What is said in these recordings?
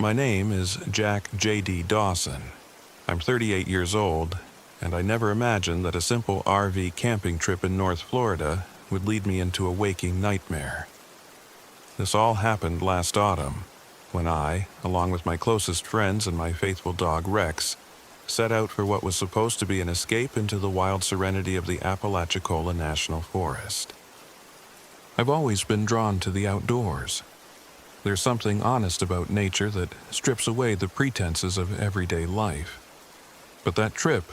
My name is Jack J.D. Dawson. I'm 38 years old, and I never imagined that a simple RV camping trip in North Florida would lead me into a waking nightmare. This all happened last autumn, when I, along with my closest friends and my faithful dog Rex, set out for what was supposed to be an escape into the wild serenity of the Apalachicola National Forest. I've always been drawn to the outdoors. There's something honest about nature that strips away the pretenses of everyday life. But that trip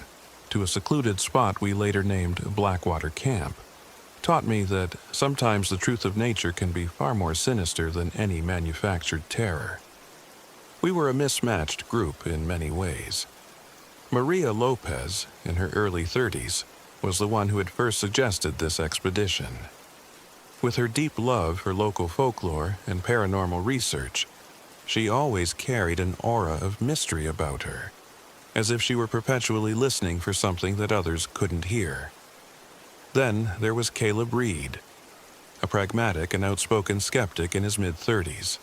to a secluded spot we later named Blackwater Camp taught me that sometimes the truth of nature can be far more sinister than any manufactured terror. We were a mismatched group in many ways. Maria Lopez, in her early 30s, was the one who had first suggested this expedition. With her deep love for local folklore and paranormal research, she always carried an aura of mystery about her, as if she were perpetually listening for something that others couldn't hear. Then there was Caleb Reed, a pragmatic and outspoken skeptic in his mid-30s.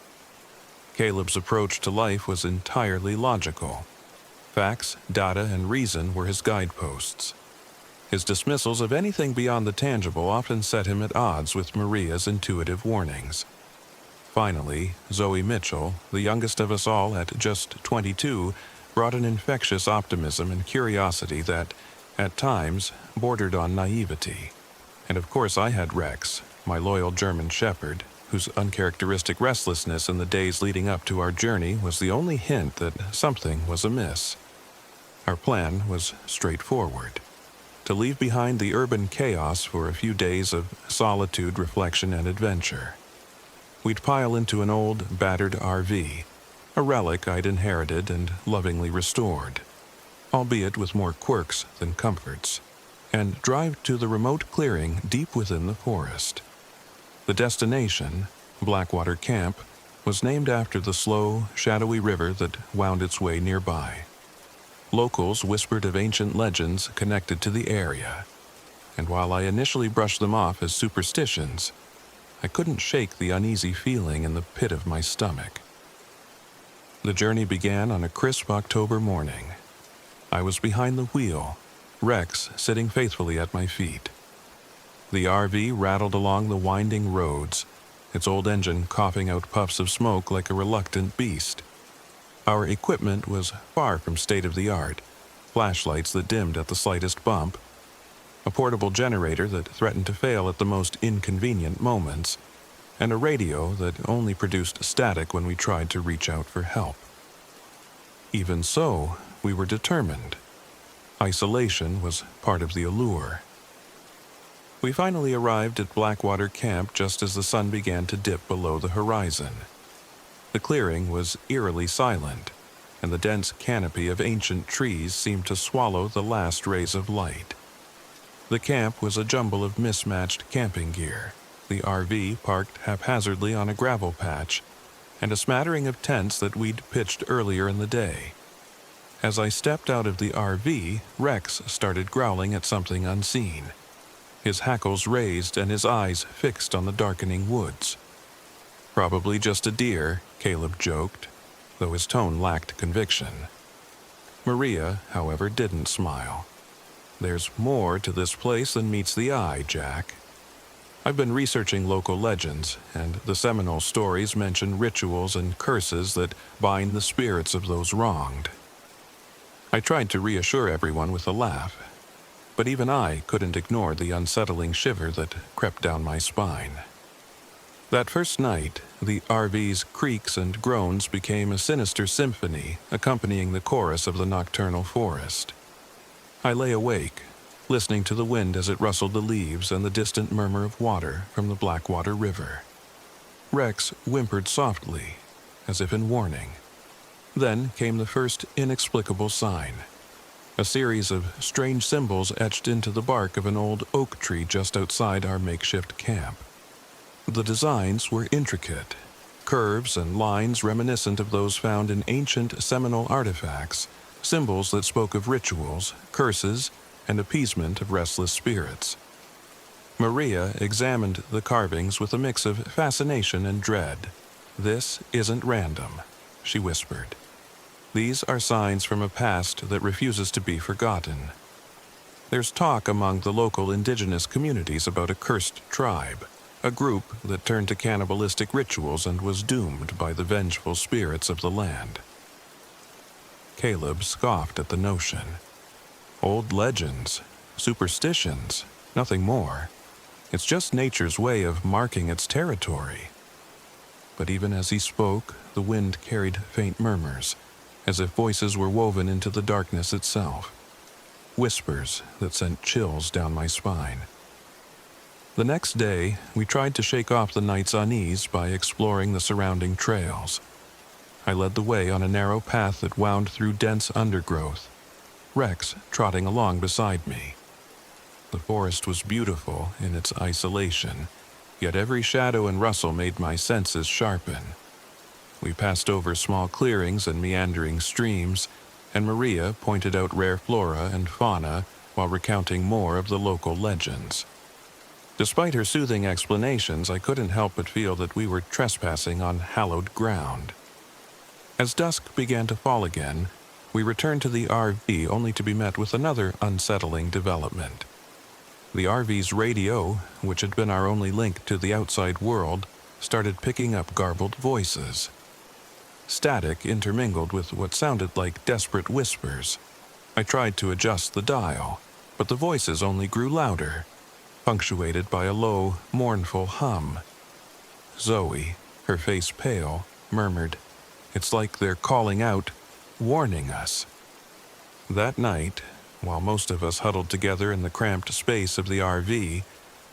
Caleb's approach to life was entirely logical. Facts, data, and reason were his guideposts. His dismissals of anything beyond the tangible often set him at odds with Maria's intuitive warnings. Finally, Zoe Mitchell, the youngest of us all at just 22, brought an infectious optimism and curiosity that, at times, bordered on naivety. And of course I had Rex, my loyal German shepherd, whose uncharacteristic restlessness in the days leading up to our journey was the only hint that something was amiss. Our plan was straightforward: to leave behind the urban chaos for a few days of solitude, reflection, and adventure. We'd pile into an old, battered RV, a relic I'd inherited and lovingly restored, albeit with more quirks than comforts, and drive to the remote clearing deep within the forest. The destination, Blackwater Camp, was named after the slow, shadowy river that wound its way nearby. Locals whispered of ancient legends connected to the area, and while I initially brushed them off as superstitions, I couldn't shake the uneasy feeling in the pit of my stomach. The journey began on a crisp October morning. I was behind the wheel, Rex sitting faithfully at my feet. The RV rattled along the winding roads, its old engine coughing out puffs of smoke like a reluctant beast. Our equipment was far from state-of-the-art: flashlights that dimmed at the slightest bump, a portable generator that threatened to fail at the most inconvenient moments, and a radio that only produced static when we tried to reach out for help. Even so, we were determined. Isolation was part of the allure. We finally arrived at Blackwater Camp just as the sun began to dip below the horizon. The clearing was eerily silent, and the dense canopy of ancient trees seemed to swallow the last rays of light. The camp was a jumble of mismatched camping gear, the RV parked haphazardly on a gravel patch, and a smattering of tents that we'd pitched earlier in the day. As I stepped out of the RV, Rex started growling at something unseen, his hackles raised and his eyes fixed on the darkening woods. Probably just a deer, Caleb joked, though his tone lacked conviction. Maria, however, didn't smile. "There's more to this place than meets the eye, Jack. I've been researching local legends, and the Seminole stories mention rituals and curses that bind the spirits of those wronged." I tried to reassure everyone with a laugh, but even I couldn't ignore the unsettling shiver that crept down my spine. That first night, the RV's creaks and groans became a sinister symphony accompanying the chorus of the nocturnal forest. I lay awake, listening to the wind as it rustled the leaves and the distant murmur of water from the Blackwater River. Rex whimpered softly, as if in warning. Then came the first inexplicable sign: a series of strange symbols etched into the bark of an old oak tree just outside our makeshift camp. The designs were intricate, curves and lines reminiscent of those found in ancient Seminole artifacts, symbols that spoke of rituals, curses, and appeasement of restless spirits. Maria examined the carvings with a mix of fascination and dread. "This isn't random," she whispered. "These are signs from a past that refuses to be forgotten. There's talk among the local indigenous communities about a cursed tribe, a group that turned to cannibalistic rituals and was doomed by the vengeful spirits of the land." Caleb scoffed at the notion. "Old legends, superstitions, nothing more. It's just nature's way of marking its territory." But even as he spoke, the wind carried faint murmurs, as if voices were woven into the darkness itself. Whispers that sent chills down my spine. The next day, we tried to shake off the night's unease by exploring the surrounding trails. I led the way on a narrow path that wound through dense undergrowth, Rex trotting along beside me. The forest was beautiful in its isolation, yet every shadow and rustle made my senses sharpen. We passed over small clearings and meandering streams, and Maria pointed out rare flora and fauna while recounting more of the local legends. Despite her soothing explanations, I couldn't help but feel that we were trespassing on hallowed ground. As dusk began to fall again, we returned to the RV only to be met with another unsettling development. The RV's radio, which had been our only link to the outside world, started picking up garbled voices. Static intermingled with what sounded like desperate whispers. I tried to adjust the dial, but the voices only grew louder, punctuated by a low, mournful hum. Zoe, her face pale, murmured, "It's like they're calling out, warning us." That night, while most of us huddled together in the cramped space of the RV,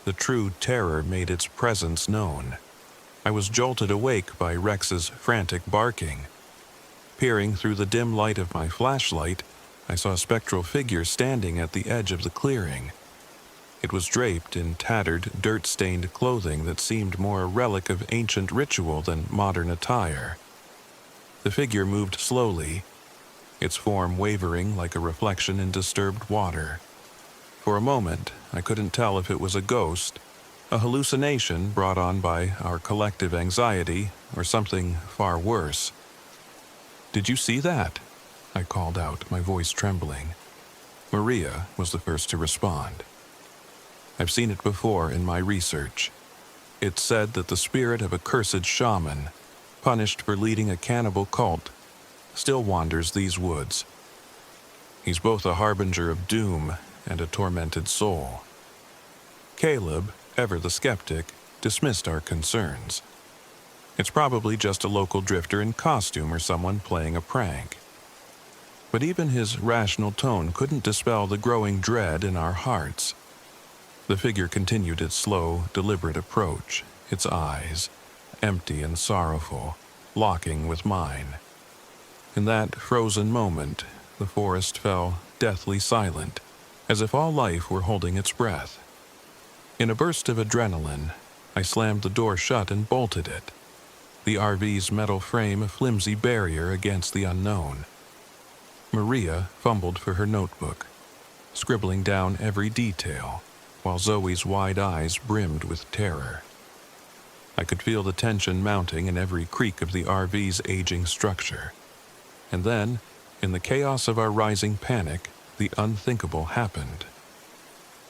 the true terror made its presence known. I was jolted awake by Rex's frantic barking. Peering through the dim light of my flashlight, I saw a spectral figure standing at the edge of the clearing. It was draped in tattered, dirt-stained clothing that seemed more a relic of ancient ritual than modern attire. The figure moved slowly, its form wavering like a reflection in disturbed water. For a moment, I couldn't tell if it was a ghost, a hallucination brought on by our collective anxiety, or something far worse. "Did you see that?" I called out, my voice trembling. Maria was the first to respond. "I've seen it before in my research. It's said that the spirit of a cursed shaman, punished for leading a cannibal cult, still wanders these woods. He's both a harbinger of doom and a tormented soul." Caleb, ever the skeptic, dismissed our concerns. "It's probably just a local drifter in costume or someone playing a prank." But even his rational tone couldn't dispel the growing dread in our hearts. The figure continued its slow, deliberate approach, its eyes, empty and sorrowful, locking with mine. In that frozen moment, the forest fell deathly silent, as if all life were holding its breath. In a burst of adrenaline, I slammed the door shut and bolted it, the RV's metal frame a flimsy barrier against the unknown. Maria fumbled for her notebook, scribbling down every detail, while Zoe's wide eyes brimmed with terror. I could feel the tension mounting in every creak of the RV's aging structure. And then, in the chaos of our rising panic, the unthinkable happened.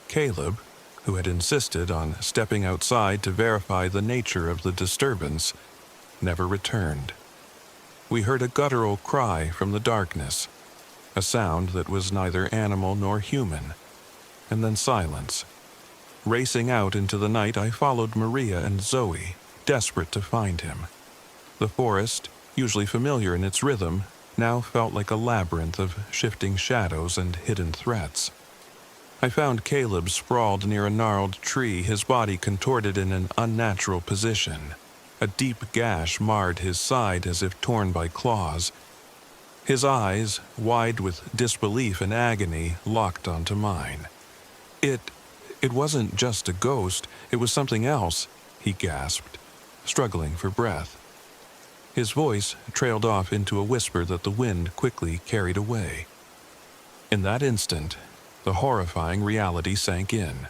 Caleb, who had insisted on stepping outside to verify the nature of the disturbance, never returned. We heard a guttural cry from the darkness, a sound that was neither animal nor human, and then silence. Racing out into the night, I followed Maria and Zoe, desperate to find him. The forest, usually familiar in its rhythm, now felt like a labyrinth of shifting shadows and hidden threats. I found Caleb sprawled near a gnarled tree, his body contorted in an unnatural position. A deep gash marred his side as if torn by claws. His eyes, wide with disbelief and agony, locked onto mine. It wasn't just a ghost, it was something else," he gasped, struggling for breath. His voice trailed off into a whisper that the wind quickly carried away. In that instant, the horrifying reality sank in.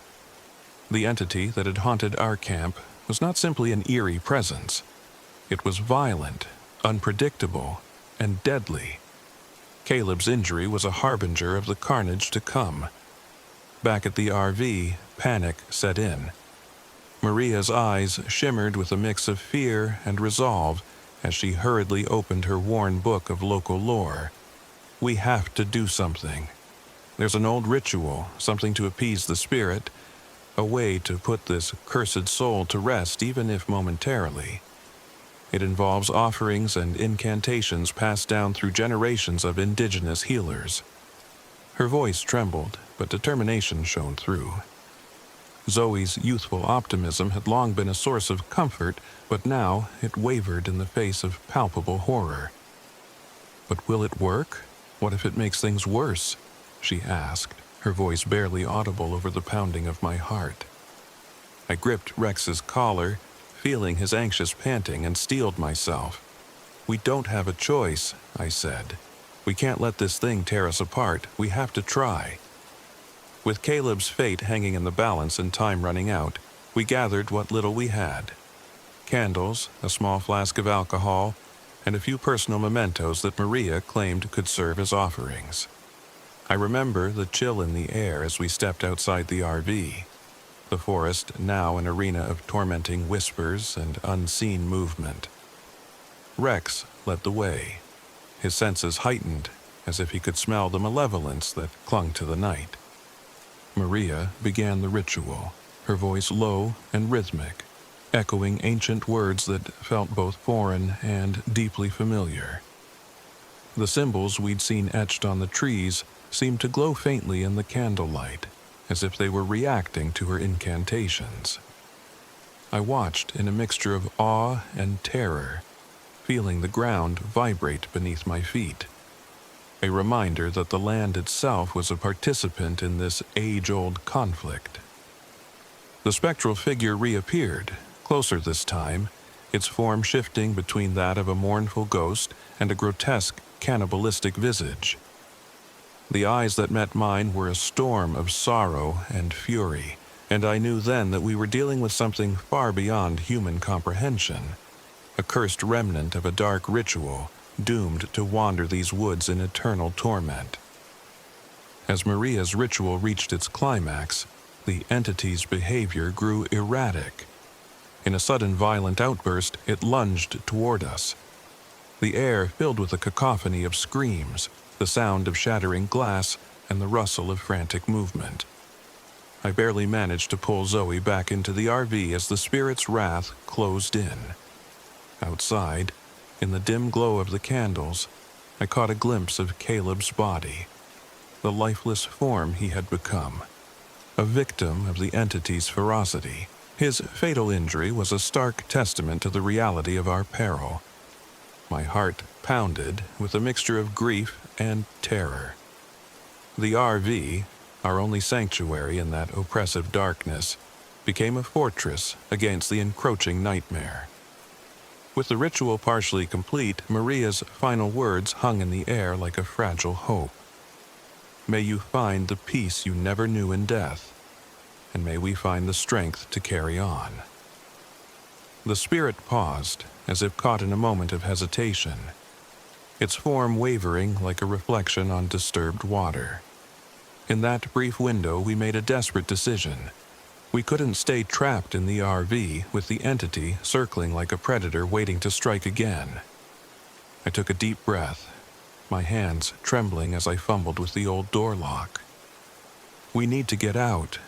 The entity that had haunted our camp was not simply an eerie presence. It was violent, unpredictable, and deadly. Caleb's injury was a harbinger of the carnage to come. Back at the RV, panic set in. Maria's eyes shimmered with a mix of fear and resolve as she hurriedly opened her worn book of local lore. We have to do something. There's an old ritual, something to appease the spirit, a way to put this cursed soul to rest even if momentarily. It involves offerings and incantations passed down through generations of indigenous healers. Her voice trembled, but determination shone through. Zoe's youthful optimism had long been a source of comfort, but now it wavered in the face of palpable horror. "But will it work? What if it makes things worse?" she asked, her voice barely audible over the pounding of my heart. I gripped Rex's collar, feeling his anxious panting, and steeled myself. "We don't have a choice," I said. "We can't let this thing tear us apart. We have to try." With Caleb's fate hanging in the balance and time running out, we gathered what little we had. Candles, a small flask of alcohol, and a few personal mementos that Maria claimed could serve as offerings. I remember the chill in the air as we stepped outside the RV, the forest now an arena of tormenting whispers and unseen movement. Rex led the way, his senses heightened as if he could smell the malevolence that clung to the night. Maria began the ritual, her voice low and rhythmic, echoing ancient words that felt both foreign and deeply familiar. The symbols we'd seen etched on the trees seemed to glow faintly in the candlelight, as if they were reacting to her incantations. I watched in a mixture of awe and terror, feeling the ground vibrate beneath my feet. A reminder that the land itself was a participant in this age-old conflict. The spectral figure reappeared, closer this time, its form shifting between that of a mournful ghost and a grotesque, cannibalistic visage. The eyes that met mine were a storm of sorrow and fury, and I knew then that we were dealing with something far beyond human comprehension, a cursed remnant of a dark ritual, doomed to wander these woods in eternal torment. As Maria's ritual reached its climax, the entity's behavior grew erratic. In a sudden violent outburst, it lunged toward us. The air filled with a cacophony of screams, the sound of shattering glass, and the rustle of frantic movement. I barely managed to pull Zoe back into the RV as the spirit's wrath closed in. Outside, in the dim glow of the candles, I caught a glimpse of Caleb's body, the lifeless form he had become, a victim of the entity's ferocity. His fatal injury was a stark testament to the reality of our peril. My heart pounded with a mixture of grief and terror. The RV, our only sanctuary in that oppressive darkness, became a fortress against the encroaching nightmare. With the ritual partially complete, Maria's final words hung in the air like a fragile hope. "May you find the peace you never knew in death, and may we find the strength to carry on." The spirit paused, as if caught in a moment of hesitation, its form wavering like a reflection on disturbed water. In that brief window, we made a desperate decision. We couldn't stay trapped in the RV with the entity circling like a predator waiting to strike again. I took a deep breath, my hands trembling as I fumbled with the old door lock. "We need to get out,"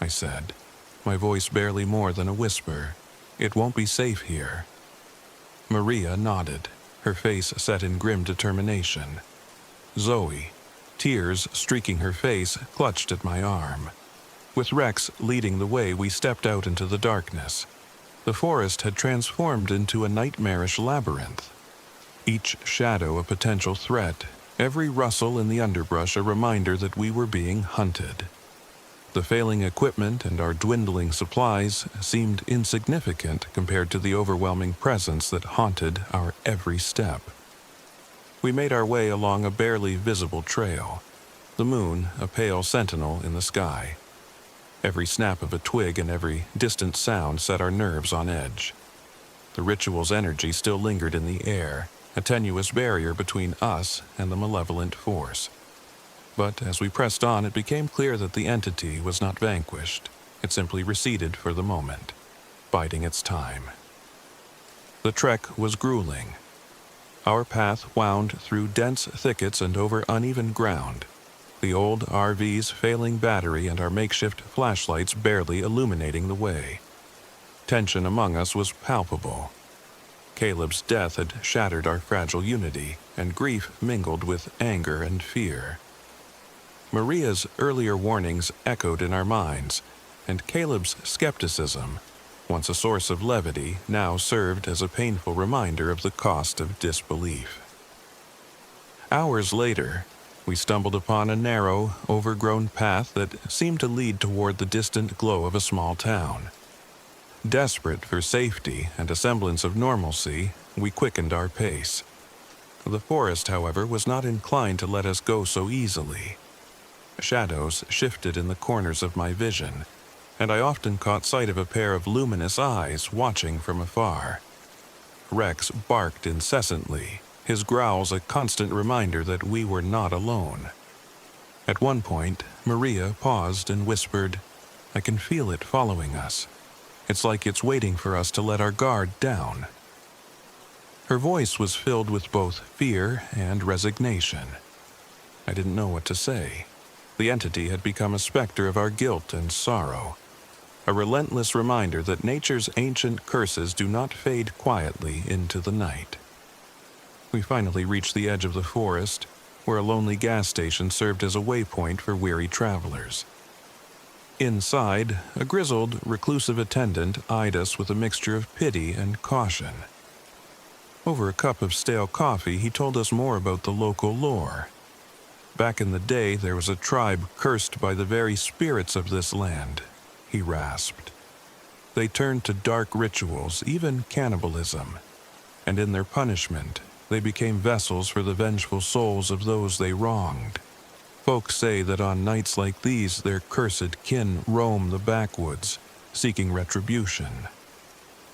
I said, my voice barely more than a whisper. "It won't be safe here." Maria nodded, her face set in grim determination. Zoe, tears streaking her face, clutched at my arm. With Rex leading the way, we stepped out into the darkness. The forest had transformed into a nightmarish labyrinth. Each shadow a potential threat, every rustle in the underbrush a reminder that we were being hunted. The failing equipment and our dwindling supplies seemed insignificant compared to the overwhelming presence that haunted our every step. We made our way along a barely visible trail, the moon a pale sentinel in the sky. Every snap of a twig and every distant sound set our nerves on edge. The ritual's energy still lingered in the air, a tenuous barrier between us and the malevolent force. But as we pressed on, it became clear that the entity was not vanquished. It simply receded for the moment, biding its time. The trek was grueling. Our path wound through dense thickets and over uneven ground, the old RV's failing battery and our makeshift flashlights barely illuminating the way. Tension among us was palpable. Caleb's death had shattered our fragile unity, and grief mingled with anger and fear. Maria's earlier warnings echoed in our minds, and Caleb's skepticism, once a source of levity, now served as a painful reminder of the cost of disbelief. Hours later, we stumbled upon a narrow, overgrown path that seemed to lead toward the distant glow of a small town. Desperate for safety and a semblance of normalcy, we quickened our pace. The forest, however, was not inclined to let us go so easily. Shadows shifted in the corners of my vision, and I often caught sight of a pair of luminous eyes watching from afar. Rex barked incessantly, his growls a constant reminder that we were not alone. At one point, Maria paused and whispered, "I can feel it following us. It's like it's waiting for us to let our guard down." Her voice was filled with both fear and resignation. I didn't know what to say. The entity had become a specter of our guilt and sorrow, a relentless reminder that nature's ancient curses do not fade quietly into the night. We finally reached the edge of the forest, where a lonely gas station served as a waypoint for weary travelers. Inside, a grizzled, reclusive attendant eyed us with a mixture of pity and caution. Over a cup of stale coffee, he told us more about the local lore. Back in the day, there was a tribe cursed by the very spirits of this land, he rasped. They turned to dark rituals, even cannibalism, and in their punishment, they became vessels for the vengeful souls of those they wronged. Folks say that on nights like these, their cursed kin roam the backwoods, seeking retribution.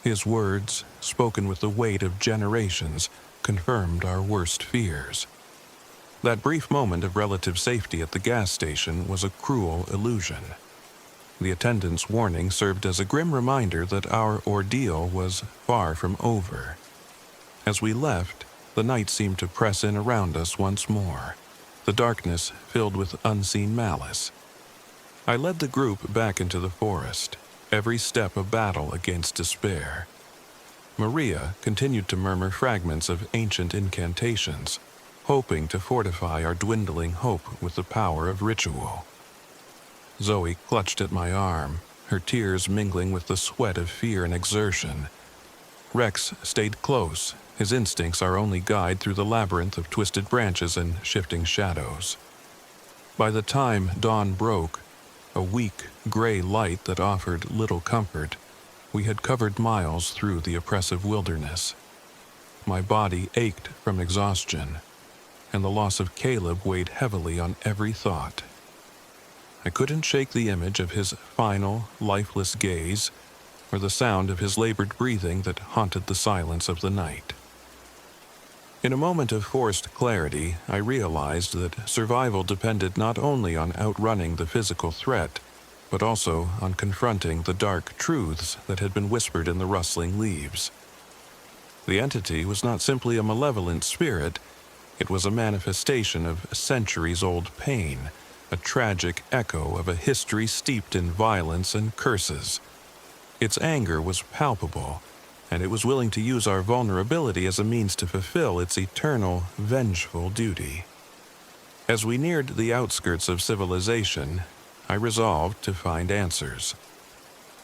His words, spoken with the weight of generations, confirmed our worst fears. That brief moment of relative safety at the gas station was a cruel illusion. The attendant's warning served as a grim reminder that our ordeal was far from over. As we left, the night seemed to press in around us once more, the darkness filled with unseen malice. I led the group back into the forest, every step a battle against despair. Maria continued to murmur fragments of ancient incantations, hoping to fortify our dwindling hope with the power of ritual. Zoe clutched at my arm, her tears mingling with the sweat of fear and exertion. Rex stayed close, his instincts our only guide through the labyrinth of twisted branches and shifting shadows. By the time dawn broke, a weak, gray light that offered little comfort, we had covered miles through the oppressive wilderness. My body ached from exhaustion, and the loss of Caleb weighed heavily on every thought. I couldn't shake the image of his final, lifeless gaze, or the sound of his labored breathing that haunted the silence of the night. In a moment of forced clarity, I realized that survival depended not only on outrunning the physical threat, but also on confronting the dark truths that had been whispered in the rustling leaves. The entity was not simply a malevolent spirit, it was a manifestation of centuries-old pain, a tragic echo of a history steeped in violence and curses. Its anger was palpable, and it was willing to use our vulnerability as a means to fulfill its eternal, vengeful duty. As we neared the outskirts of civilization, I resolved to find answers.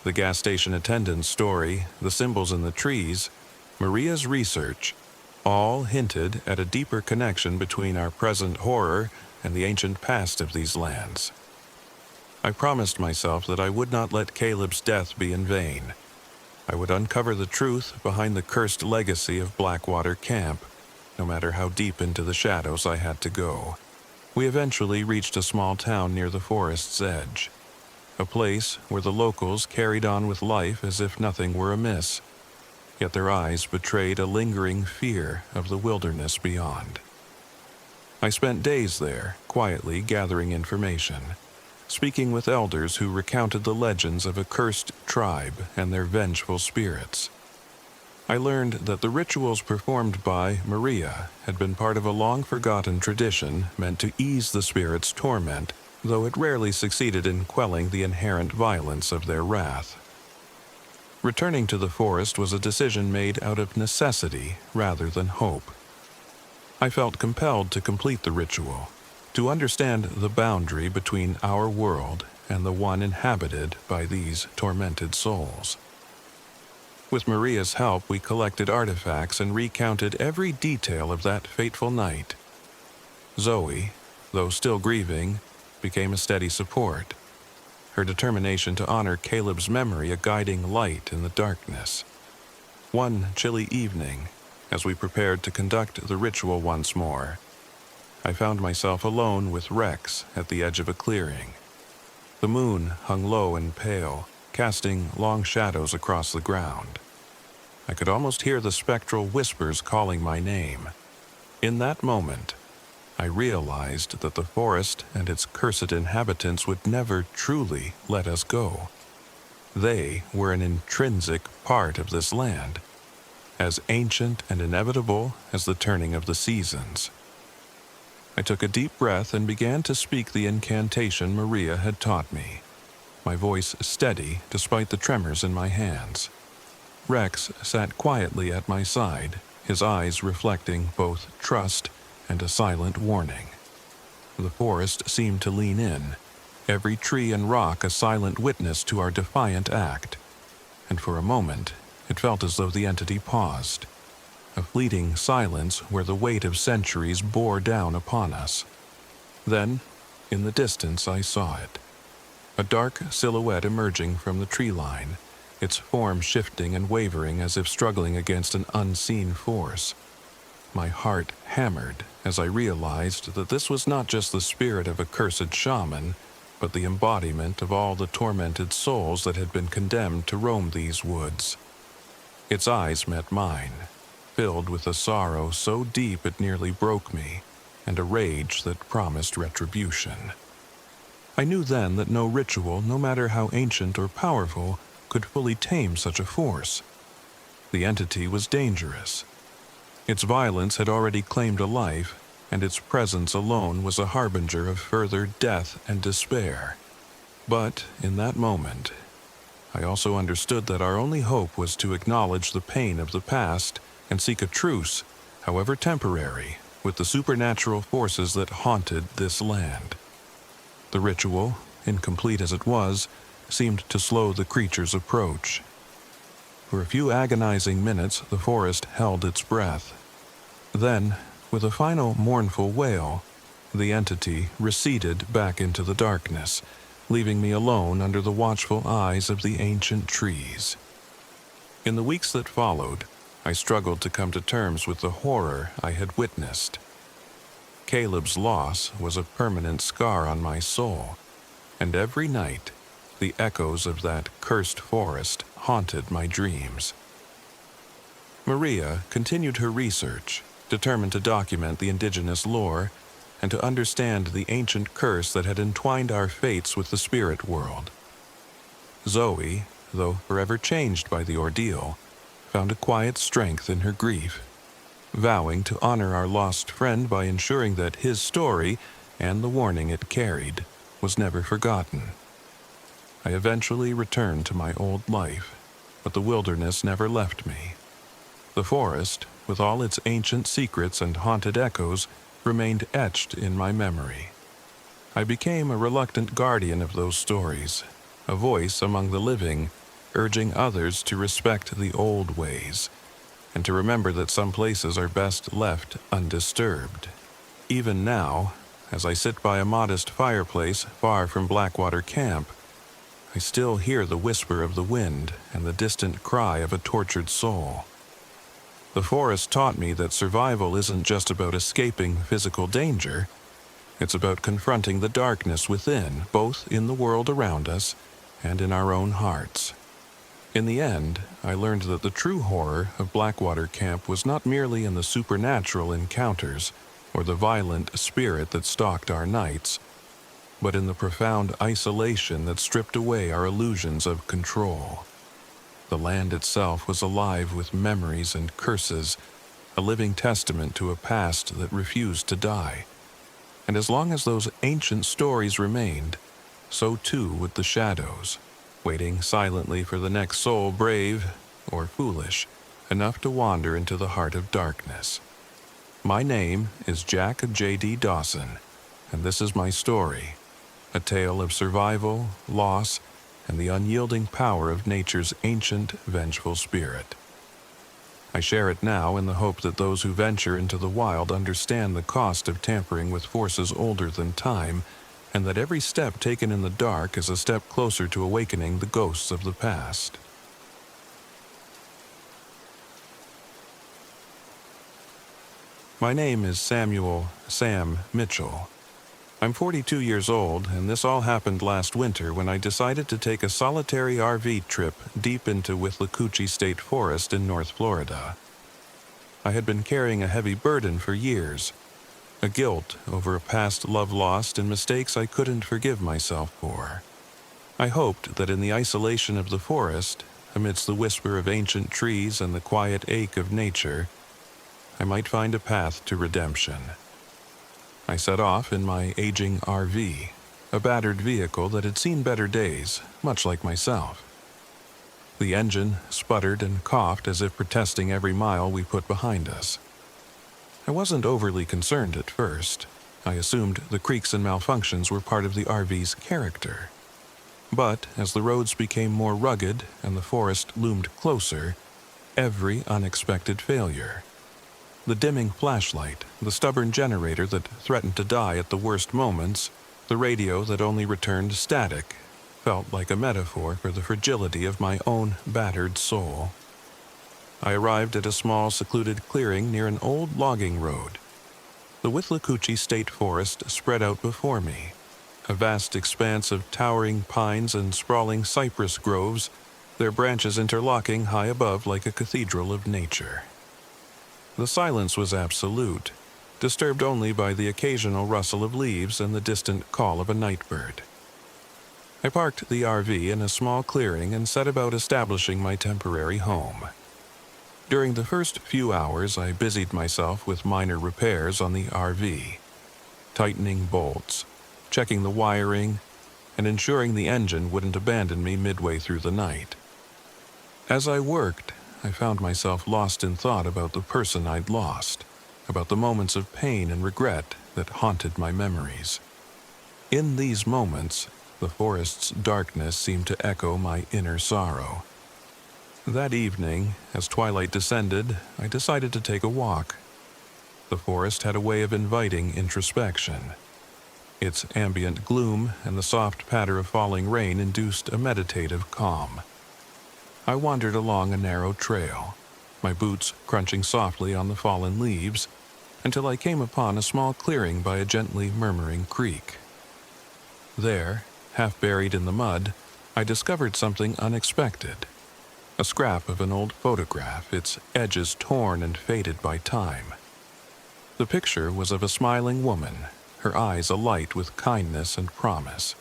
The gas station attendant's story, the symbols in the trees, Maria's research, all hinted at a deeper connection between our present horror and the ancient past of these lands. I promised myself that I would not let Caleb's death be in vain. I would uncover the truth behind the cursed legacy of Blackwater Camp, no matter how deep into the shadows I had to go. We eventually reached a small town near the forest's edge, a place where the locals carried on with life as if nothing were amiss. yet their eyes betrayed a lingering fear of the wilderness beyond. I spent days there, quietly gathering information, speaking with elders who recounted the legends of a cursed tribe and their vengeful spirits. I learned that the rituals performed by Maria had been part of a long-forgotten tradition meant to ease the spirits' torment, though it rarely succeeded in quelling the inherent violence of their wrath. Returning to the forest was a decision made out of necessity rather than hope. I felt compelled to complete the ritual, to understand the boundary between our world and the one inhabited by these tormented souls. With Maria's help, we collected artifacts and recounted every detail of that fateful night. Zoe, though still grieving, became a steady support, her determination to honor Caleb's memory a guiding light in the darkness. One chilly evening, as we prepared to conduct the ritual once more, I found myself alone with Rex at the edge of a clearing. The moon hung low and pale, casting long shadows across the ground. I could almost hear the spectral whispers calling my name. In that moment, I realized that the forest and its cursed inhabitants would never truly let us go. They were an intrinsic part of this land, as ancient and inevitable as the turning of the seasons. I took a deep breath and began to speak the incantation Maria had taught me, my voice steady despite the tremors in my hands. Rex sat quietly at my side, his eyes reflecting both trust and a silent warning. The forest seemed to lean in, every tree and rock a silent witness to our defiant act, and for a moment it felt as though the entity paused, a fleeting silence where the weight of centuries bore down upon us. Then, in the distance, I saw it. A dark silhouette emerging from the tree line, its form shifting and wavering as if struggling against an unseen force. My heart hammered as I realized that this was not just the spirit of a cursed shaman, but the embodiment of all the tormented souls that had been condemned to roam these woods. Its eyes met mine, filled with a sorrow so deep it nearly broke me, and a rage that promised retribution. I knew then that no ritual, no matter how ancient or powerful, could fully tame such a force. The entity was dangerous. Its violence had already claimed a life, and its presence alone was a harbinger of further death and despair. But in that moment, I also understood that our only hope was to acknowledge the pain of the past and seek a truce, however temporary, with the supernatural forces that haunted this land. The ritual, incomplete as it was, seemed to slow the creature's approach. For a few agonizing minutes, the forest held its breath. Then, with a final mournful wail, the entity receded back into the darkness, leaving me alone under the watchful eyes of the ancient trees. In the weeks that followed, I struggled to come to terms with the horror I had witnessed. Caleb's loss was a permanent scar on my soul, and every night, the echoes of that cursed forest haunted my dreams. Maria continued her research, determined to document the indigenous lore and to understand the ancient curse that had entwined our fates with the spirit world. Zoe, though forever changed by the ordeal, found a quiet strength in her grief, vowing to honor our lost friend by ensuring that his story, and the warning it carried, was never forgotten. I eventually returned to my old life, but the wilderness never left me. The forest, with all its ancient secrets and haunted echoes, remained etched in my memory. I became a reluctant guardian of those stories, a voice among the living, urging others to respect the old ways, and to remember that some places are best left undisturbed. Even now, as I sit by a modest fireplace far from Blackwater camp, I still hear the whisper of the wind and the distant cry of a tortured soul. The forest taught me that survival isn't just about escaping physical danger. It's about confronting the darkness within, both in the world around us and in our own hearts. In the end, I learned that the true horror of Blackwater camp was not merely in the supernatural encounters or the violent spirit that stalked our nights, but in the profound isolation that stripped away our illusions of control. The land itself was alive with memories and curses, a living testament to a past that refused to die. And as long as those ancient stories remained, so too would the shadows, waiting silently for the next soul brave or foolish enough to wander into the heart of darkness. My name is Jack J.D. Dawson, and this is my story, a tale of survival, loss, and the unyielding power of nature's ancient, vengeful spirit. I share it now in the hope that those who venture into the wild understand the cost of tampering with forces older than time, and that every step taken in the dark is a step closer to awakening the ghosts of the past. My name is Sam Mitchell. I'm 42 years old, and this all happened last winter when I decided to take a solitary RV trip deep into Wluchi State Forest in North Florida. I had been carrying a heavy burden for years, a guilt over a past love lost and mistakes I couldn't forgive myself for. I hoped that in the isolation of the forest, amidst the whisper of ancient trees and the quiet ache of nature, I might find a path to redemption. I set off in my aging RV, a battered vehicle that had seen better days, much like myself. The engine sputtered and coughed as if protesting every mile we put behind us. I wasn't overly concerned at first. I assumed the creaks and malfunctions were part of the RV's character. But as the roads became more rugged and the forest loomed closer, every unexpected failure, the dimming flashlight, the stubborn generator that threatened to die at the worst moments, the radio that only returned static, felt like a metaphor for the fragility of my own battered soul. I arrived at a small, secluded clearing near an old logging road. The Wluchi State Forest spread out before me, a vast expanse of towering pines and sprawling cypress groves, their branches interlocking high above like a cathedral of nature. The silence was absolute, disturbed only by the occasional rustle of leaves and the distant call of a nightbird. I parked the RV in a small clearing and set about establishing my temporary home. During the first few hours, I busied myself with minor repairs on the RV, tightening bolts, checking the wiring, and ensuring the engine wouldn't abandon me midway through the night. As I worked, I found myself lost in thought about the person I'd lost, about the moments of pain and regret that haunted my memories. In these moments, the forest's darkness seemed to echo my inner sorrow. That evening, as twilight descended, I decided to take a walk. The forest had a way of inviting introspection. Its ambient gloom and the soft patter of falling rain induced a meditative calm. I wandered along a narrow trail, my boots crunching softly on the fallen leaves, until I came upon a small clearing by a gently murmuring creek. There, half buried in the mud, I discovered something unexpected. A scrap of an old photograph, its edges torn and faded by time. The picture was of a smiling woman, her eyes alight with kindness and promise.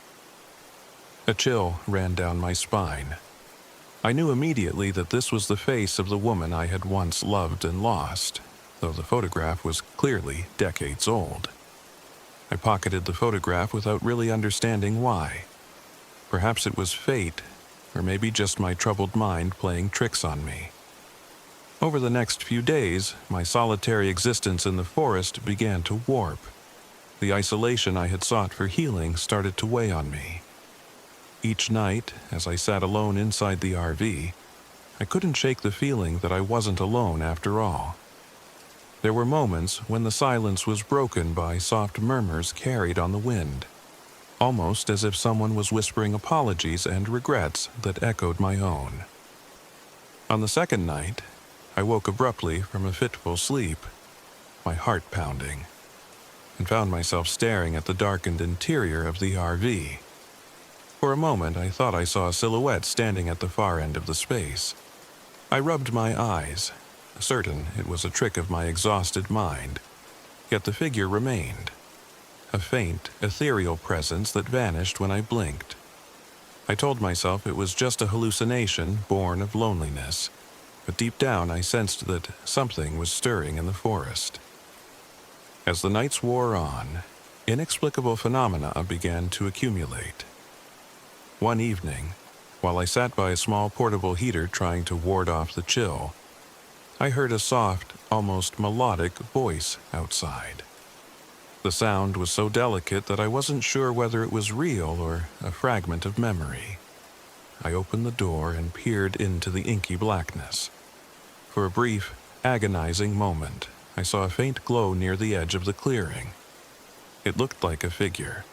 A chill ran down my spine. I knew immediately that this was the face of the woman I had once loved and lost, though the photograph was clearly decades old. I pocketed the photograph without really understanding why. Perhaps it was fate, or maybe just my troubled mind playing tricks on me. Over the next few days, my solitary existence in the forest began to warp. The isolation I had sought for healing started to weigh on me. Each night, as I sat alone inside the RV, I couldn't shake the feeling that I wasn't alone after all. There were moments when the silence was broken by soft murmurs carried on the wind, almost as if someone was whispering apologies and regrets that echoed my own. On the second night, I woke abruptly from a fitful sleep, my heart pounding, and found myself staring at the darkened interior of the RV. For a moment, I thought I saw a silhouette standing at the far end of the space. I rubbed my eyes, certain it was a trick of my exhausted mind, yet the figure remained, a faint, ethereal presence that vanished when I blinked. I told myself it was just a hallucination born of loneliness, but deep down I sensed that something was stirring in the forest. As the nights wore on, inexplicable phenomena began to accumulate. One evening, while I sat by a small portable heater trying to ward off the chill, I heard a soft, almost melodic voice outside. The sound was so delicate that I wasn't sure whether it was real or a fragment of memory. I opened the door and peered into the inky blackness. For a brief, agonizing moment, I saw a faint glow near the edge of the clearing. It looked like a figure.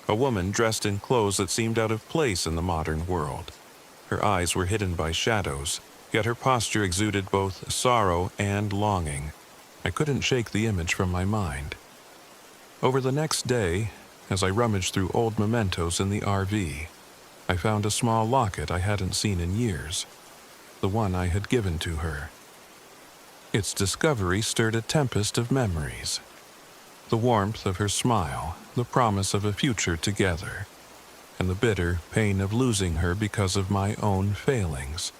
A woman dressed in clothes that seemed out of place in the modern world. Her eyes were hidden by shadows, yet her posture exuded both sorrow and longing. I couldn't shake the image from my mind. Over the next day, as I rummaged through old mementos in the RV, I found a small locket I hadn't seen in years, the one I had given to her. Its discovery stirred a tempest of memories. The warmth of her smile, the promise of a future together, and the bitter pain of losing her because of my own failings.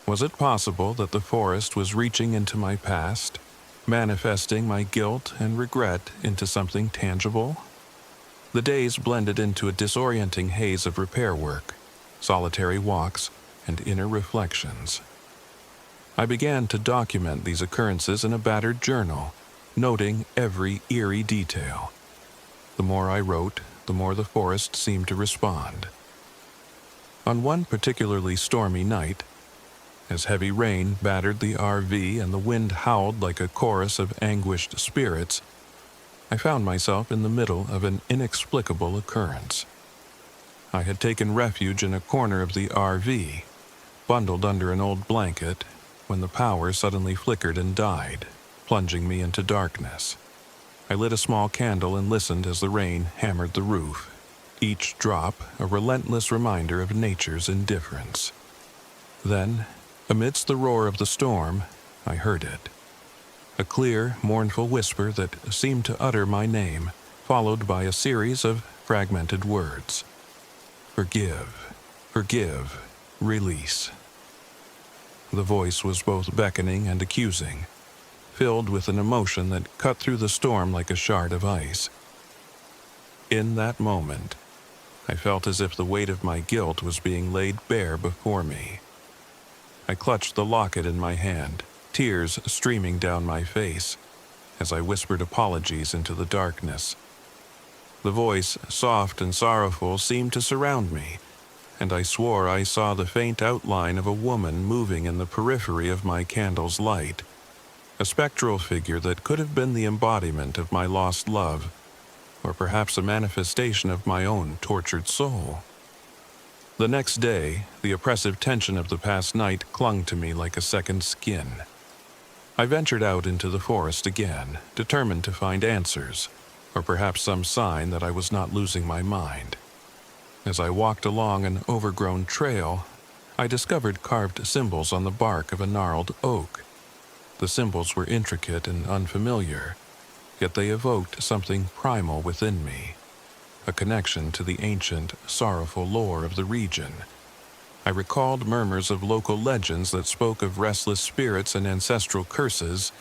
Was it possible that the forest was reaching into my past, manifesting my guilt and regret into something tangible? The days blended into a disorienting haze of repair work, solitary walks, and inner reflections. I began to document these occurrences in a battered journal, noting every eerie detail. The more I wrote, the more the forest seemed to respond. On one particularly stormy night, as heavy rain battered the RV and the wind howled like a chorus of anguished spirits, I found myself in the middle of an inexplicable occurrence. I had taken refuge in a corner of the RV, bundled under an old blanket, when the power suddenly flickered and died, plunging me into darkness. I lit a small candle and listened as the rain hammered the roof, each drop a relentless reminder of nature's indifference. Then, amidst the roar of the storm, I heard it. A clear, mournful whisper that seemed to utter my name, followed by a series of fragmented words. Forgive, forgive, release. The voice was both beckoning and accusing, filled with an emotion that cut through the storm like a shard of ice. In that moment, I felt as if the weight of my guilt was being laid bare before me. I clutched the locket in my hand, tears streaming down my face, as I whispered apologies into the darkness. The voice, soft and sorrowful, seemed to surround me, and I swore I saw the faint outline of a woman moving in the periphery of my candle's light, a spectral figure that could have been the embodiment of my lost love, or perhaps a manifestation of my own tortured soul. The next day, the oppressive tension of the past night clung to me like a second skin. I ventured out into the forest again, determined to find answers, or perhaps some sign that I was not losing my mind. As I walked along an overgrown trail, I discovered carved symbols on the bark of a gnarled oak. The symbols were intricate and unfamiliar, yet they evoked something primal within me, a connection to the ancient, sorrowful lore of the region. I recalled murmurs of local legends that spoke of restless spirits and ancestral curses,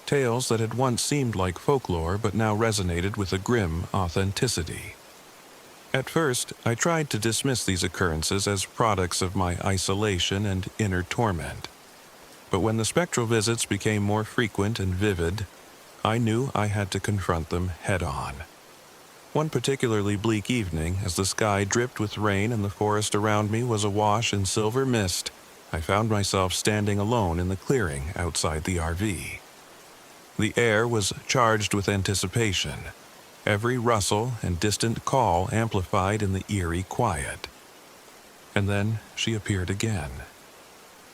tales that had once seemed like folklore but now resonated with a grim authenticity. At first, I tried to dismiss these occurrences as products of my isolation and inner torment. But when the spectral visits became more frequent and vivid, I knew I had to confront them head-on. One particularly bleak evening, as the sky dripped with rain and the forest around me was awash in silver mist, I found myself standing alone in the clearing outside the RV. The air was charged with anticipation, every rustle and distant call amplified in the eerie quiet. And then she appeared again,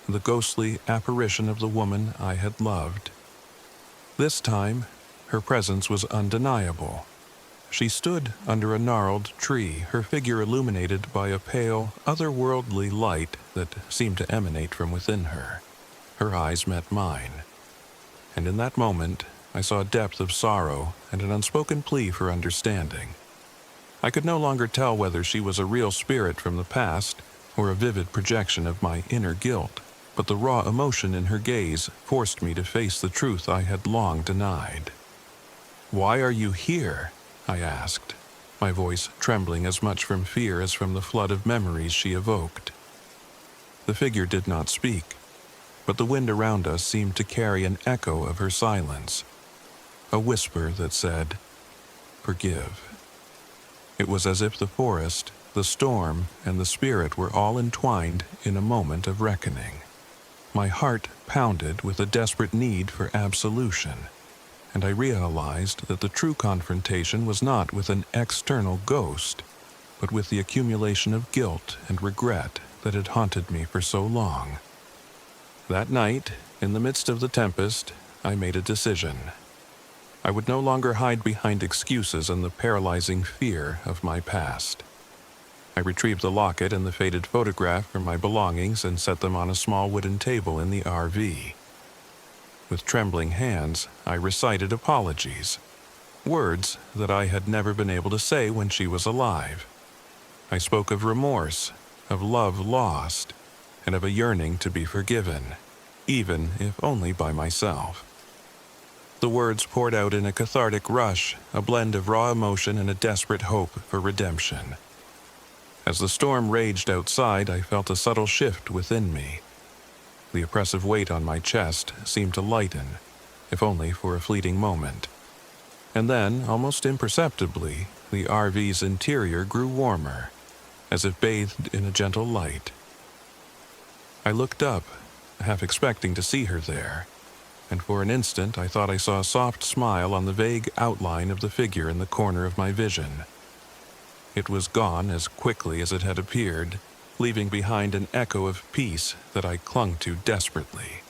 the ghostly apparition of the woman I had loved. This time, her presence was undeniable. She stood under a gnarled tree, her figure illuminated by a pale, otherworldly light that seemed to emanate from within her. Her eyes met mine, and in that moment I saw a depth of sorrow and an unspoken plea for understanding. I could no longer tell whether she was a real spirit from the past or a vivid projection of my inner guilt, but the raw emotion in her gaze forced me to face the truth I had long denied. "Why are you here?" I asked, my voice trembling as much from fear as from the flood of memories she evoked. The figure did not speak, but the wind around us seemed to carry an echo of her silence, a whisper that said, "Forgive." It was as if the forest, the storm, and the spirit were all entwined in a moment of reckoning. My heart pounded with a desperate need for absolution, and I realized that the true confrontation was not with an external ghost, but with the accumulation of guilt and regret that had haunted me for so long. That night, in the midst of the tempest, I made a decision. I would no longer hide behind excuses and the paralyzing fear of my past. I retrieved the locket and the faded photograph from my belongings and set them on a small wooden table in the RV. With trembling hands, I recited apologies, words that I had never been able to say when she was alive. I spoke of remorse, of love lost, and of a yearning to be forgiven, even if only by myself. The words poured out in a cathartic rush, a blend of raw emotion and a desperate hope for redemption. As the storm raged outside, I felt a subtle shift within me. The oppressive weight on my chest seemed to lighten, if only for a fleeting moment. And then, almost imperceptibly, the RV's interior grew warmer, as if bathed in a gentle light. I looked up, half expecting to see her there, and for an instant I thought I saw a soft smile on the vague outline of the figure in the corner of my vision. It was gone as quickly as it had appeared, leaving behind an echo of peace that I clung to desperately.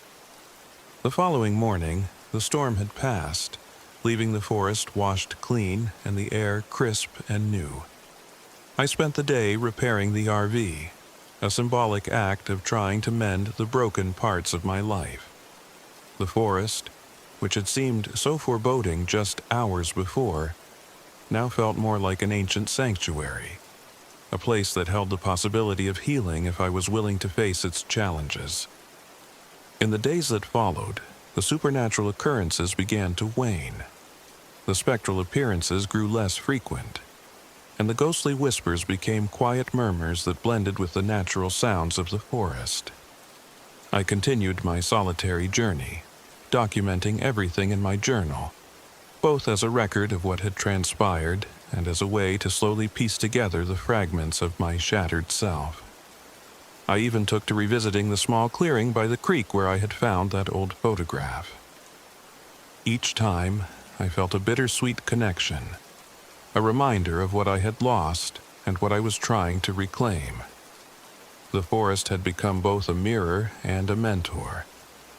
The following morning, the storm had passed, leaving the forest washed clean and the air crisp and new. I spent the day repairing the RV, a symbolic act of trying to mend the broken parts of my life. The forest, which had seemed so foreboding just hours before, now felt more like an ancient sanctuary, a place that held the possibility of healing if I was willing to face its challenges. In the days that followed, the supernatural occurrences began to wane. The spectral appearances grew less frequent, and the ghostly whispers became quiet murmurs that blended with the natural sounds of the forest. I continued my solitary journey, documenting everything in my journal, both as a record of what had transpired and as a way to slowly piece together the fragments of my shattered self. I even took to revisiting the small clearing by the creek where I had found that old photograph. Each time, I felt a bittersweet connection, a reminder of what I had lost and what I was trying to reclaim. The forest had become both a mirror and a mentor,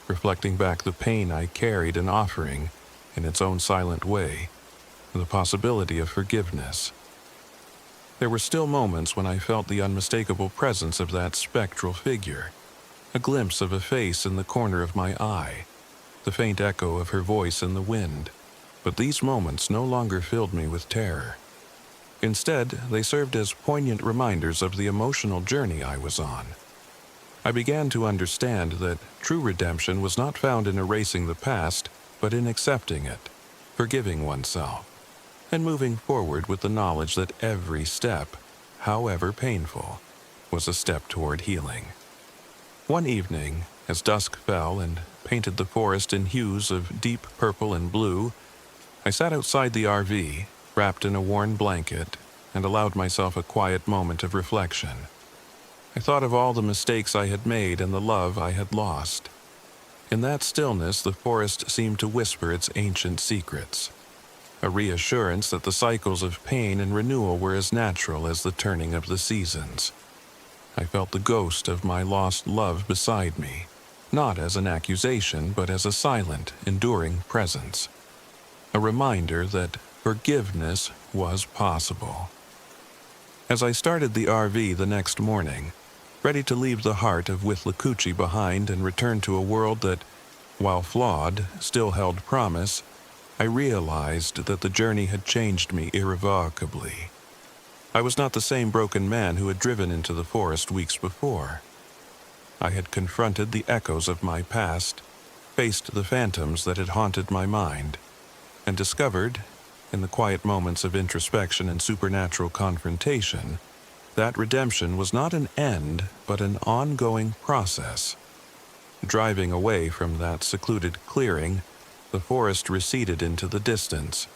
reflecting back the pain I carried and offering, in its own silent way, the possibility of forgiveness. There were still moments when I felt the unmistakable presence of that spectral figure, a glimpse of a face in the corner of my eye, the faint echo of her voice in the wind, but these moments no longer filled me with terror. Instead, they served as poignant reminders of the emotional journey I was on. I began to understand that true redemption was not found in erasing the past, but in accepting it, forgiving oneself, and moving forward with the knowledge that every step, however painful, was a step toward healing. One evening, as dusk fell and painted the forest in hues of deep purple and blue, I sat outside the RV, wrapped in a worn blanket, and allowed myself a quiet moment of reflection. I thought of all the mistakes I had made and the love I had lost. In that stillness, the forest seemed to whisper its ancient secrets, a reassurance that the cycles of pain and renewal were as natural as the turning of the seasons. I felt the ghost of my lost love beside me, not as an accusation, but as a silent, enduring presence. A reminder that forgiveness was possible. As I started the RV the next morning, ready to leave the heart of Wluchi behind and return to a world that, while flawed, still held promise, I realized that the journey had changed me irrevocably. I was not the same broken man who had driven into the forest weeks before. I had confronted the echoes of my past, faced the phantoms that had haunted my mind, and discovered, in the quiet moments of introspection and supernatural confrontation, that redemption was not an end, but an ongoing process. Driving away from that secluded clearing, the forest receded into the distance,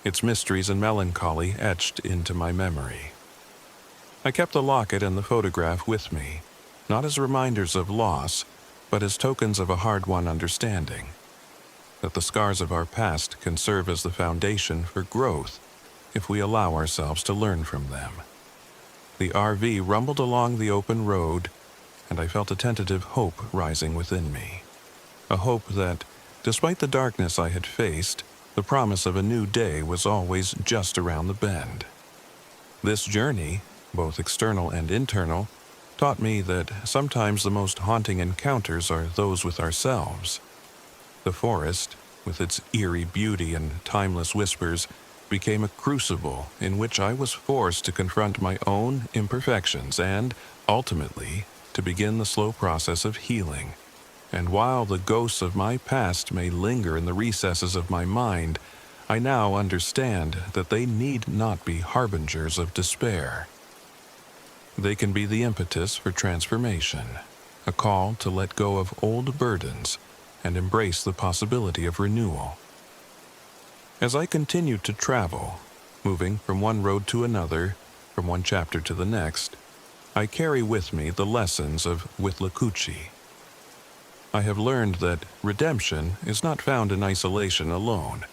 its mysteries and melancholy etched into my memory. I kept the locket and the photograph with me, not as reminders of loss, but as tokens of a hard-won understanding, that the scars of our past can serve as the foundation for growth if we allow ourselves to learn from them. The RV rumbled along the open road, and I felt a tentative hope rising within me. A hope that, despite the darkness I had faced, the promise of a new day was always just around the bend. This journey, both external and internal, taught me that sometimes the most haunting encounters are those with ourselves. The forest, with its eerie beauty and timeless whispers, became a crucible in which I was forced to confront my own imperfections and, ultimately, to begin the slow process of healing. And while the ghosts of my past may linger in the recesses of my mind, I now understand that they need not be harbingers of despair. They can be the impetus for transformation, a call to let go of old burdens and embrace the possibility of renewal. As I continued to travel, moving from one road to another, from one chapter to the next, I carry with me the lessons of Wluchi. I have learned that redemption is not found in isolation alone,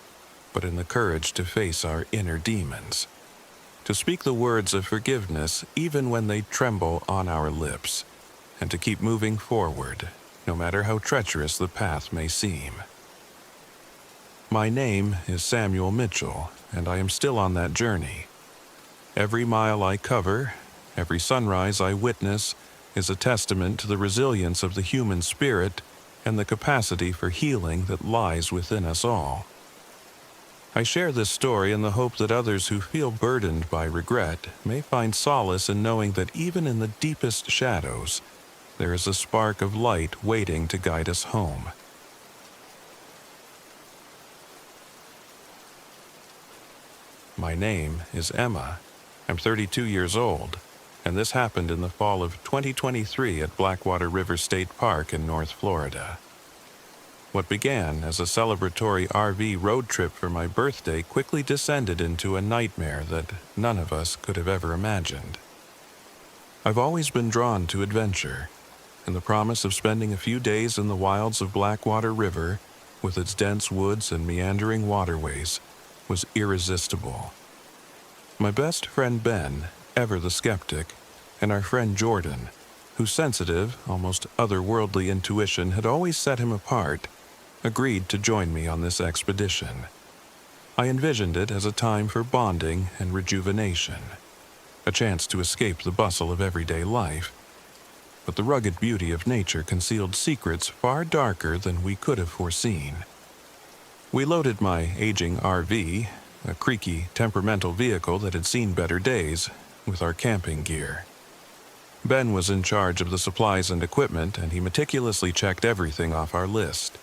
but in the courage to face our inner demons, to speak the words of forgiveness even when they tremble on our lips, and to keep moving forward, no matter how treacherous the path may seem. My name is Samuel Mitchell, and I am still on that journey. Every mile I cover, every sunrise I witness, is a testament to the resilience of the human spirit and the capacity for healing that lies within us all. I share this story in the hope that others who feel burdened by regret may find solace in knowing that even in the deepest shadows, there is a spark of light waiting to guide us home. My name is Emma. I'm 32 years old, and this happened in the fall of 2023 at Blackwater River State Park in North Florida. What began as a celebratory RV road trip for my birthday quickly descended into a nightmare that none of us could have ever imagined. I've always been drawn to adventure, and the promise of spending a few days in the wilds of Blackwater River, with its dense woods and meandering waterways, was irresistible. My best friend Ben, ever the skeptic, and our friend Jordan, whose sensitive, almost otherworldly intuition had always set him apart, agreed to join me on this expedition. I envisioned it as a time for bonding and rejuvenation, a chance to escape the bustle of everyday life. But the rugged beauty of nature concealed secrets far darker than we could have foreseen. We loaded my aging RV, a creaky, temperamental vehicle that had seen better days, with our camping gear. Ben was in charge of the supplies and equipment, and he meticulously checked everything off our list.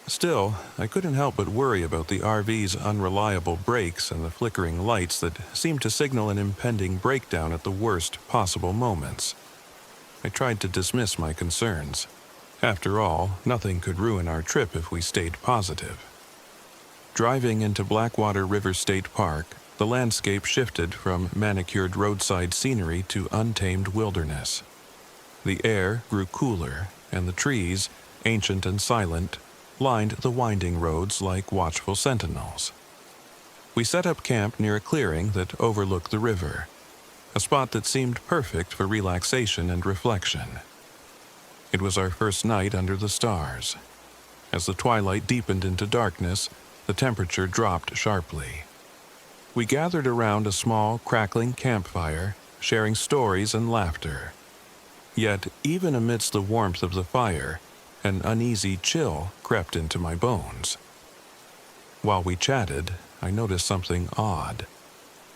Still, I couldn't help but worry about the RV's unreliable brakes and the flickering lights that seemed to signal an impending breakdown at the worst possible moments. I tried to dismiss my concerns. After all, nothing could ruin our trip if we stayed positive. Driving into Blackwater River State Park, the landscape shifted from manicured roadside scenery to untamed wilderness. The air grew cooler, and the trees, ancient and silent, lined the winding roads like watchful sentinels. We set up camp near a clearing that overlooked the river, a spot that seemed perfect for relaxation and reflection. It was our first night under the stars. As the twilight deepened into darkness, the temperature dropped sharply. We gathered around a small, crackling campfire, sharing stories and laughter. Yet, even amidst the warmth of the fire, an uneasy chill crept into my bones. While we chatted, I noticed something odd.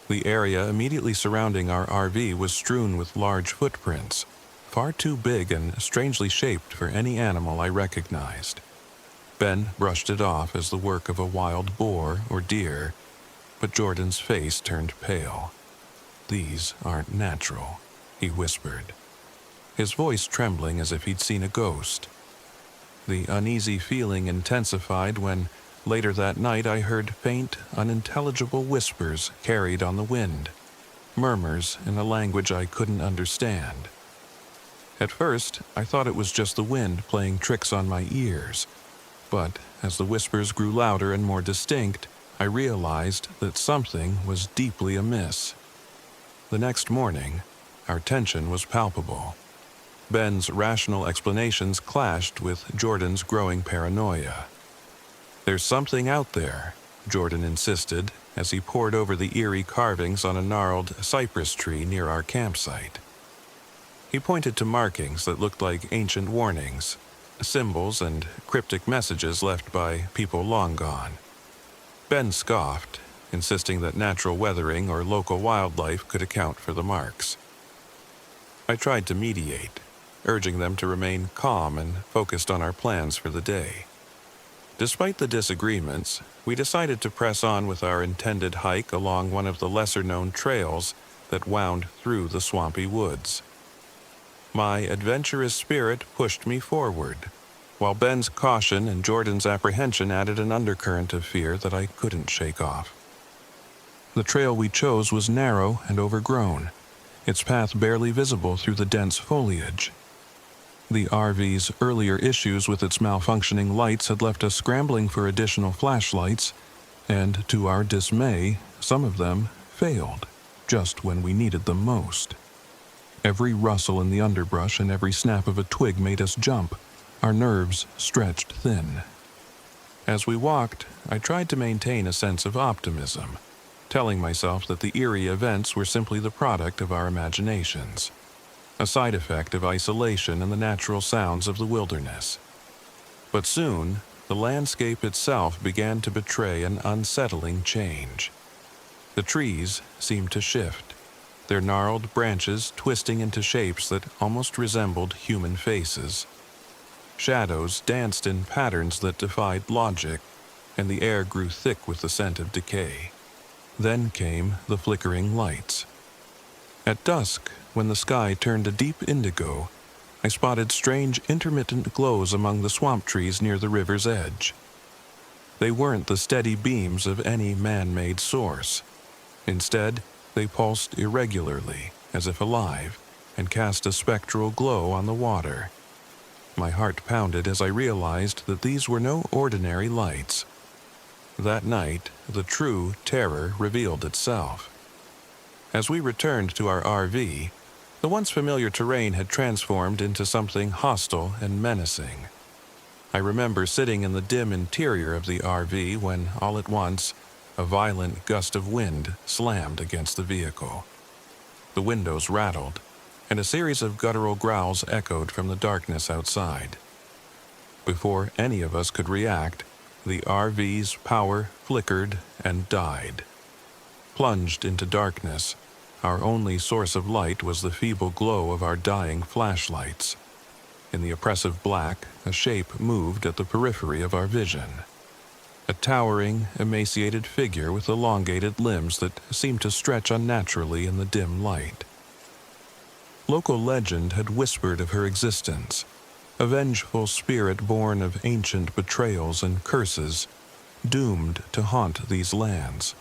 The area immediately surrounding our RV was strewn with large footprints, far too big and strangely shaped for any animal I recognized. Ben brushed it off as the work of a wild boar or deer, but Jordan's face turned pale. "These aren't natural," he whispered, his voice trembling as if he'd seen a ghost. The uneasy feeling intensified when, later that night, I heard faint, unintelligible whispers carried on the wind, murmurs in a language I couldn't understand. At first, I thought it was just the wind playing tricks on my ears, but as the whispers grew louder and more distinct, I realized that something was deeply amiss. The next morning, our tension was palpable. Ben's rational explanations clashed with Jordan's growing paranoia. "There's something out there," Jordan insisted as he pored over the eerie carvings on a gnarled cypress tree near our campsite. He pointed to markings that looked like ancient warnings, symbols and cryptic messages left by people long gone. Ben scoffed, insisting that natural weathering or local wildlife could account for the marks. I tried to mediate, urging them to remain calm and focused on our plans for the day. Despite the disagreements, we decided to press on with our intended hike along one of the lesser-known trails that wound through the swampy woods. My adventurous spirit pushed me forward, while Ben's caution and Jordan's apprehension added an undercurrent of fear that I couldn't shake off. The trail we chose was narrow and overgrown, its path barely visible through the dense foliage. The RV's earlier issues with its malfunctioning lights had left us scrambling for additional flashlights, and to our dismay, some of them failed, just when we needed them most. Every rustle in the underbrush and every snap of a twig made us jump, our nerves stretched thin. As we walked, I tried to maintain a sense of optimism, telling myself that the eerie events were simply the product of our imaginations, a side effect of isolation and the natural sounds of the wilderness. But soon, the landscape itself began to betray an unsettling change. The trees seemed to shift, their gnarled branches twisting into shapes that almost resembled human faces. Shadows danced in patterns that defied logic, and the air grew thick with the scent of decay. Then came the flickering lights. At dusk, when the sky turned a deep indigo, I spotted strange intermittent glows among the swamp trees near the river's edge. They weren't the steady beams of any man-made source. Instead, they pulsed irregularly, as if alive, and cast a spectral glow on the water. My heart pounded as I realized that these were no ordinary lights. That night, the true terror revealed itself. As we returned to our RV, the once familiar terrain had transformed into something hostile and menacing. I remember sitting in the dim interior of the RV when, all at once, a violent gust of wind slammed against the vehicle. The windows rattled, and a series of guttural growls echoed from the darkness outside. Before any of us could react, the RV's power flickered and died. Plunged into darkness, our only source of light was the feeble glow of our dying flashlights. In the oppressive black, a shape moved at the periphery of our vision. A towering, emaciated figure with elongated limbs that seemed to stretch unnaturally in the dim light. Local legend had whispered of her existence, a vengeful spirit born of ancient betrayals and curses, doomed to haunt these lands.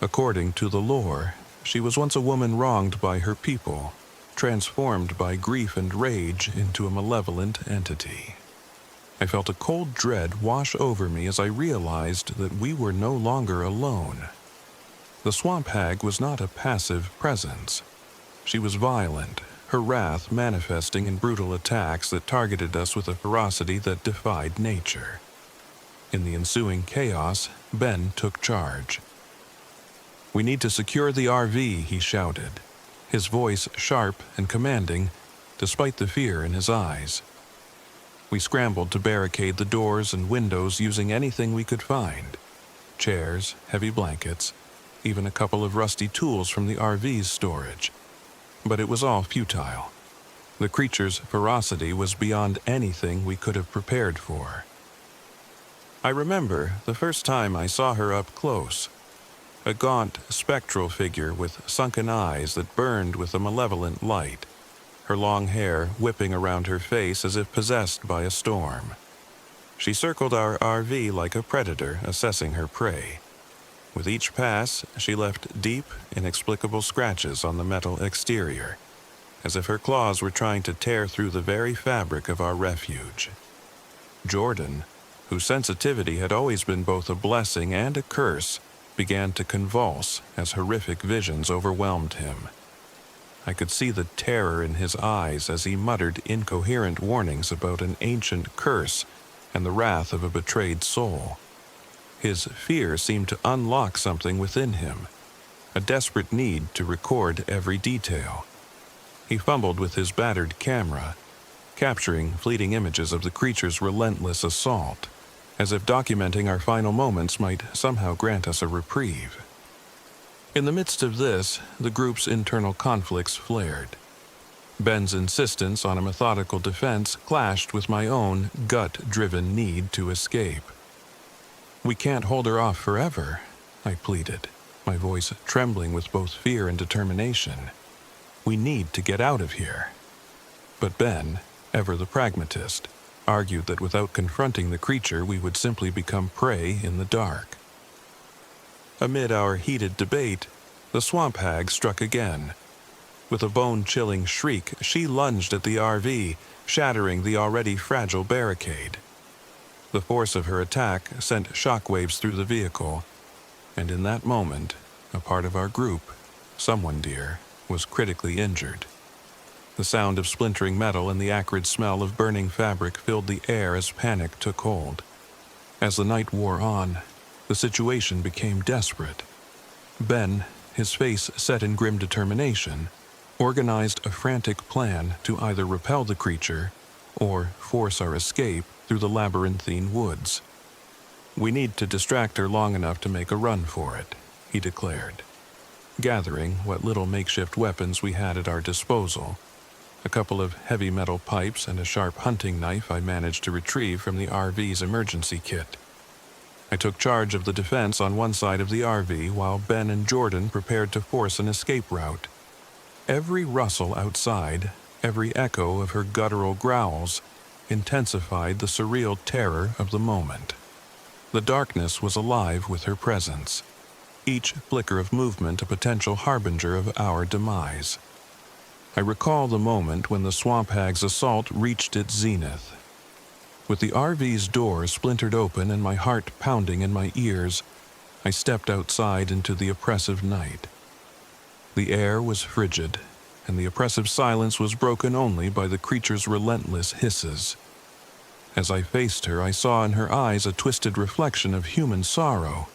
According to the lore, she was once a woman wronged by her people, transformed by grief and rage into a malevolent entity. I felt a cold dread wash over me as I realized that we were no longer alone. The swamp hag was not a passive presence. She was violent, her wrath manifesting in brutal attacks that targeted us with a ferocity that defied nature. In the ensuing chaos, Ben took charge. "We need to secure the RV," he shouted, his voice sharp and commanding, despite the fear in his eyes. We scrambled to barricade the doors and windows using anything we could find: chairs, heavy blankets, even a couple of rusty tools from the RV's storage. But it was all futile. The creature's ferocity was beyond anything we could have prepared for. I remember the first time I saw her up close. A gaunt, spectral figure with sunken eyes that burned with a malevolent light, her long hair whipping around her face as if possessed by a storm. She circled our RV like a predator assessing her prey. With each pass, she left deep, inexplicable scratches on the metal exterior, as if her claws were trying to tear through the very fabric of our refuge. Jordan, whose sensitivity had always been both a blessing and a curse, began to convulse as horrific visions overwhelmed him. I could see the terror in his eyes as he muttered incoherent warnings about an ancient curse and the wrath of a betrayed soul. His fear seemed to unlock something within him, a desperate need to record every detail. He fumbled with his battered camera, capturing fleeting images of the creature's relentless assault, as if documenting our final moments might somehow grant us a reprieve. In the midst of this, the group's internal conflicts flared. Ben's insistence on a methodical defense clashed with my own gut-driven need to escape. "We can't hold her off forever," I pleaded, my voice trembling with both fear and determination. "We need to get out of here." But Ben, ever the pragmatist, argued that without confronting the creature we would simply become prey in the dark. Amid our heated debate, the swamp hag struck again. With a bone-chilling shriek, she lunged at the RV, shattering the already fragile barricade. The force of her attack sent shockwaves through the vehicle, and in that moment, a part of our group, someone dear, was critically injured. The sound of splintering metal and the acrid smell of burning fabric filled the air as panic took hold. As the night wore on, the situation became desperate. Ben, his face set in grim determination, organized a frantic plan to either repel the creature or force our escape through the labyrinthine woods. "We need to distract her long enough to make a run for it," he declared. Gathering what little makeshift weapons we had at our disposal, a couple of heavy metal pipes and a sharp hunting knife I managed to retrieve from the RV's emergency kit. I took charge of the defense on one side of the RV while Ben and Jordan prepared to force an escape route. Every rustle outside, every echo of her guttural growls, intensified the surreal terror of the moment. The darkness was alive with her presence, each flicker of movement a potential harbinger of our demise. I recall the moment when the swamp hag's assault reached its zenith. With the RV's door splintered open and my heart pounding in my ears, I stepped outside into the oppressive night. The air was frigid, and the oppressive silence was broken only by the creature's relentless hisses. As I faced her, I saw in her eyes a twisted reflection of human sorrow,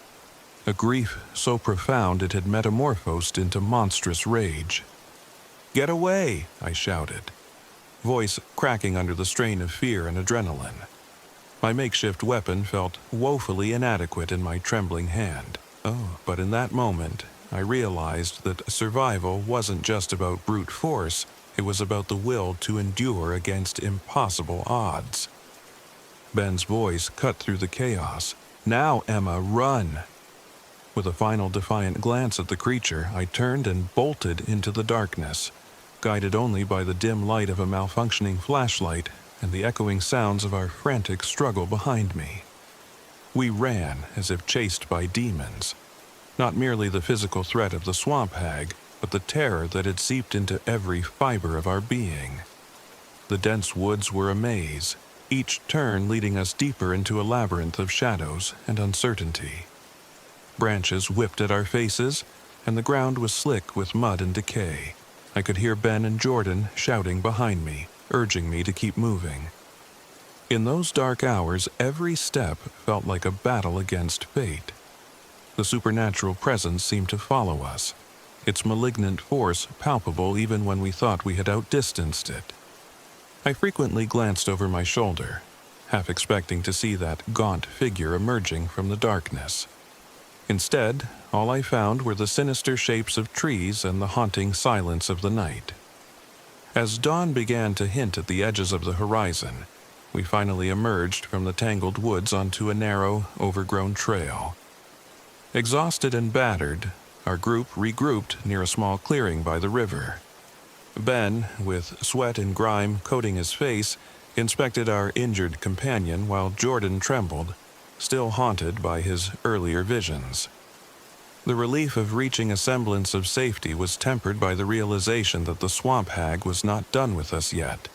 a grief so profound it had metamorphosed into monstrous rage. "Get away!" I shouted, voice cracking under the strain of fear and adrenaline. My makeshift weapon felt woefully inadequate in my trembling hand. But in that moment, I realized that survival wasn't just about brute force, it was about the will to endure against impossible odds. Ben's voice cut through the chaos. "Now, Emma, run!" With a final defiant glance at the creature, I turned and bolted into the darkness, guided only by the dim light of a malfunctioning flashlight and the echoing sounds of our frantic struggle behind me. We ran as if chased by demons, not merely the physical threat of the swamp hag, but the terror that had seeped into every fiber of our being. The dense woods were a maze, each turn leading us deeper into a labyrinth of shadows and uncertainty. Branches whipped at our faces, and the ground was slick with mud and decay. I could hear Ben and Jordan shouting behind me, urging me to keep moving. In those dark hours, every step felt like a battle against fate. The supernatural presence seemed to follow us, its malignant force palpable even when we thought we had outdistanced it. I frequently glanced over my shoulder, half expecting to see that gaunt figure emerging from the darkness. Instead, all I found were the sinister shapes of trees and the haunting silence of the night. As dawn began to hint at the edges of the horizon, we finally emerged from the tangled woods onto a narrow, overgrown trail. Exhausted and battered, our group regrouped near a small clearing by the river. Ben, with sweat and grime coating his face, inspected our injured companion while Jordan trembled, still haunted by his earlier visions. The relief of reaching a semblance of safety was tempered by the realization that the swamp hag was not done with us yet.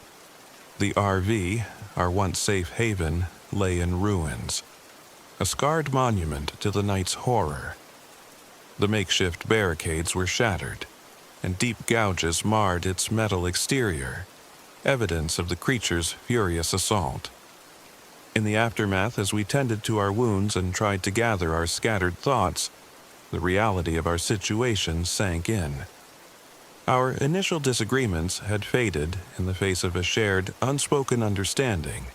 The RV, our once safe haven, lay in ruins, a scarred monument to the night's horror. The makeshift barricades were shattered, and deep gouges marred its metal exterior, evidence of the creature's furious assault. In the aftermath, as we tended to our wounds and tried to gather our scattered thoughts, the reality of our situation sank in. Our initial disagreements had faded in the face of a shared, unspoken understanding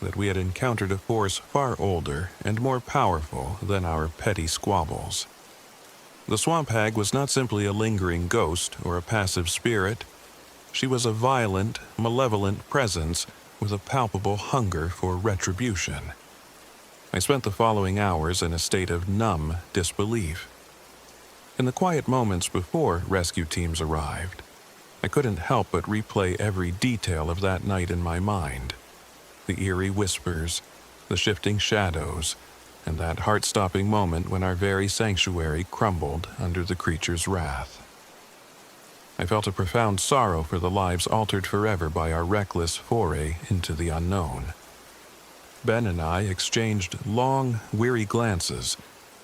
that we had encountered a force far older and more powerful than our petty squabbles. The swamp hag was not simply a lingering ghost or a passive spirit. She was a violent, malevolent presence with a palpable hunger for retribution. I spent the following hours in a state of numb disbelief. In the quiet moments before rescue teams arrived, I couldn't help but replay every detail of that night in my mind. The eerie whispers, the shifting shadows, and that heart-stopping moment when our very sanctuary crumbled under the creature's wrath. I felt a profound sorrow for the lives altered forever by our reckless foray into the unknown. Ben and I exchanged long, weary glances,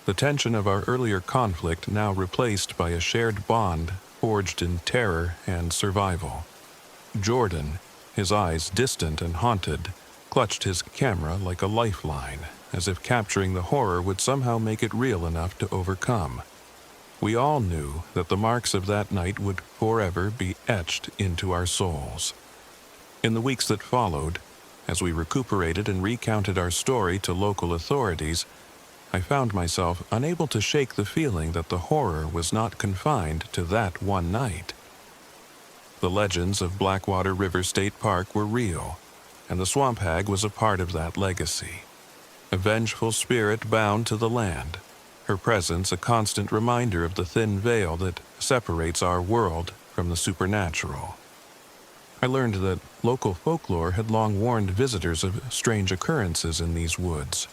the tension of our earlier conflict now replaced by a shared bond forged in terror and survival. Jordan, his eyes distant and haunted, clutched his camera like a lifeline, as if capturing the horror would somehow make it real enough to overcome. We all knew that the marks of that night would forever be etched into our souls. In the weeks that followed, as we recuperated and recounted our story to local authorities, I found myself unable to shake the feeling that the horror was not confined to that one night. The legends of Blackwater River State Park were real, and the swamp hag was a part of that legacy. A vengeful spirit bound to the land, her presence a constant reminder of the thin veil that separates our world from the supernatural. I learned that local folklore had long warned visitors of strange occurrences in these woods.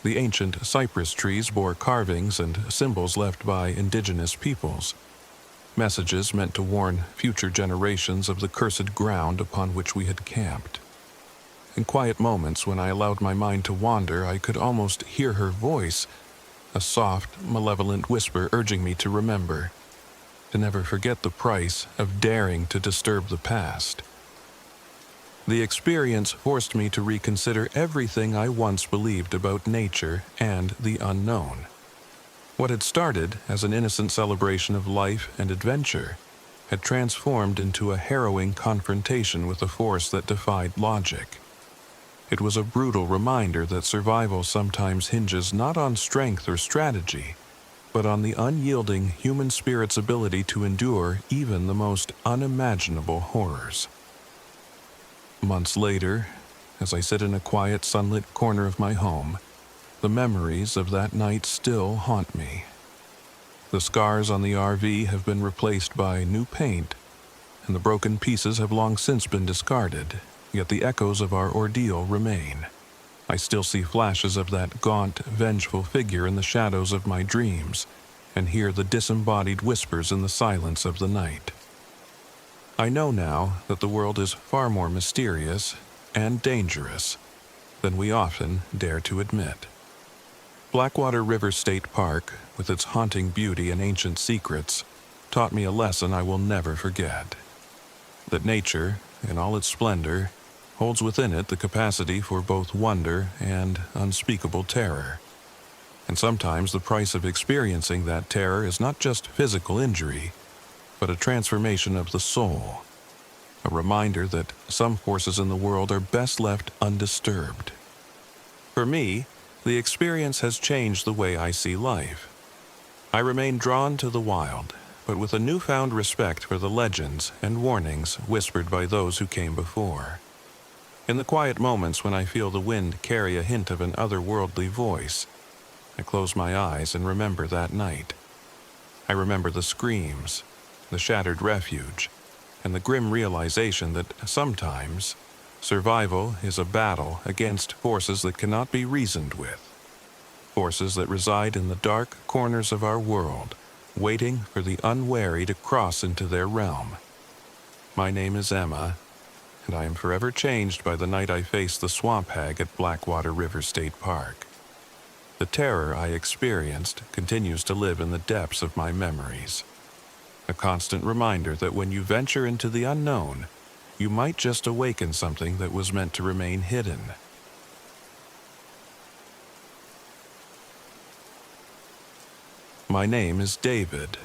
The ancient cypress trees bore carvings and symbols left by indigenous peoples, messages meant to warn future generations of the cursed ground upon which we had camped. In quiet moments when I allowed my mind to wander, I could almost hear her voice, a soft, malevolent whisper urging me to remember, to never forget the price of daring to disturb the past. The experience forced me to reconsider everything I once believed about nature and the unknown. What had started as an innocent celebration of life and adventure had transformed into a harrowing confrontation with a force that defied logic. It was a brutal reminder that survival sometimes hinges not on strength or strategy, but on the unyielding human spirit's ability to endure even the most unimaginable horrors. Months later, as I sit in a quiet, sunlit corner of my home, the memories of that night still haunt me. The scars on the RV have been replaced by new paint, and the broken pieces have long since been discarded, yet the echoes of our ordeal remain. I still see flashes of that gaunt, vengeful figure in the shadows of my dreams, and hear the disembodied whispers in the silence of the night. I know now that the world is far more mysterious and dangerous than we often dare to admit. Blackwater River State Park, with its haunting beauty and ancient secrets, taught me a lesson I will never forget. That nature, in all its splendor, holds within it the capacity for both wonder and unspeakable terror. And sometimes the price of experiencing that terror is not just physical injury, but a transformation of the soul, a reminder that some forces in the world are best left undisturbed. For me, the experience has changed the way I see life. I remain drawn to the wild, but with a newfound respect for the legends and warnings whispered by those who came before. In the quiet moments when I feel the wind carry a hint of an otherworldly voice, I close my eyes and remember that night. I remember the screams, the shattered refuge, and the grim realization that sometimes survival is a battle against forces that cannot be reasoned with, forces that reside in the dark corners of our world, waiting for the unwary to cross into their realm. My name is Emma, and I am forever changed by the night I faced the swamp hag at Blackwater River State Park. The terror I experienced continues to live in the depths of my memories, a constant reminder that when you venture into the unknown, you might just awaken something that was meant to remain hidden. My name is David.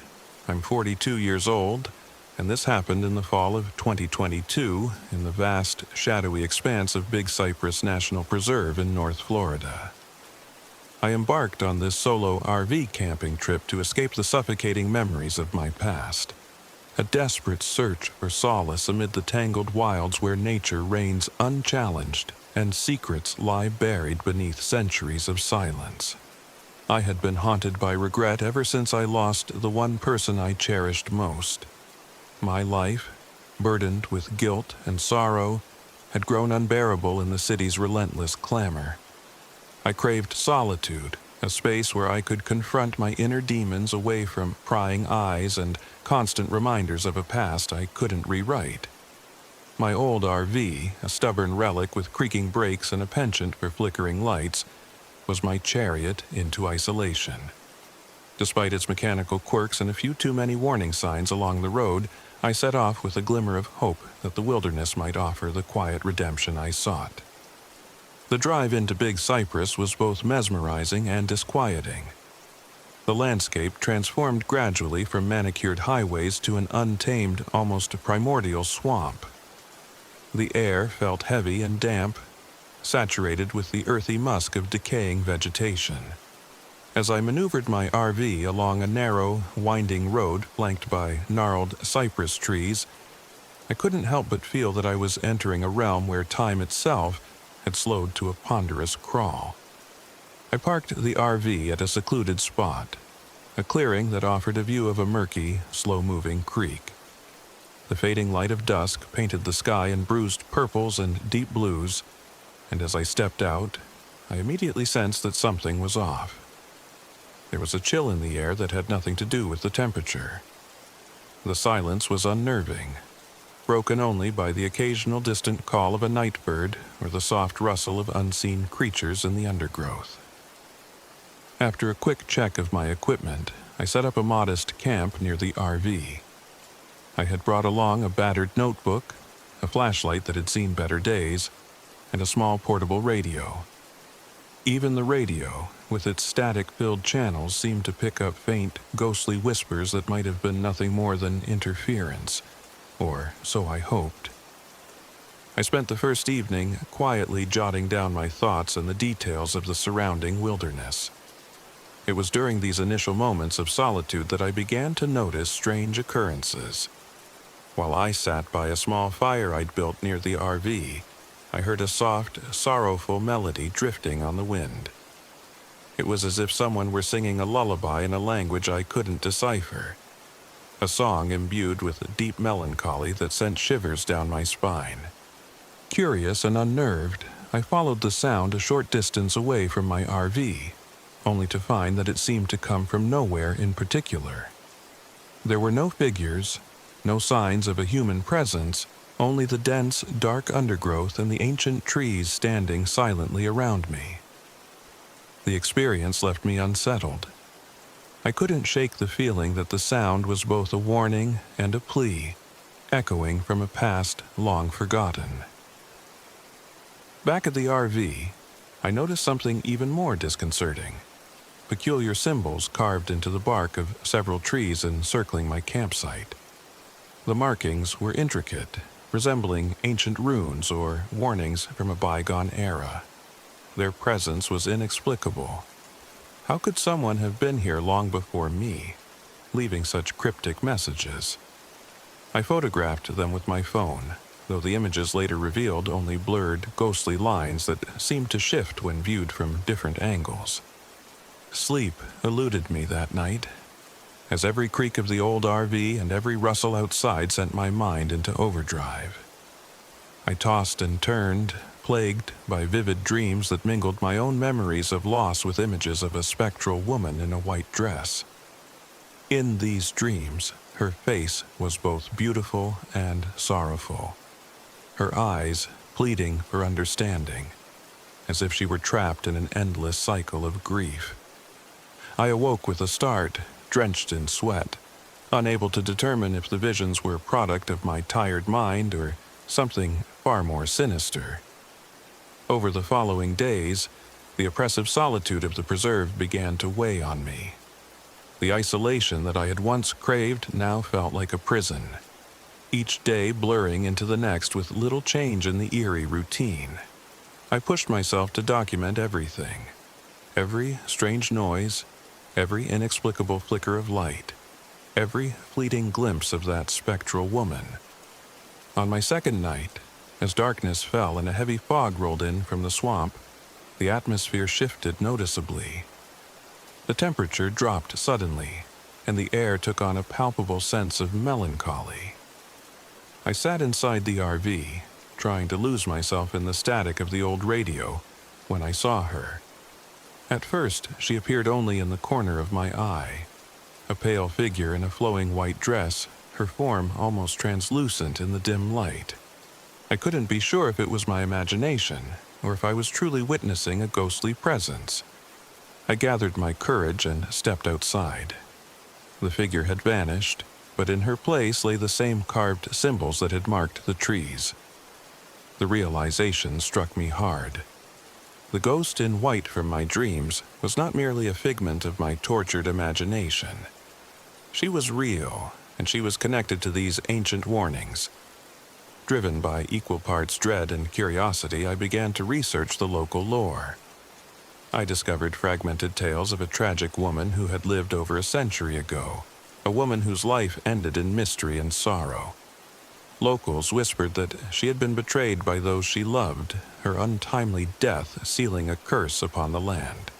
I'm 42 years old, and this happened in the fall of 2022 in the vast, shadowy expanse of Big Cypress National Preserve in North Florida. I embarked on this solo RV camping trip to escape the suffocating memories of my past. A desperate search for solace amid the tangled wilds where nature reigns unchallenged and secrets lie buried beneath centuries of silence. I had been haunted by regret ever since I lost the one person I cherished most. My life, burdened with guilt and sorrow, had grown unbearable in the city's relentless clamor. I craved solitude, a space where I could confront my inner demons away from prying eyes and constant reminders of a past I couldn't rewrite. My old RV, a stubborn relic with creaking brakes and a penchant for flickering lights, was my chariot into isolation. Despite its mechanical quirks and a few too many warning signs along the road, I set off with a glimmer of hope that the wilderness might offer the quiet redemption I sought. The drive into Big Cypress was both mesmerizing and disquieting. The landscape transformed gradually from manicured highways to an untamed, almost primordial swamp. The air felt heavy and damp, saturated with the earthy musk of decaying vegetation. As I maneuvered my RV along a narrow, winding road flanked by gnarled cypress trees, I couldn't help but feel that I was entering a realm where time itself had slowed to a ponderous crawl. I parked the RV at a secluded spot, a clearing that offered a view of a murky, slow-moving creek. The fading light of dusk painted the sky in bruised purples and deep blues, and as I stepped out, I immediately sensed that something was off. There was a chill in the air that had nothing to do with the temperature. The silence was unnerving, broken only by the occasional distant call of a night bird or the soft rustle of unseen creatures in the undergrowth. After a quick check of my equipment, I set up a modest camp near the RV. I had brought along a battered notebook, a flashlight that had seen better days, and a small portable radio. Even the radio, with its static-filled channels, seemed to pick up faint, ghostly whispers that might have been nothing more than interference, or so I hoped. I spent the first evening quietly jotting down my thoughts and the details of the surrounding wilderness. It was during these initial moments of solitude that I began to notice strange occurrences. While I sat by a small fire I'd built near the RV, I heard a soft, sorrowful melody drifting on the wind. It was as if someone were singing a lullaby in a language I couldn't decipher, a song imbued with deep melancholy that sent shivers down my spine. Curious and unnerved, I followed the sound a short distance away from my RV, only to find that it seemed to come from nowhere in particular. There were no figures, no signs of a human presence, only the dense, dark undergrowth and the ancient trees standing silently around me. The experience left me unsettled. I couldn't shake the feeling that the sound was both a warning and a plea, echoing from a past long forgotten. Back at the RV, I noticed something even more disconcerting. peculiar symbols carved into the bark of several trees encircling my campsite. The markings were intricate, resembling ancient runes or warnings from a bygone era. Their presence was inexplicable. How could someone have been here long before me, leaving such cryptic messages? I photographed them with my phone, though the images later revealed only blurred, ghostly lines that seemed to shift when viewed from different angles. Sleep eluded me that night, as every creak of the old RV and every rustle outside sent my mind into overdrive. I tossed and turned, plagued by vivid dreams that mingled my own memories of loss with images of a spectral woman in a white dress. In these dreams, her face was both beautiful and sorrowful, her eyes pleading for understanding, as if she were trapped in an endless cycle of grief. I awoke with a start, drenched in sweat, unable to determine if the visions were a product of my tired mind or something far more sinister. Over the following days, the oppressive solitude of the preserve began to weigh on me. The isolation that I had once craved now felt like a prison, each day blurring into the next with little change in the eerie routine. I pushed myself to document everything, every strange noise, every inexplicable flicker of light, every fleeting glimpse of that spectral woman. On my second night, as darkness fell and a heavy fog rolled in from the swamp, the atmosphere shifted noticeably. The temperature dropped suddenly, and the air took on a palpable sense of melancholy. I sat inside the RV, trying to lose myself in the static of the old radio, when I saw her. At first, she appeared only in the corner of my eye, a pale figure in a flowing white dress, her form almost translucent in the dim light. I couldn't be sure if it was my imagination, or if I was truly witnessing a ghostly presence. I gathered my courage and stepped outside. The figure had vanished, but in her place lay the same carved symbols that had marked the trees. The realization struck me hard. The ghost in white from my dreams was not merely a figment of my tortured imagination. She was real, and she was connected to these ancient warnings. Driven by equal parts dread and curiosity, I began to research the local lore. I discovered fragmented tales of a tragic woman who had lived over a century ago, a woman whose life ended in mystery and sorrow. Locals whispered that she had been betrayed by those she loved, her untimely death sealing a curse upon the land.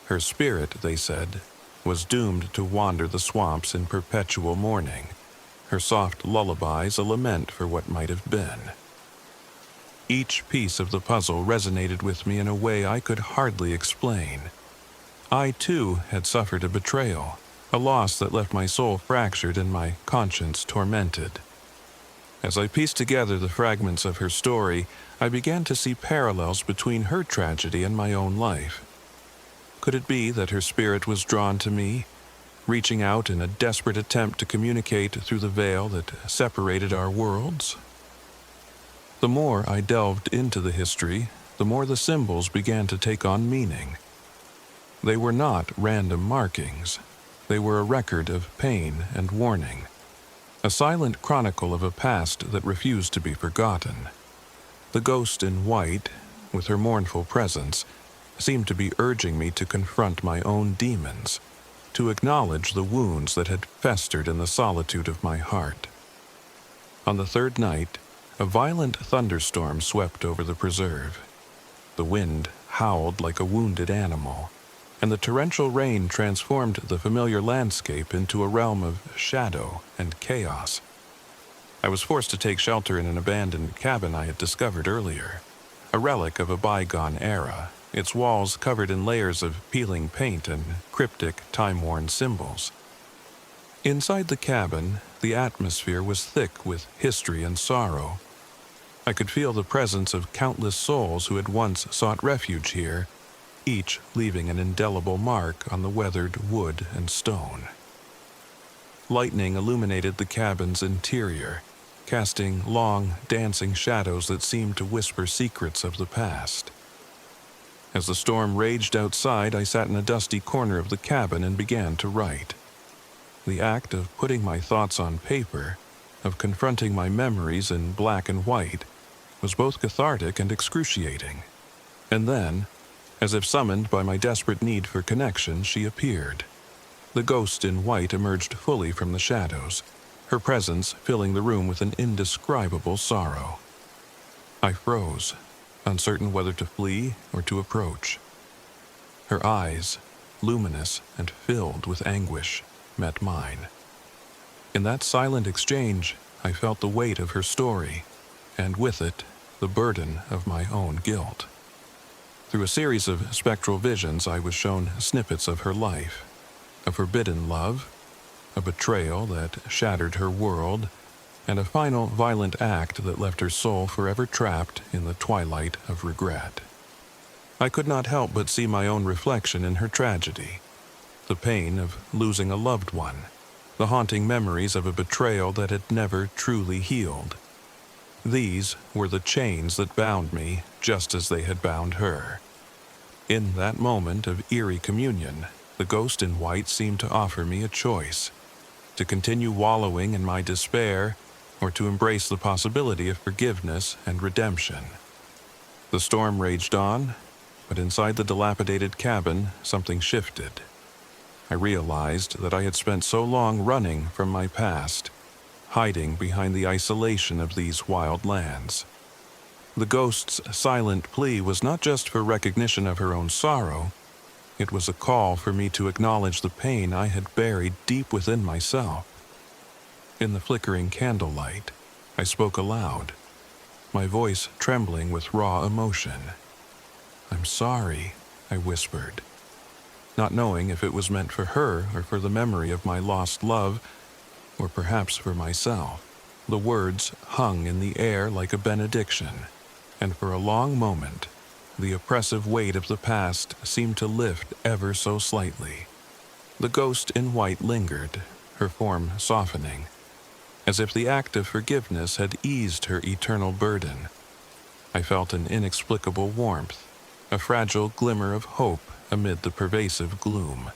Her spirit, they said, was doomed to wander the swamps in perpetual mourning, her soft lullabies a lament for what might have been. Each piece of the puzzle resonated with me in a way I could hardly explain. I, too, had suffered a betrayal, a loss that left my soul fractured and my conscience tormented. As I pieced together the fragments of her story, I began to see parallels between her tragedy and my own life. Could it be that her spirit was drawn to me, reaching out in a desperate attempt to communicate through the veil that separated our worlds? The more I delved into the history, the more the symbols began to take on meaning. They were not random markings. They were a record of pain and warning, a silent chronicle of a past that refused to be forgotten. The ghost in white, with her mournful presence, seemed to be urging me to confront my own demons, to acknowledge the wounds that had festered in the solitude of my heart. On the third night, a violent thunderstorm swept over the preserve. The wind howled like a wounded animal, and the torrential rain transformed the familiar landscape into a realm of shadow and chaos. I was forced to take shelter in an abandoned cabin I had discovered earlier, a relic of a bygone era, its walls covered in layers of peeling paint and cryptic, time-worn symbols. Inside the cabin, the atmosphere was thick with history and sorrow. I could feel the presence of countless souls who had once sought refuge here, each leaving an indelible mark on the weathered wood and stone. Lightning illuminated the cabin's interior, casting long, dancing shadows that seemed to whisper secrets of the past. As the storm raged outside, I sat in a dusty corner of the cabin and began to write. The act of putting my thoughts on paper, of confronting my memories in black and white, was both cathartic and excruciating. And then, as if summoned by my desperate need for connection, she appeared. The ghost in white emerged fully from the shadows, her presence filling the room with an indescribable sorrow. I froze, uncertain whether to flee or to approach. Her eyes, luminous and filled with anguish, met mine. In that silent exchange, I felt the weight of her story, and with it, the burden of my own guilt. Through a series of spectral visions, I was shown snippets of her life, a forbidden love, a betrayal that shattered her world, and a final violent act that left her soul forever trapped in the twilight of regret. I could not help but see my own reflection in her tragedy, the pain of losing a loved one, the haunting memories of a betrayal that had never truly healed. These were the chains that bound me just as they had bound her. In that moment of eerie communion, the ghost in white seemed to offer me a choice: to continue wallowing in my despair, or to embrace the possibility of forgiveness and redemption. The storm raged on, but inside the dilapidated cabin, something shifted. I realized that I had spent so long running from my past, hiding behind the isolation of these wild lands. The ghost's silent plea was not just for recognition of her own sorrow, it was a call for me to acknowledge the pain I had buried deep within myself. In the flickering candlelight, I spoke aloud, my voice trembling with raw emotion. "I'm sorry," I whispered, not knowing if it was meant for her or for the memory of my lost love, or perhaps for myself. The words hung in the air like a benediction, and for a long moment, the oppressive weight of the past seemed to lift ever so slightly. The ghost in white lingered, her form softening, as if the act of forgiveness had eased her eternal burden. I felt an inexplicable warmth, a fragile glimmer of hope amid the pervasive gloom.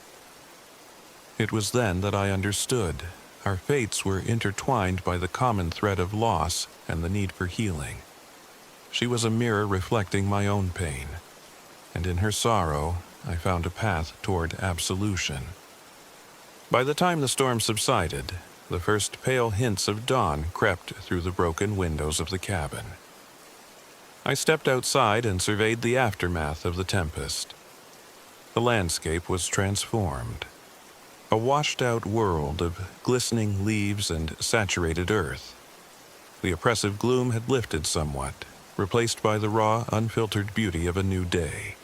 It was then that I understood. Our fates were intertwined by the common thread of loss and the need for healing. She was a mirror reflecting my own pain, and in her sorrow, I found a path toward absolution. By the time the storm subsided, the first pale hints of dawn crept through the broken windows of the cabin. I stepped outside and surveyed the aftermath of the tempest. The landscape was transformed. A washed-out world of glistening leaves and saturated earth. The oppressive gloom had lifted somewhat, replaced by the raw, unfiltered beauty of a new day.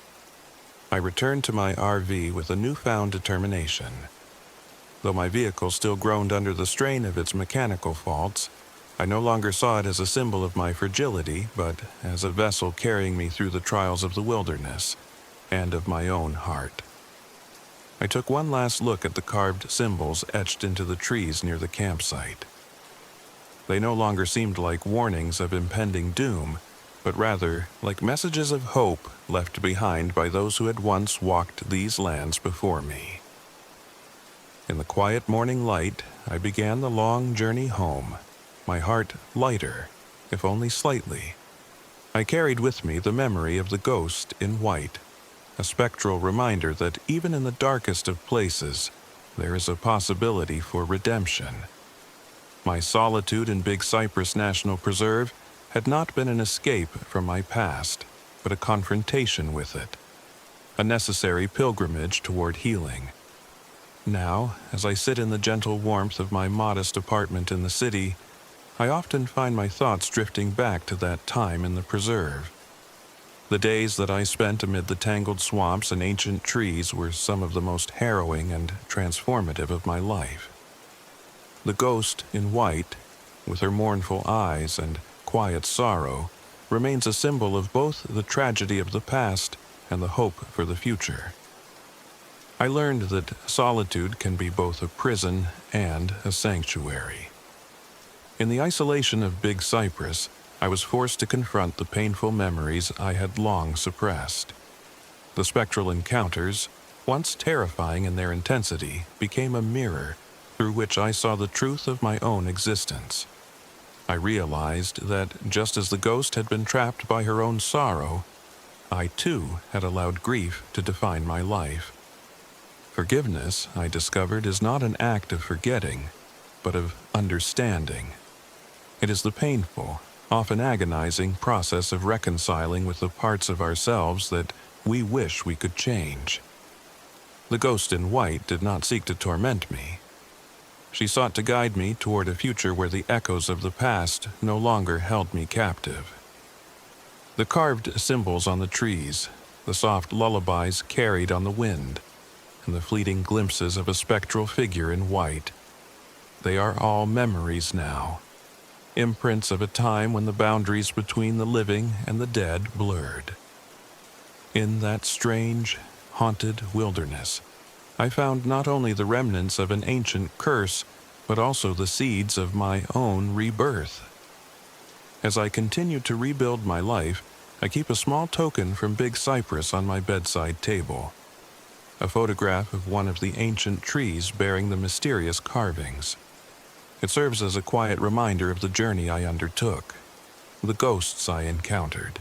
I returned to my RV with a newfound determination. Though my vehicle still groaned under the strain of its mechanical faults, I no longer saw it as a symbol of my fragility, but as a vessel carrying me through the trials of the wilderness and of my own heart. I took one last look at the carved symbols etched into the trees near the campsite. They no longer seemed like warnings of impending doom, but rather like messages of hope left behind by those who had once walked these lands before me. In the quiet morning light, I began the long journey home, my heart lighter, if only slightly. I carried with me the memory of the ghost in white, a spectral reminder that even in the darkest of places, there is a possibility for redemption. My solitude in Big Cypress National Preserve had not been an escape from my past, but a confrontation with it, a necessary pilgrimage toward healing. Now, as I sit in the gentle warmth of my modest apartment in the city, I often find my thoughts drifting back to that time in the preserve. The days that I spent amid the tangled swamps and ancient trees were some of the most harrowing and transformative of my life. The ghost in white, with her mournful eyes and quiet sorrow, remains a symbol of both the tragedy of the past and the hope for the future. I learned that solitude can be both a prison and a sanctuary. In the isolation of Big Cypress, I was forced to confront the painful memories I had long suppressed. The spectral encounters, once terrifying in their intensity, became a mirror through which I saw the truth of my own existence. I realized that just as the ghost had been trapped by her own sorrow, I too had allowed grief to define my life. Forgiveness, I discovered, is not an act of forgetting, but of understanding. It is the painful, often agonizing process of reconciling with the parts of ourselves that we wish we could change. The ghost in white did not seek to torment me. She sought to guide me toward a future where the echoes of the past no longer held me captive. The carved symbols on the trees, the soft lullabies carried on the wind, and the fleeting glimpses of a spectral figure in white. They are all memories now, imprints of a time when the boundaries between the living and the dead blurred. In that strange, haunted wilderness, I found not only the remnants of an ancient curse, but also the seeds of my own rebirth. As I continue to rebuild my life, I keep a small token from Big Cypress on my bedside table. A photograph of one of the ancient trees bearing the mysterious carvings. It serves as a quiet reminder of the journey I undertook, the ghosts I encountered,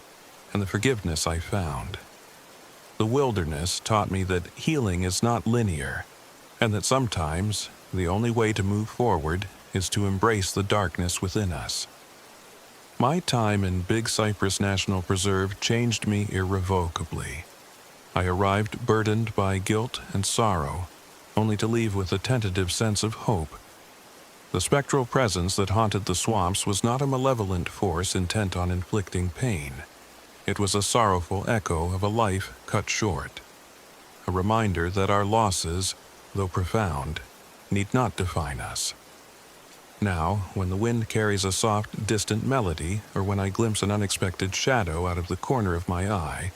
and the forgiveness I found. The wilderness taught me that healing is not linear, and that sometimes the only way to move forward is to embrace the darkness within us. My time in Big Cypress National Preserve changed me irrevocably. I arrived burdened by guilt and sorrow, only to leave with a tentative sense of hope. The spectral presence that haunted the swamps was not a malevolent force intent on inflicting pain. It was a sorrowful echo of a life cut short, a reminder that our losses, though profound, need not define us. Now, when the wind carries a soft, distant melody, or when I glimpse an unexpected shadow out of the corner of my eye,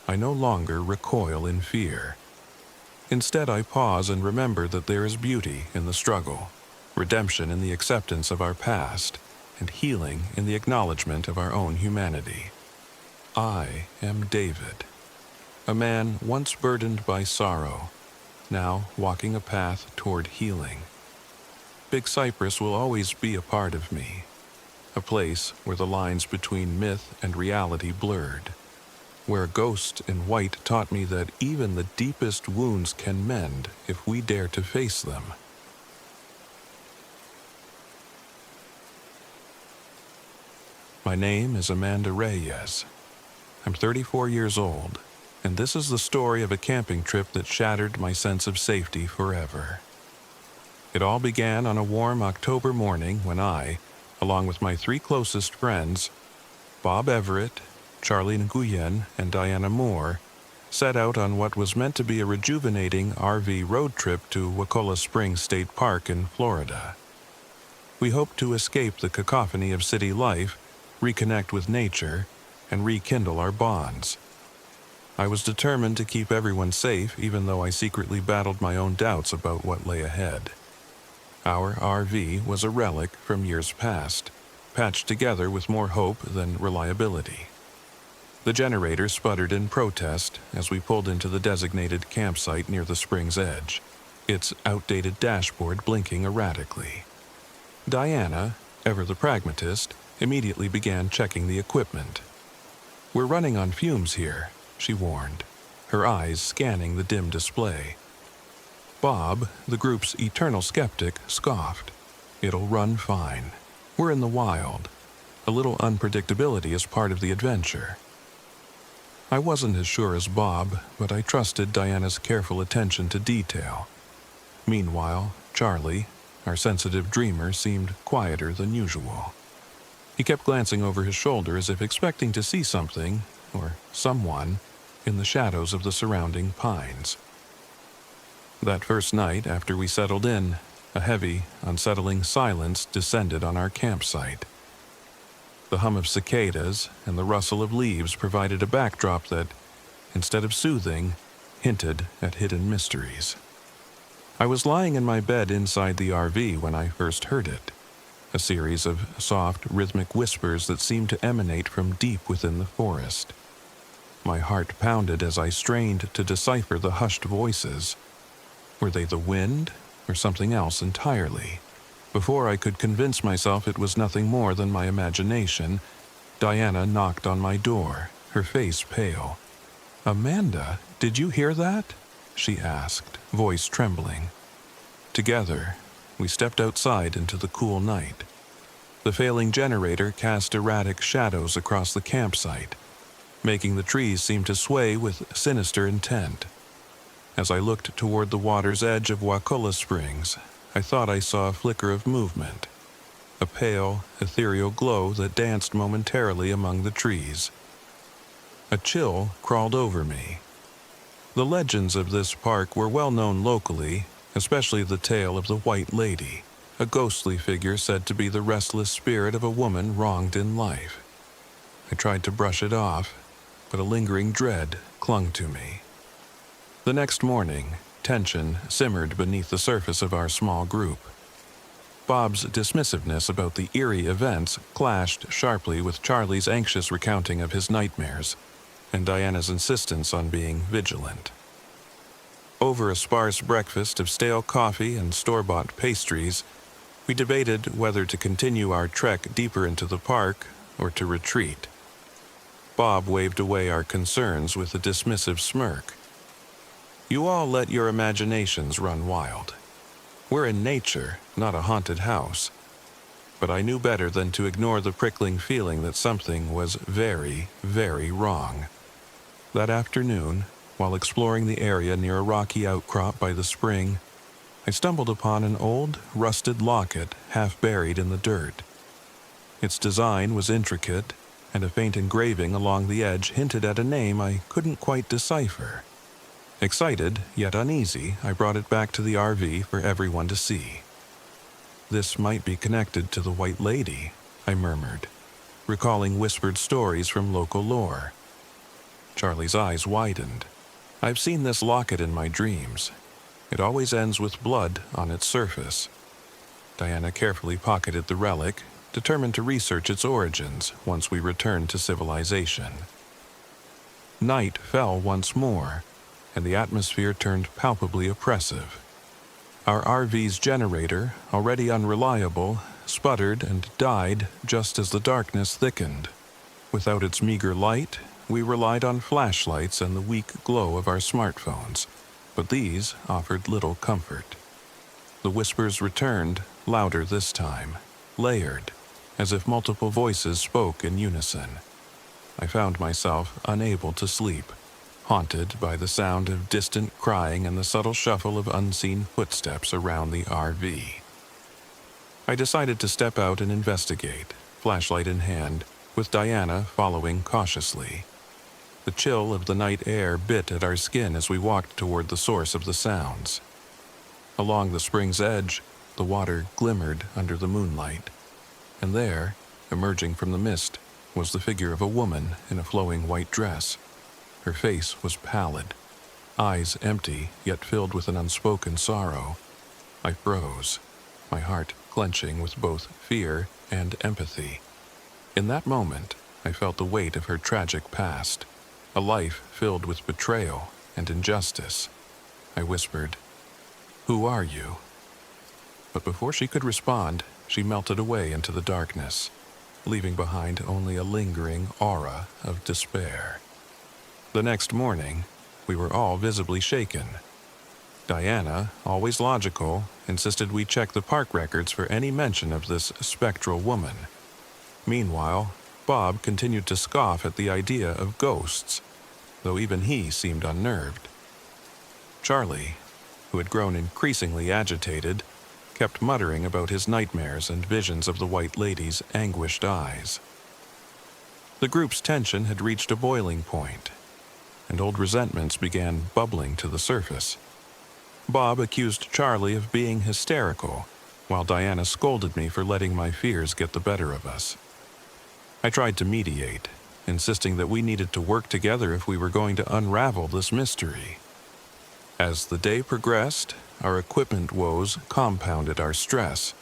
I no longer recoil in fear. Instead, I pause and remember that there is beauty in the struggle, redemption in the acceptance of our past, and healing in the acknowledgement of our own humanity. I am David, a man once burdened by sorrow, now walking a path toward healing. Big Cypress will always be a part of me, a place where the lines between myth and reality blurred, where a ghost in white taught me that even the deepest wounds can mend if we dare to face them. My name is Amanda Reyes. I'm 34 years old, and this is the story of a camping trip that shattered my sense of safety forever. It all began on a warm October morning when I, along with my three closest friends, Bob Everett, Charlie Nguyen, and Diana Moore, set out on what was meant to be a rejuvenating RV road trip to Wakula Springs State Park in Florida. We hoped to escape the cacophony of city life, reconnect with nature, and rekindle our bonds. I was determined to keep everyone safe, even though I secretly battled my own doubts about what lay ahead. Our RV was a relic from years past, patched together with more hope than reliability. The generator sputtered in protest as we pulled into the designated campsite near the spring's edge, its outdated dashboard blinking erratically. Diana, ever the pragmatist, immediately began checking the equipment. "We're running on fumes here," she warned, her eyes scanning the dim display. Bob, the group's eternal skeptic, scoffed. "It'll run fine. We're in the wild. A little unpredictability is part of the adventure." I wasn't as sure as Bob, but I trusted Diana's careful attention to detail. Meanwhile, Charlie, our sensitive dreamer, seemed quieter than usual. He kept glancing over his shoulder as if expecting to see something, or someone, in the shadows of the surrounding pines. That first night after we settled in, a heavy, unsettling silence descended on our campsite. The hum of cicadas and the rustle of leaves provided a backdrop that, instead of soothing, hinted at hidden mysteries. I was lying in my bed inside the RV when I first heard it, a series of soft, rhythmic whispers that seemed to emanate from deep within the forest. My heart pounded as I strained to decipher the hushed voices. Were they the wind, or something else entirely? Before I could convince myself it was nothing more than my imagination, Diana knocked on my door, her face pale. "Amanda, did you hear that?" she asked, voice trembling. Together, we stepped outside into the cool night. The failing generator cast erratic shadows across the campsite, making the trees seem to sway with sinister intent. As I looked toward the water's edge of Wakula Springs, I thought I saw a flicker of movement, a pale, ethereal glow that danced momentarily among the trees. A chill crawled over me. The legends of this park were well known locally, especially the tale of the White Lady, a ghostly figure said to be the restless spirit of a woman wronged in life. I tried to brush it off, but a lingering dread clung to me. The next morning, tension simmered beneath the surface of our small group. Bob's dismissiveness about the eerie events clashed sharply with Charlie's anxious recounting of his nightmares, and Diana's insistence on being vigilant. Over a sparse breakfast of stale coffee and store-bought pastries, we debated whether to continue our trek deeper into the park or to retreat. Bob waved away our concerns with a dismissive smirk. "You all let your imaginations run wild. We're in nature, not a haunted house." But I knew better than to ignore the prickling feeling that something was very, very wrong. That afternoon, while exploring the area near a rocky outcrop by the spring, I stumbled upon an old, rusted locket half buried in the dirt. Its design was intricate, and a faint engraving along the edge hinted at a name I couldn't quite decipher. Excited, yet uneasy, I brought it back to the RV for everyone to see. "This might be connected to the White Lady," I murmured, recalling whispered stories from local lore. Charlie's eyes widened. "I've seen this locket in my dreams. It always ends with blood on its surface." Diana carefully pocketed the relic, determined to research its origins once we returned to civilization. Night fell once more, and the atmosphere turned palpably oppressive. Our RV's generator, already unreliable, sputtered and died just as the darkness thickened. Without its meager light, we relied on flashlights and the weak glow of our smartphones, but these offered little comfort. The whispers returned, louder this time, layered, as if multiple voices spoke in unison. I found myself unable to sleep, haunted by the sound of distant crying and the subtle shuffle of unseen footsteps around the RV. I decided to step out and investigate, flashlight in hand, with Diana following cautiously. The chill of the night air bit at our skin as we walked toward the source of the sounds. Along the spring's edge, the water glimmered under the moonlight, and there, emerging from the mist, was the figure of a woman in a flowing white dress. Her face was pallid, eyes empty yet filled with an unspoken sorrow. I froze, my heart clenching with both fear and empathy. In that moment, I felt the weight of her tragic past, a life filled with betrayal and injustice. I whispered, "Who are you?" But before she could respond, she melted away into the darkness, leaving behind only a lingering aura of despair. The next morning, we were all visibly shaken. Diana, always logical, insisted we check the park records for any mention of this spectral woman. Meanwhile, Bob continued to scoff at the idea of ghosts, though even he seemed unnerved. Charlie, who had grown increasingly agitated, kept muttering about his nightmares and visions of the White Lady's anguished eyes. The group's tension had reached a boiling point, and old resentments began bubbling to the surface. Bob accused Charlie of being hysterical, while Diana scolded me for letting my fears get the better of us. I tried to mediate, insisting that we needed to work together if we were going to unravel this mystery. As the day progressed, our equipment woes compounded our stress.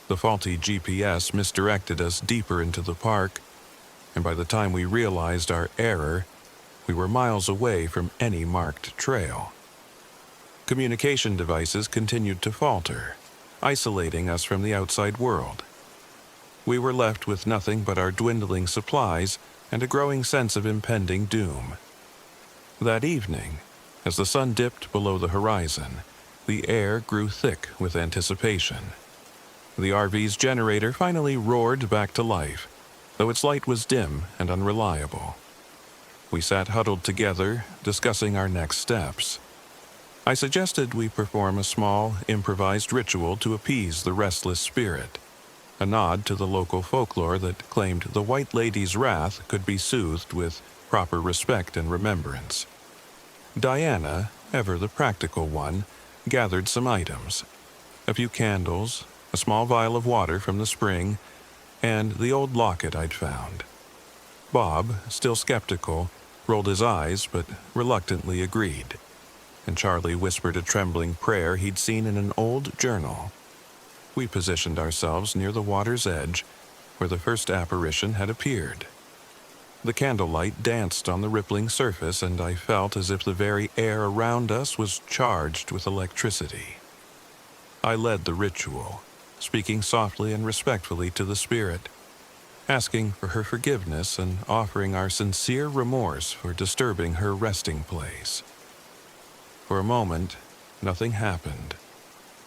The faulty GPS misdirected us deeper into the park, and by the time we realized our error, We were miles away from any marked trail. Communication devices continued to falter, isolating us from the outside world. We were left with nothing but our dwindling supplies and a growing sense of impending doom. That evening, as the sun dipped below the horizon, the air grew thick with anticipation. The RV's generator finally roared back to life, though its light was dim and unreliable. We sat huddled together, discussing our next steps. I suggested we perform a small, improvised ritual to appease the restless spirit, a nod to the local folklore that claimed the White Lady's wrath could be soothed with proper respect and remembrance. Diana, ever the practical one, gathered some items: a few candles, a small vial of water from the spring, and the old locket I'd found. Bob, still skeptical, rolled his eyes but reluctantly agreed, and Charlie whispered a trembling prayer he'd seen in an old journal. We positioned ourselves near the water's edge, where the first apparition had appeared. The candlelight danced on the rippling surface, and I felt as if the very air around us was charged with electricity. I led the ritual, speaking softly and respectfully to the spirit, asking for her forgiveness and offering our sincere remorse for disturbing her resting place. For a moment, nothing happened,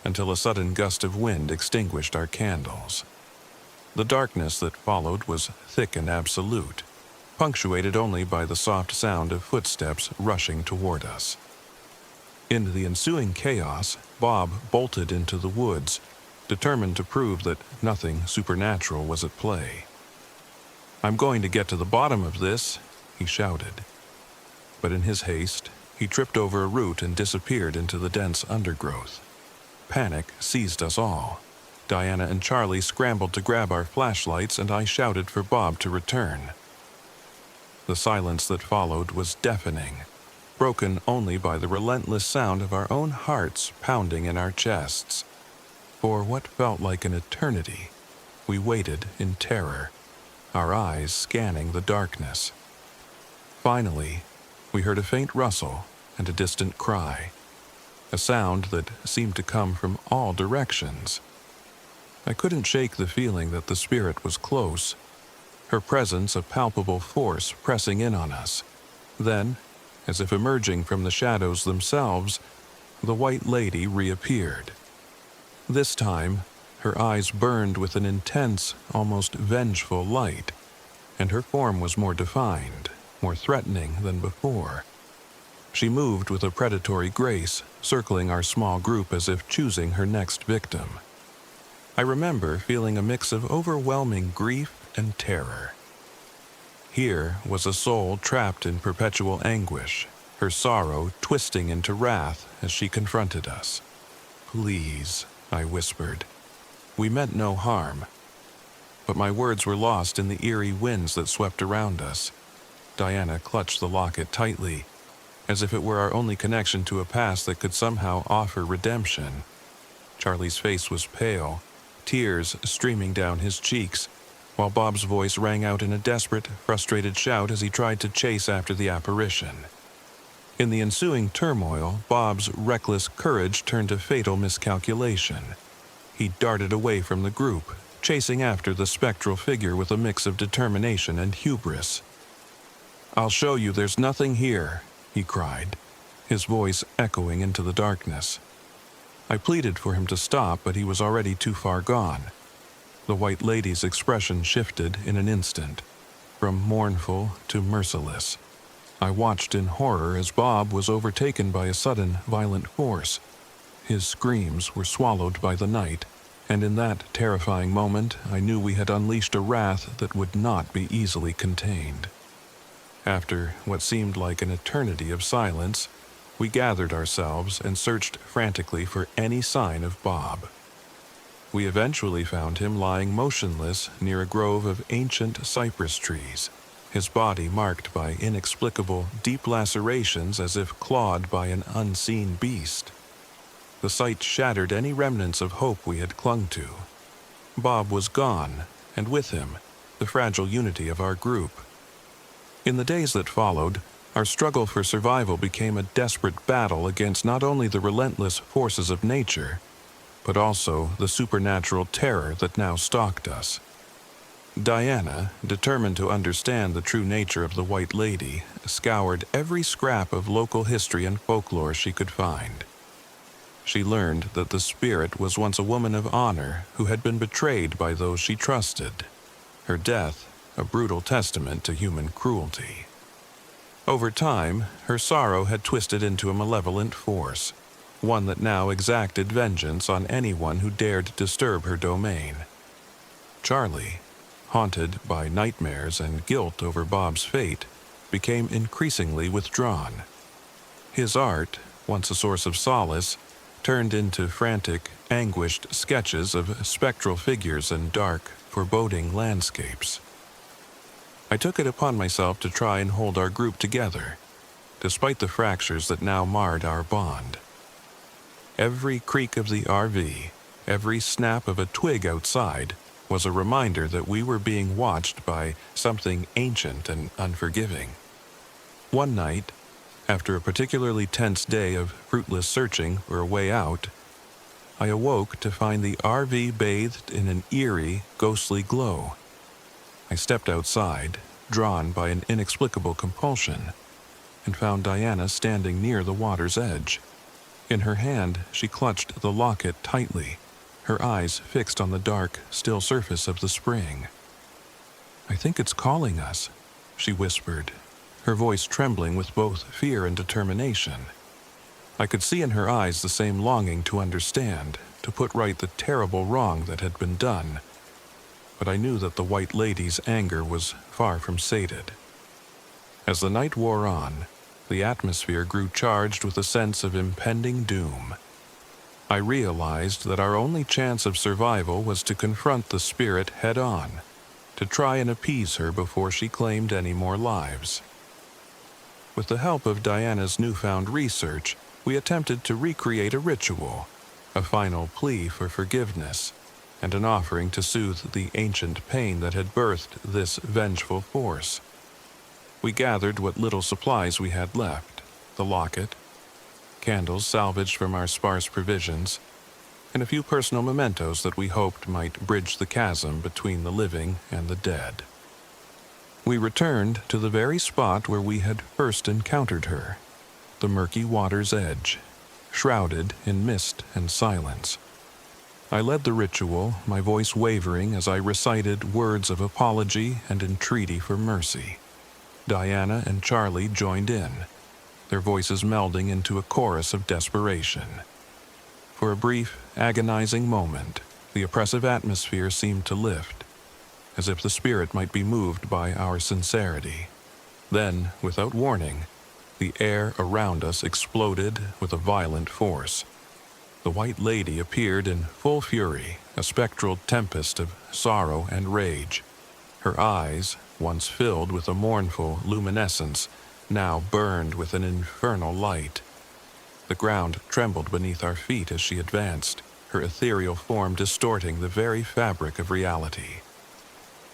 until a sudden gust of wind extinguished our candles. The darkness that followed was thick and absolute, punctuated only by the soft sound of footsteps rushing toward us. In the ensuing chaos, Bob bolted into the woods, determined to prove that nothing supernatural was at play. "I'm going to get to the bottom of this," he shouted. But in his haste, he tripped over a root and disappeared into the dense undergrowth. Panic seized us all. Diana and Charlie scrambled to grab our flashlights, and I shouted for Bob to return. The silence that followed was deafening, broken only by the relentless sound of our own hearts pounding in our chests. For what felt like an eternity, we waited in terror, our eyes scanning the darkness. Finally, we heard a faint rustle and a distant cry, a sound that seemed to come from all directions. I couldn't shake the feeling that the spirit was close, her presence a palpable force pressing in on us. Then, as if emerging from the shadows themselves, the White Lady reappeared. This time, her eyes burned with an intense, almost vengeful light, and her form was more defined, more threatening than before. She moved with a predatory grace, circling our small group as if choosing her next victim. I remember feeling a mix of overwhelming grief and terror. Here was a soul trapped in perpetual anguish, her sorrow twisting into wrath as she confronted us. "Please," I whispered. We meant no harm, but my words were lost in the eerie winds that swept around us. Diana clutched the locket tightly, as if it were our only connection to a past that could somehow offer redemption. Charlie's face was pale, tears streaming down his cheeks, while Bob's voice rang out in a desperate, frustrated shout as he tried to chase after the apparition. In the ensuing turmoil, Bob's reckless courage turned to fatal miscalculation. He darted away from the group, chasing after the spectral figure with a mix of determination and hubris. "I'll show you there's nothing here," he cried, his voice echoing into the darkness. I pleaded for him to stop, but he was already too far gone. The White Lady's expression shifted in an instant, from mournful to merciless. I watched in horror as Bob was overtaken by a sudden, violent force. His screams were swallowed by the night, and in that terrifying moment I knew we had unleashed a wrath that would not be easily contained. After what seemed like an eternity of silence, we gathered ourselves and searched frantically for any sign of Bob. We eventually found him lying motionless near a grove of ancient cypress trees, his body marked by inexplicable, deep lacerations as if clawed by an unseen beast. The sight shattered any remnants of hope we had clung to. Bob was gone, and with him, the fragile unity of our group. In the days that followed, Our struggle for survival became a desperate battle against not only the relentless forces of nature, but also the supernatural terror that now stalked us. Diana, determined to understand the true nature of the White Lady, scoured every scrap of local history and folklore she could find. She learned that the spirit was once a woman of honor who had been betrayed by those she trusted. Her death, a brutal testament to human cruelty. Over time, her sorrow had twisted into a malevolent force, one that now exacted vengeance on anyone who dared disturb her domain. Charlie, haunted by nightmares and guilt over Bob's fate, became increasingly withdrawn. His art, once a source of solace, turned into frantic, anguished sketches of spectral figures and dark, foreboding landscapes. I took it upon myself to try and hold our group together, despite the fractures that now marred our bond. Every creak of the RV, every snap of a twig outside, was a reminder that we were being watched by something ancient and unforgiving. One night, after a particularly tense day of fruitless searching for a way out, I awoke to find the RV bathed in an eerie, ghostly glow. I stepped outside, drawn by an inexplicable compulsion, and found Diana standing near the water's edge. In her hand, she clutched the locket tightly, her eyes fixed on the dark, still surface of the spring. "I think it's calling us," she whispered, her voice trembling with both fear and determination. I could see in her eyes the same longing to understand, to put right the terrible wrong that had been done. But I knew that the White Lady's anger was far from sated. As the night wore on, the atmosphere grew charged with a sense of impending doom. I realized that our only chance of survival was to confront the spirit head-on, to try and appease her before she claimed any more lives. With the help of Diana's newfound research, we attempted to recreate a ritual, a final plea for forgiveness, and an offering to soothe the ancient pain that had birthed this vengeful force. We gathered what little supplies we had left, the locket, candles salvaged from our sparse provisions, and a few personal mementos that we hoped might bridge the chasm between the living and the dead. We returned to the very spot where we had first encountered her, the murky water's edge, shrouded in mist and silence. I led the ritual, my voice wavering as I recited words of apology and entreaty for mercy. Diana and Charlie joined in, their voices melding into a chorus of desperation. For a brief, agonizing moment, the oppressive atmosphere seemed to lift, as if the spirit might be moved by our sincerity. Then, without warning, the air around us exploded with a violent force. The White Lady appeared in full fury, a spectral tempest of sorrow and rage. Her eyes, once filled with a mournful luminescence, now burned with an infernal light. The ground trembled beneath our feet as she advanced, her ethereal form distorting the very fabric of reality.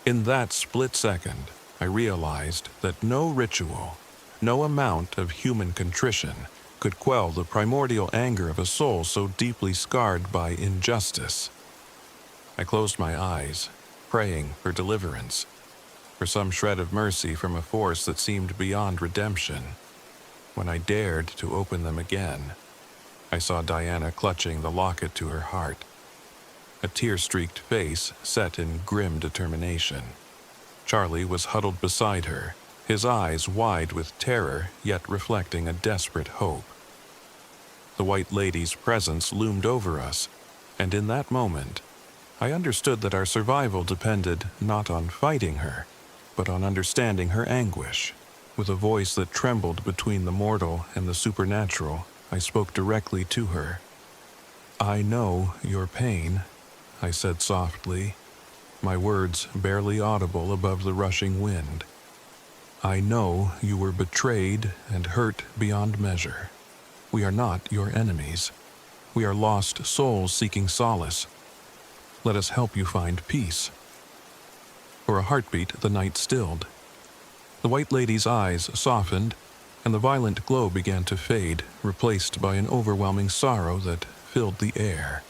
In that split second, I realized that no ritual, no amount of human contrition could quell the primordial anger of a soul so deeply scarred by injustice. I closed my eyes, praying for deliverance, for some shred of mercy from a force that seemed beyond redemption. When I dared to open them again, I saw Diana clutching the locket to her heart, a tear-streaked face set in grim determination. Charlie was huddled beside her, his eyes wide with terror, yet reflecting a desperate hope. The White Lady's presence loomed over us, and in that moment, I understood that our survival depended not on fighting her, but on understanding her anguish. With a voice that trembled between the mortal and the supernatural, I spoke directly to her. "I know your pain," I said softly, my words barely audible above the rushing wind. "I know you were betrayed and hurt beyond measure. We are not your enemies. We are lost souls seeking solace. Let us help you find peace." For a heartbeat, the night stilled. The White Lady's eyes softened, and the violent glow began to fade, replaced by an overwhelming sorrow that filled the air.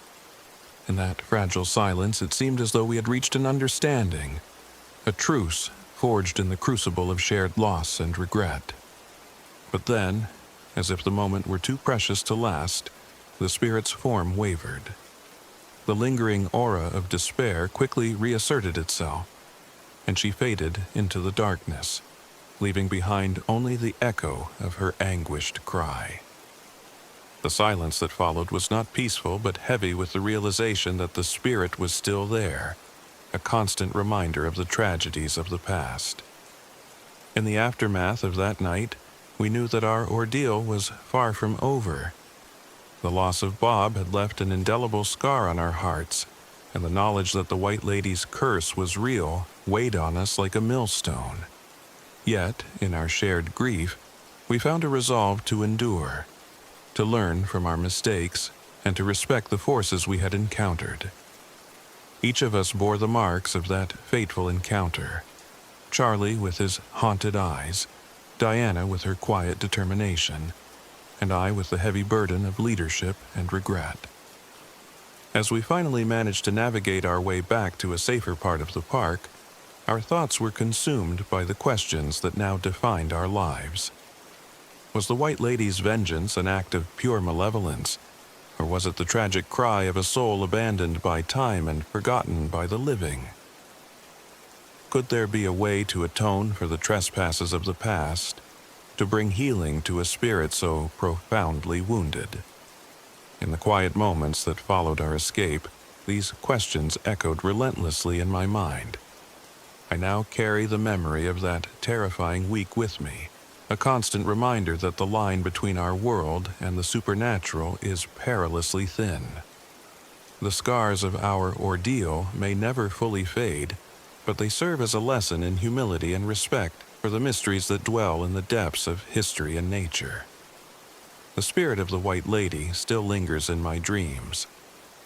In that fragile silence, it seemed as though we had reached an understanding, a truce forged in the crucible of shared loss and regret. But then, as if the moment were too precious to last, the spirit's form wavered. The lingering aura of despair quickly reasserted itself, and she faded into the darkness, leaving behind only the echo of her anguished cry. The silence that followed was not peaceful, but heavy with the realization that the spirit was still there, a constant reminder of the tragedies of the past. In the aftermath of that night, we knew that our ordeal was far from over. The loss of Bob had left an indelible scar on our hearts, and the knowledge that the White Lady's curse was real weighed on us like a millstone. Yet, in our shared grief, we found a resolve to endure, to learn from our mistakes, and to respect the forces we had encountered. Each of us bore the marks of that fateful encounter. Charlie with his haunted eyes, Diana with her quiet determination, and I with the heavy burden of leadership and regret. As we finally managed to navigate our way back to a safer part of the park, our thoughts were consumed by the questions that now defined our lives. Was the White Lady's vengeance an act of pure malevolence, or was it the tragic cry of a soul abandoned by time and forgotten by the living? Could there be a way to atone for the trespasses of the past, to bring healing to a spirit so profoundly wounded? In the quiet moments that followed our escape, these questions echoed relentlessly in my mind. I now carry the memory of that terrifying week with me, a constant reminder that the line between our world and the supernatural is perilously thin. The scars of our ordeal may never fully fade, but they serve as a lesson in humility and respect for the mysteries that dwell in the depths of history and nature. The spirit of the White Lady still lingers in my dreams,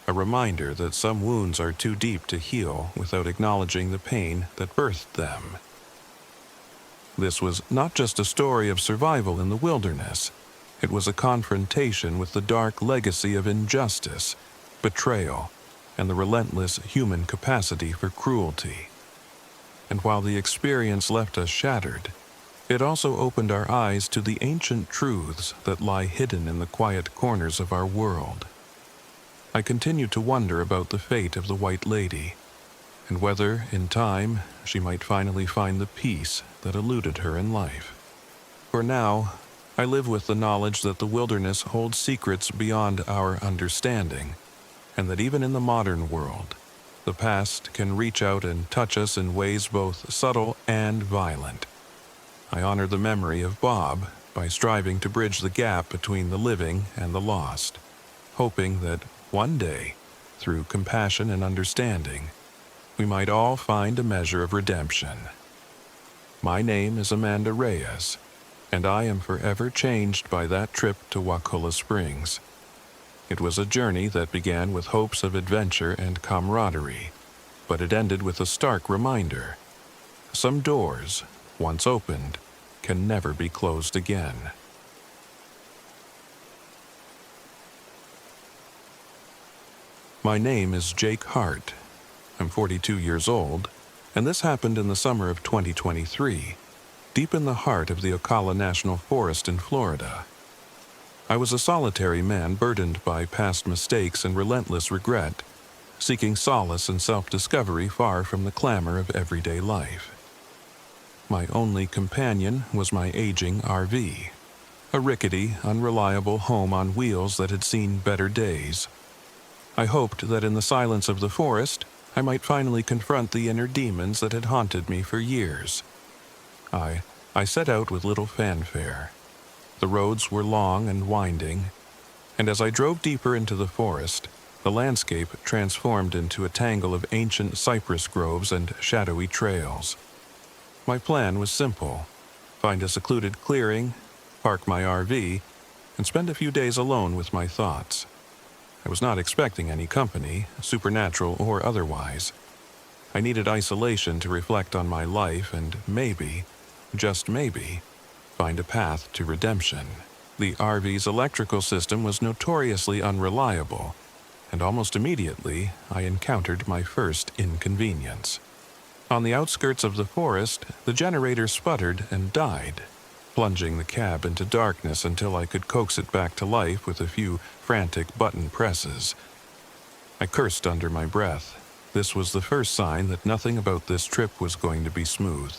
a reminder that some wounds are too deep to heal without acknowledging the pain that birthed them. This was not just a story of survival in the wilderness. It was a confrontation with the dark legacy of injustice, betrayal, and the relentless human capacity for cruelty. And while the experience left us shattered, it also opened our eyes to the ancient truths that lie hidden in the quiet corners of our world. I continue to wonder about the fate of the White Lady, and whether, in time, she might finally find the peace that eluded her in life. For now, I live with the knowledge that the wilderness holds secrets beyond our understanding, and that even in the modern world, the past can reach out and touch us in ways both subtle and violent. I honor the memory of Bob by striving to bridge the gap between the living and the lost, hoping that one day, through compassion and understanding, we might all find a measure of redemption. My name is Amanda Reyes, and I am forever changed by that trip to Wakula Springs. It was a journey that began with hopes of adventure and camaraderie, but it ended with a stark reminder. Some doors, once opened, can never be closed again. My name is Jake Hart. I'm 42 years old, and this happened in the summer of 2023, deep in the heart of the Ocala National Forest in Florida. I was a solitary man burdened by past mistakes and relentless regret, seeking solace and self-discovery far from the clamor of everyday life. My only companion was my aging RV, a rickety, unreliable home on wheels that had seen better days. I hoped that in the silence of the forest, I might finally confront the inner demons that had haunted me for years. I set out with little fanfare. The roads were long and winding, and as I drove deeper into the forest, the landscape transformed into a tangle of ancient cypress groves and shadowy trails. My plan was simple: find a secluded clearing, park my RV, and spend a few days alone with my thoughts. I was not expecting any company, supernatural or otherwise. I needed isolation to reflect on my life and maybe, just maybe, find a path to redemption. The RV's electrical system was notoriously unreliable, and almost immediately I encountered my first inconvenience. On the outskirts of the forest, the generator sputtered and died, plunging the cab into darkness until I could coax it back to life with a few frantic button presses. I cursed under my breath. This was the first sign that nothing about this trip was going to be smooth.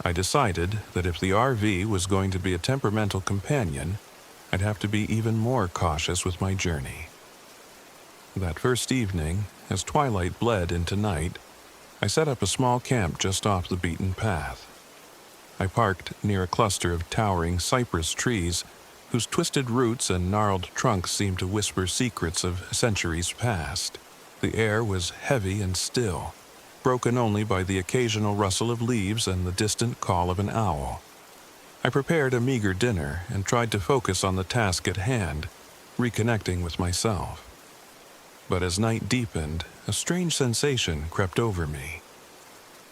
I decided that if the RV was going to be a temperamental companion, I'd have to be even more cautious with my journey. That first evening, as twilight bled into night, I set up a small camp just off the beaten path. I parked near a cluster of towering cypress trees whose twisted roots and gnarled trunks seemed to whisper secrets of centuries past. The air was heavy and still, broken only by the occasional rustle of leaves and the distant call of an owl. I prepared a meager dinner and tried to focus on the task at hand, reconnecting with myself. But as night deepened, a strange sensation crept over me.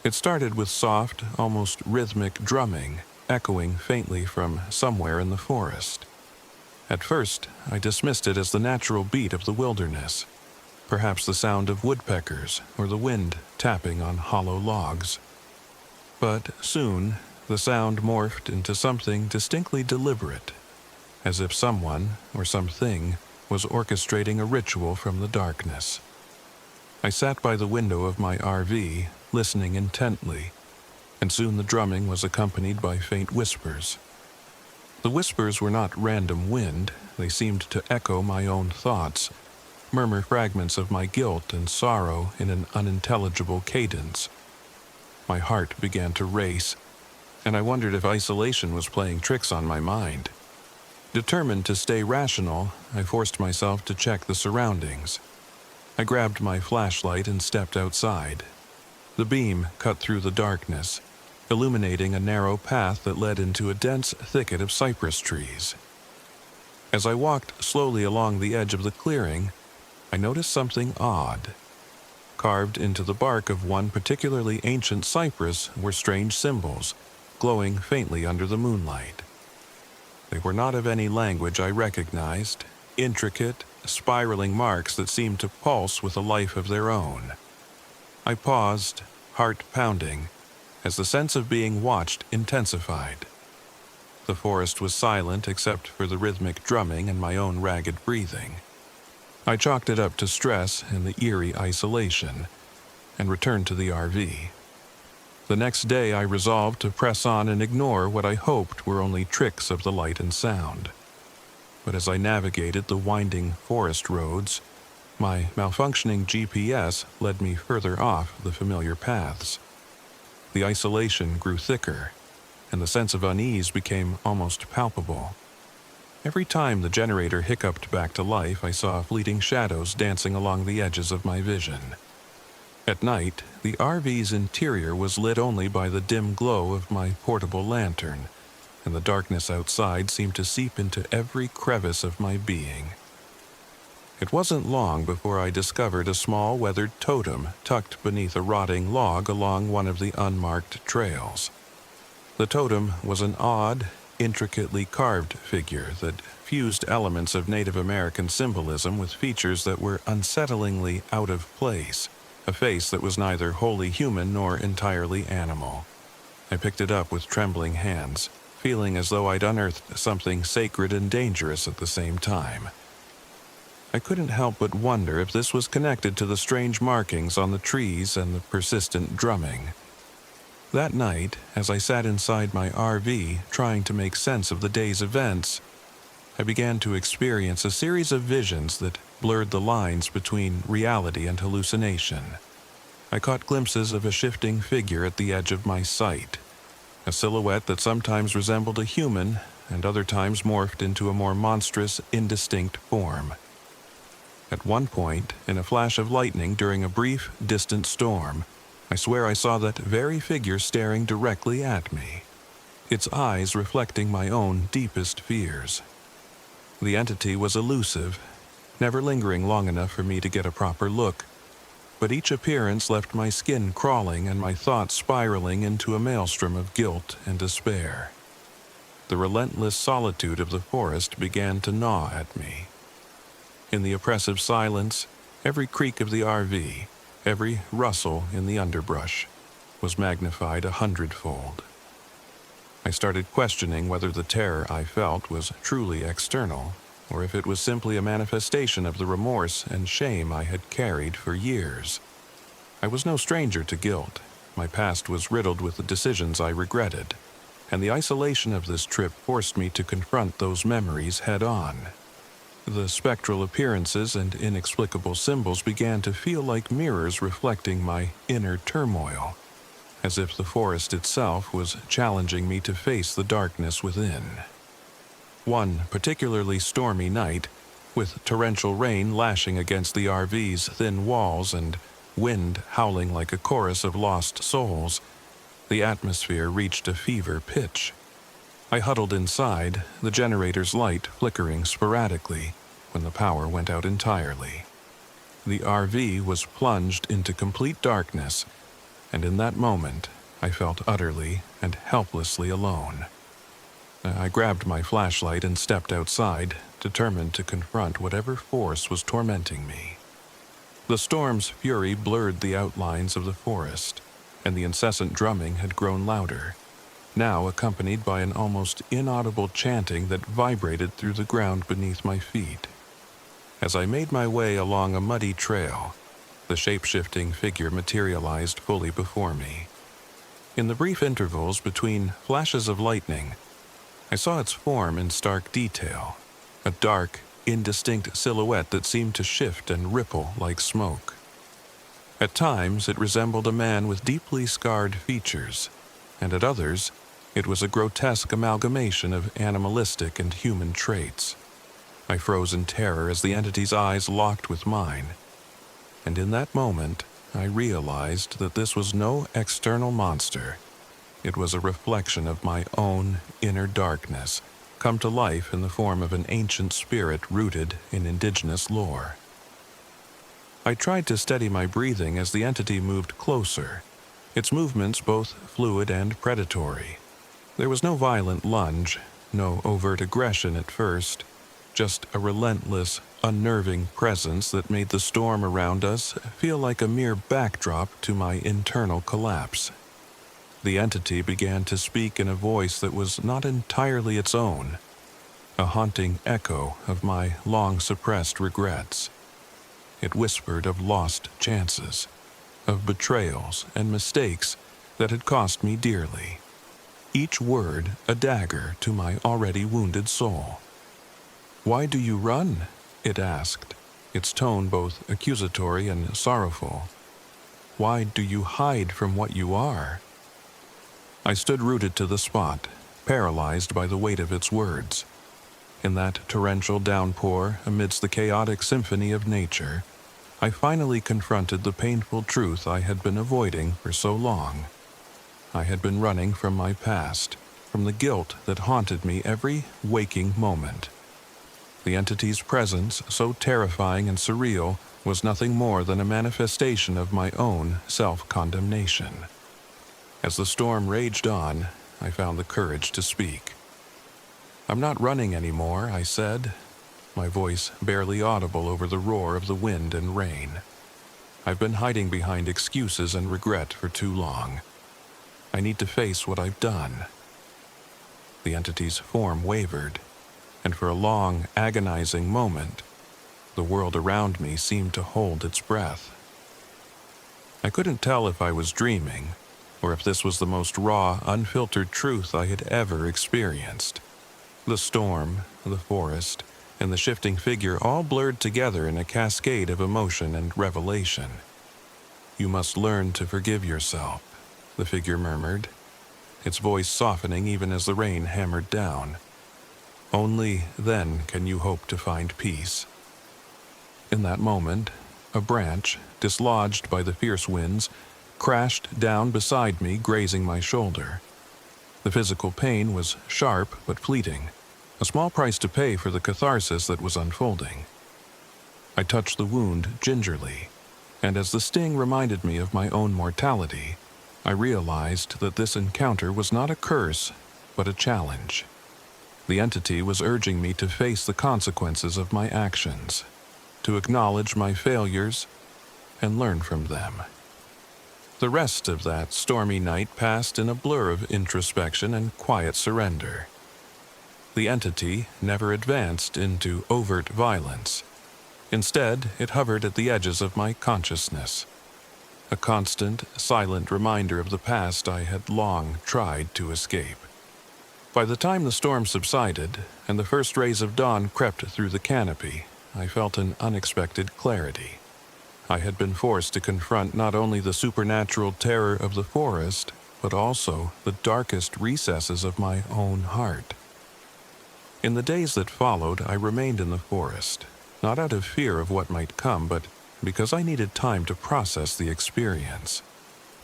It started with soft, almost rhythmic drumming, echoing faintly from somewhere in the forest. At first, I dismissed it as the natural beat of the wilderness, perhaps the sound of woodpeckers or the wind tapping on hollow logs. But soon, the sound morphed into something distinctly deliberate, as if someone or something was orchestrating a ritual from the darkness. I sat by the window of my RV, listening intently, and soon the drumming was accompanied by faint whispers. The whispers were not random wind, they seemed to echo my own thoughts, murmur fragments of my guilt and sorrow in an unintelligible cadence. My heart began to race, and I wondered if isolation was playing tricks on my mind. Determined to stay rational, I forced myself to check the surroundings. I grabbed my flashlight and stepped outside. The beam cut through the darkness, illuminating a narrow path that led into a dense thicket of cypress trees. As I walked slowly along the edge of the clearing, I noticed something odd. Carved into the bark of one particularly ancient cypress were strange symbols, glowing faintly under the moonlight. They were not of any language I recognized, intricate, spiraling marks that seemed to pulse with a life of their own. I paused, heart pounding, as the sense of being watched intensified. The forest was silent except for the rhythmic drumming and my own ragged breathing. I chalked it up to stress and the eerie isolation, and returned to the RV. The next day I resolved to press on and ignore what I hoped were only tricks of the light and sound. But as I navigated the winding forest roads, my malfunctioning GPS led me further off the familiar paths. The isolation grew thicker, and the sense of unease became almost palpable. Every time the generator hiccuped back to life, I saw fleeting shadows dancing along the edges of my vision. At night, the RV's interior was lit only by the dim glow of my portable lantern, and the darkness outside seemed to seep into every crevice of my being. It wasn't long before I discovered a small weathered totem tucked beneath a rotting log along one of the unmarked trails. The totem was an odd, intricately carved figure that fused elements of Native American symbolism with features that were unsettlingly out of place, a face that was neither wholly human nor entirely animal. I picked it up with trembling hands, feeling as though I'd unearthed something sacred and dangerous at the same time. I couldn't help but wonder if this was connected to the strange markings on the trees and the persistent drumming. That night, as I sat inside my RV trying to make sense of the day's events, I began to experience a series of visions that blurred the lines between reality and hallucination. I caught glimpses of a shifting figure at the edge of my sight, a silhouette that sometimes resembled a human and other times morphed into a more monstrous, indistinct form. At one point, in a flash of lightning during a brief, distant storm, I swear I saw that very figure staring directly at me, its eyes reflecting my own deepest fears. The entity was elusive, never lingering long enough for me to get a proper look, but each appearance left my skin crawling and my thoughts spiraling into a maelstrom of guilt and despair. The relentless solitude of the forest began to gnaw at me. In the oppressive silence, every creak of the RV, every rustle in the underbrush, was magnified 100-fold. I started questioning whether the terror I felt was truly external, or if it was simply a manifestation of the remorse and shame I had carried for years. I was no stranger to guilt. My past was riddled with the decisions I regretted, and the isolation of this trip forced me to confront those memories head-on. The spectral appearances and inexplicable symbols began to feel like mirrors reflecting my inner turmoil, as if the forest itself was challenging me to face the darkness within. One particularly stormy night, with torrential rain lashing against the RV's thin walls and wind howling like a chorus of lost souls, the atmosphere reached a fever pitch. I huddled inside, the generator's light flickering sporadically when the power went out entirely. The RV was plunged into complete darkness, and in that moment, I felt utterly and helplessly alone. I grabbed my flashlight and stepped outside, determined to confront whatever force was tormenting me. The storm's fury blurred the outlines of the forest, and the incessant drumming had grown louder, now accompanied by an almost inaudible chanting that vibrated through the ground beneath my feet. As I made my way along a muddy trail, the shape-shifting figure materialized fully before me. In the brief intervals between flashes of lightning, I saw its form in stark detail, a dark, indistinct silhouette that seemed to shift and ripple like smoke. At times, it resembled a man with deeply scarred features, and at others, it was a grotesque amalgamation of animalistic and human traits. I froze in terror as the entity's eyes locked with mine, and in that moment, I realized that this was no external monster. It was a reflection of my own inner darkness, come to life in the form of an ancient spirit rooted in indigenous lore. I tried to steady my breathing as the entity moved closer, its movements both fluid and predatory. There was no violent lunge, no overt aggression at first, just a relentless, unnerving presence that made the storm around us feel like a mere backdrop to my internal collapse. The entity began to speak in a voice that was not entirely its own, a haunting echo of my long-suppressed regrets. It whispered of lost chances, of betrayals and mistakes that had cost me dearly, each word a dagger to my already wounded soul. "Why do you run?" it asked, its tone both accusatory and sorrowful. "Why do you hide from what you are?" I stood rooted to the spot, paralyzed by the weight of its words. In that torrential downpour, amidst the chaotic symphony of nature, I finally confronted the painful truth I had been avoiding for so long. I had been running from my past, from the guilt that haunted me every waking moment. The entity's presence, so terrifying and surreal, was nothing more than a manifestation of my own self-condemnation. As the storm raged on, I found the courage to speak. "I'm not running anymore," I said, my voice barely audible over the roar of the wind and rain. "I've been hiding behind excuses and regret for too long. I need to face what I've done." The entity's form wavered, and for a long, agonizing moment, the world around me seemed to hold its breath. I couldn't tell if I was dreaming, or if this was the most raw, unfiltered truth I had ever experienced. The storm, the forest, and the shifting figure all blurred together in a cascade of emotion and revelation. "You must learn to forgive yourself," the figure murmured, its voice softening even as the rain hammered down. "Only then can you hope to find peace." In that moment, a branch, dislodged by the fierce winds, crashed down beside me, grazing my shoulder. The physical pain was sharp but fleeting, a small price to pay for the catharsis that was unfolding. I touched the wound gingerly, and as the sting reminded me of my own mortality, I realized that this encounter was not a curse, but a challenge. The entity was urging me to face the consequences of my actions, to acknowledge my failures, and learn from them. The rest of that stormy night passed in a blur of introspection and quiet surrender. The entity never advanced into overt violence. Instead, it hovered at the edges of my consciousness, a constant, silent reminder of the past I had long tried to escape. By the time the storm subsided and the first rays of dawn crept through the canopy, I felt an unexpected clarity. I had been forced to confront not only the supernatural terror of the forest, but also the darkest recesses of my own heart. In the days that followed, I remained in the forest, not out of fear of what might come, but because I needed time to process the experience.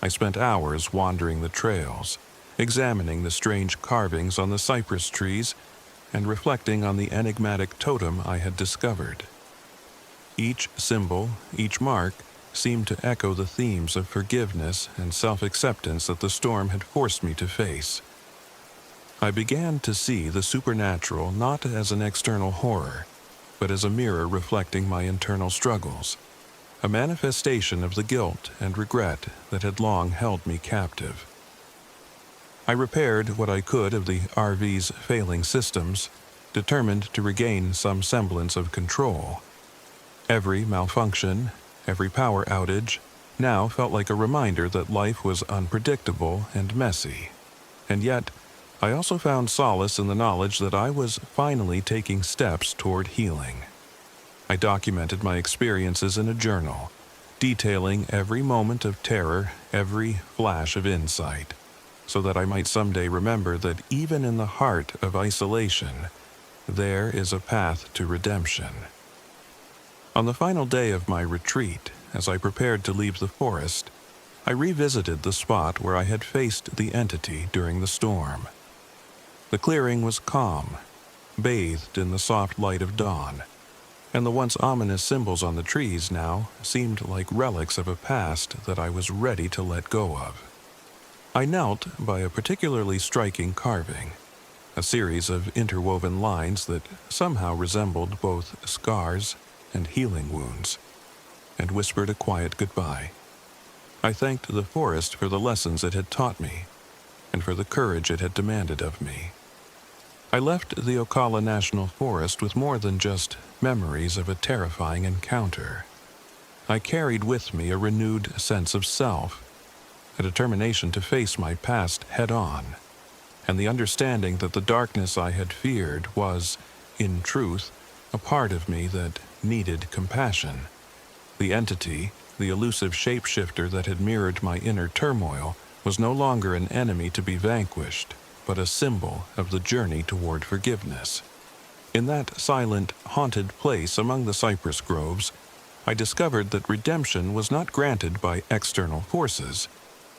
I spent hours wandering the trails, examining the strange carvings on the cypress trees, and reflecting on the enigmatic totem I had discovered. Each symbol, each mark, seemed to echo the themes of forgiveness and self-acceptance that the storm had forced me to face. I began to see the supernatural not as an external horror, but as a mirror reflecting my internal struggles, a manifestation of the guilt and regret that had long held me captive. I repaired what I could of the RV's failing systems, determined to regain some semblance of control. Every malfunction, every power outage, now felt like a reminder that life was unpredictable and messy. And yet, I also found solace in the knowledge that I was finally taking steps toward healing. I documented my experiences in a journal, detailing every moment of terror, every flash of insight, so that I might someday remember that even in the heart of isolation, there is a path to redemption. On the final day of my retreat, as I prepared to leave the forest, I revisited the spot where I had faced the entity during the storm. The clearing was calm, bathed in the soft light of dawn, and the once ominous symbols on the trees now seemed like relics of a past that I was ready to let go of. I knelt by a particularly striking carving, a series of interwoven lines that somehow resembled both scars and healing wounds, and whispered a quiet goodbye. I thanked the forest for the lessons it had taught me, and for the courage it had demanded of me. I left the Ocala National Forest with more than just memories of a terrifying encounter. I carried with me a renewed sense of self, a determination to face my past head-on, and the understanding that the darkness I had feared was, in truth, a part of me that needed compassion. The entity, the elusive shapeshifter that had mirrored my inner turmoil, was no longer an enemy to be vanquished, but a symbol of the journey toward forgiveness. In that silent, haunted place among the cypress groves, I discovered that redemption was not granted by external forces.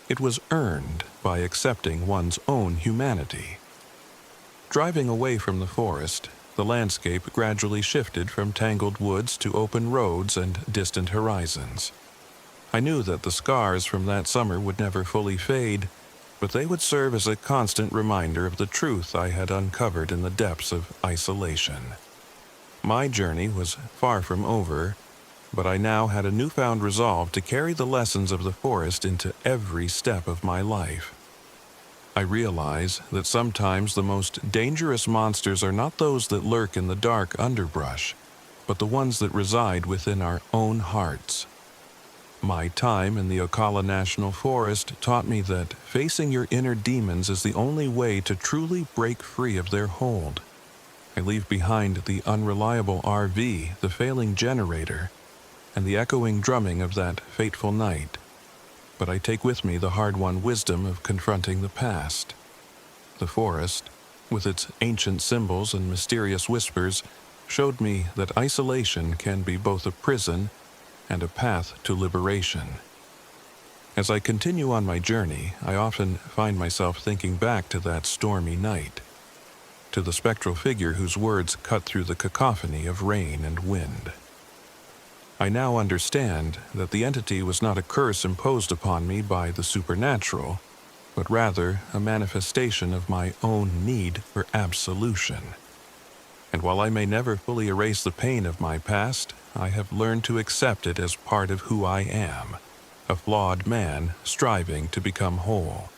It was earned by accepting one's own humanity. Driving away from the forest, the landscape gradually shifted from tangled woods to open roads and distant horizons. I knew that the scars from that summer would never fully fade, but they would serve as a constant reminder of the truth I had uncovered in the depths of isolation. My journey was far from over, but I now had a newfound resolve to carry the lessons of the forest into every step of my life. I realize that sometimes the most dangerous monsters are not those that lurk in the dark underbrush, but the ones that reside within our own hearts. My time in the Ocala National Forest taught me that facing your inner demons is the only way to truly break free of their hold. I leave behind the unreliable RV, the failing generator, and the echoing drumming of that fateful night. But I take with me the hard-won wisdom of confronting the past. The forest, with its ancient symbols and mysterious whispers, showed me that isolation can be both a prison and a path to liberation. As I continue on my journey, I often find myself thinking back to that stormy night, to the spectral figure whose words cut through the cacophony of rain and wind. I now understand that the entity was not a curse imposed upon me by the supernatural, but rather a manifestation of my own need for absolution. And while I may never fully erase the pain of my past, I have learned to accept it as part of who I am, a flawed man striving to become whole.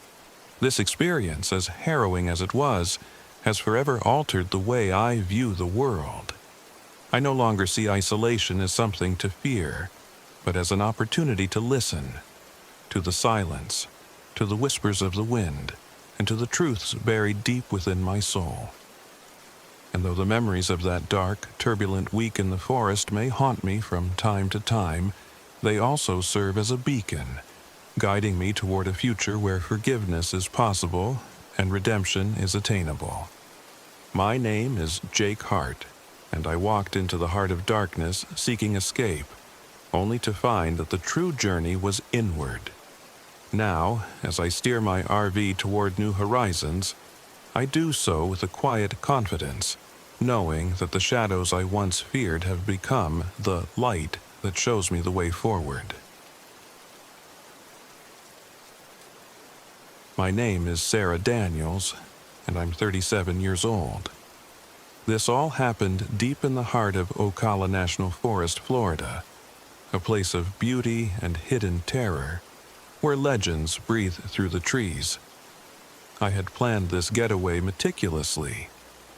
This experience, as harrowing as it was, has forever altered the way I view the world. I no longer see isolation as something to fear, but as an opportunity to listen, to the silence, to the whispers of the wind, and to the truths buried deep within my soul. And though the memories of that dark, turbulent week in the forest may haunt me from time to time, they also serve as a beacon, guiding me toward a future where forgiveness is possible and redemption is attainable. My name is Jake Hart, and I walked into the heart of darkness seeking escape, only to find that the true journey was inward. Now, as I steer my RV toward new horizons, I do so with a quiet confidence, knowing that the shadows I once feared have become the light that shows me the way forward. My name is Sarah Daniels, and I'm 37 years old. This all happened deep in the heart of Ocala National Forest, Florida, a place of beauty and hidden terror, where legends breathe through the trees. I had planned this getaway meticulously,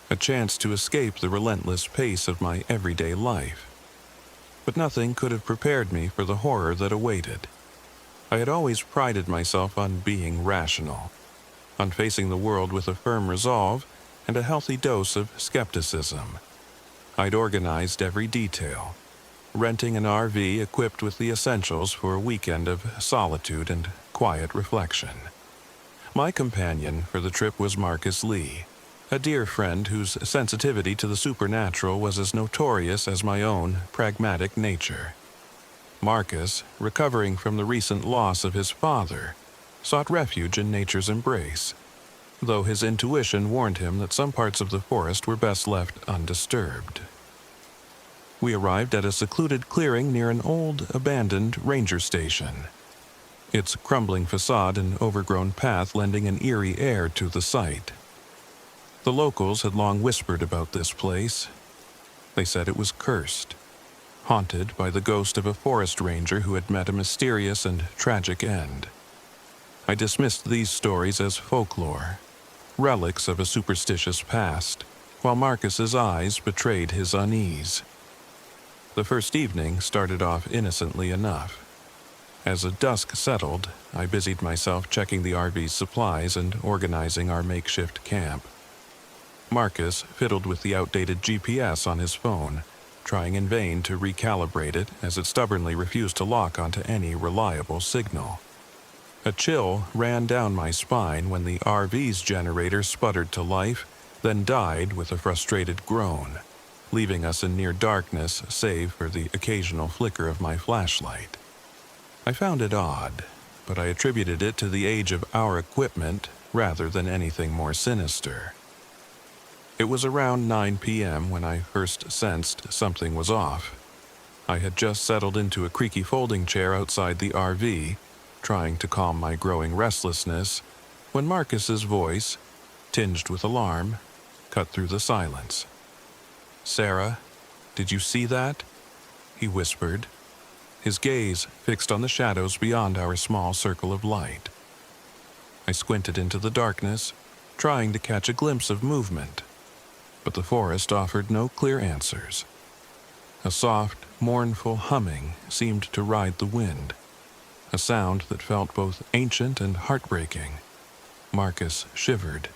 a chance to escape the relentless pace of my everyday life. But nothing could have prepared me for the horror that awaited. I had always prided myself on being rational, on facing the world with a firm resolve and a healthy dose of skepticism. I'd organized every detail, renting an RV equipped with the essentials for a weekend of solitude and quiet reflection. My companion for the trip was Marcus Lee, a dear friend whose sensitivity to the supernatural was as notorious as my own pragmatic nature. Marcus, recovering from the recent loss of his father, sought refuge in nature's embrace, though his intuition warned him that some parts of the forest were best left undisturbed. We arrived at a secluded clearing near an old, abandoned ranger station, its crumbling facade and overgrown path lending an eerie air to the site. The locals had long whispered about this place. They said it was cursed, haunted by the ghost of a forest ranger who had met a mysterious and tragic end. I dismissed these stories as folklore, relics of a superstitious past, while Marcus's eyes betrayed his unease. The first evening started off innocently enough. As the dusk settled, I busied myself checking the RV's supplies and organizing our makeshift camp. Marcus fiddled with the outdated GPS on his phone, trying in vain to recalibrate it as it stubbornly refused to lock onto any reliable signal. A chill ran down my spine when the RV's generator sputtered to life, then died with a frustrated groan, leaving us in near darkness save for the occasional flicker of my flashlight. I found it odd, but I attributed it to the age of our equipment rather than anything more sinister. It was around 9 p.m. when I first sensed something was off. I had just settled into a creaky folding chair outside the RV, trying to calm my growing restlessness, when Marcus's voice, tinged with alarm, cut through the silence. "Sarah, did you see that?" he whispered, his gaze fixed on the shadows beyond our small circle of light. I squinted into the darkness, trying to catch a glimpse of movement, but the forest offered no clear answers. A soft, mournful humming seemed to ride the wind, a sound that felt both ancient and heartbreaking. Marcus shivered,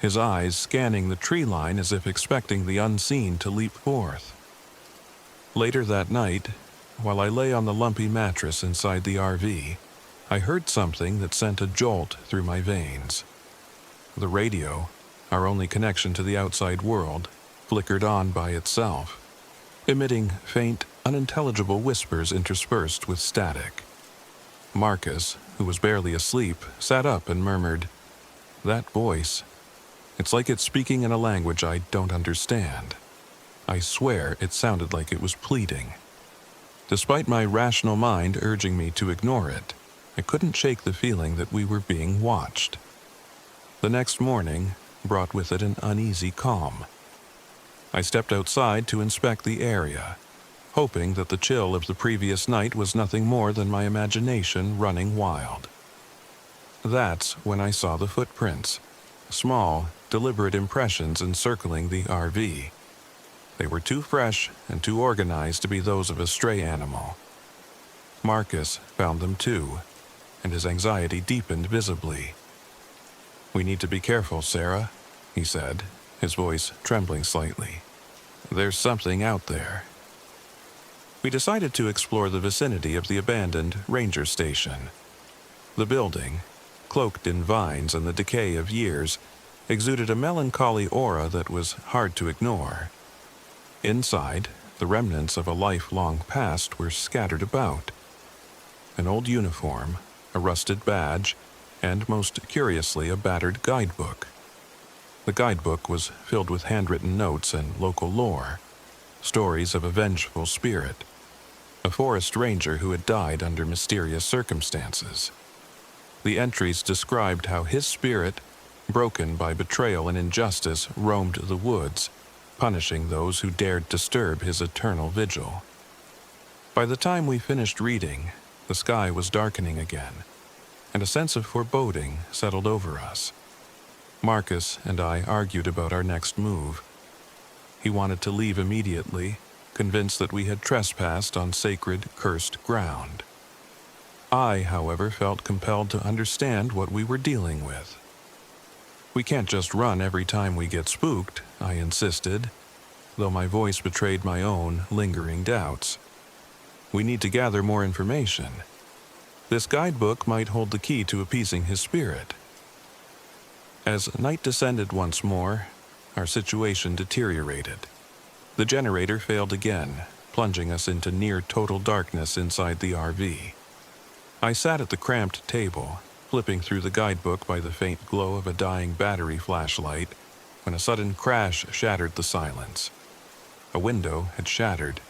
his eyes scanning the tree line as if expecting the unseen to leap forth. Later that night, while I lay on the lumpy mattress inside the RV, I heard something that sent a jolt through my veins. The radio, our only connection to the outside world, flickered on by itself, emitting faint, unintelligible whispers interspersed with static. Marcus, who was barely asleep, sat up and murmured, "That voice, it's like it's speaking in a language I don't understand. I swear it sounded like it was pleading." Despite my rational mind urging me to ignore it, I couldn't shake the feeling that we were being watched. The next morning brought with it an uneasy calm. I stepped outside to inspect the area, hoping that the chill of the previous night was nothing more than my imagination running wild. That's when I saw the footprints, small, deliberate impressions encircling the RV. They were too fresh and too organized to be those of a stray animal. Marcus found them too, and his anxiety deepened visibly. "We need to be careful, Sarah," he said, his voice trembling slightly. "There's something out there." We decided to explore the vicinity of the abandoned ranger station. The building, cloaked in vines and the decay of years, exuded a melancholy aura that was hard to ignore. Inside, the remnants of a lifelong past were scattered about. An old uniform, a rusted badge, and most curiously a battered guidebook. The guidebook was filled with handwritten notes and local lore, stories of a vengeful spirit, a forest ranger who had died under mysterious circumstances. The entries described how his spirit, broken by betrayal and injustice, roamed the woods, punishing those who dared disturb his eternal vigil. By the time we finished reading, the sky was darkening again, and a sense of foreboding settled over us. Marcus and I argued about our next move. He wanted to leave immediately, convinced that we had trespassed on sacred, cursed ground. I, however, felt compelled to understand what we were dealing with. "We can't just run every time we get spooked," I insisted, though my voice betrayed my own lingering doubts. "We need to gather more information. This guidebook might hold the key to appeasing his spirit." As night descended once more, our situation deteriorated. The generator failed again, plunging us into near-total darkness inside the RV. I sat at the cramped table, flipping through the guidebook by the faint glow of a dying battery flashlight, when a sudden crash shattered the silence. A window had shattered,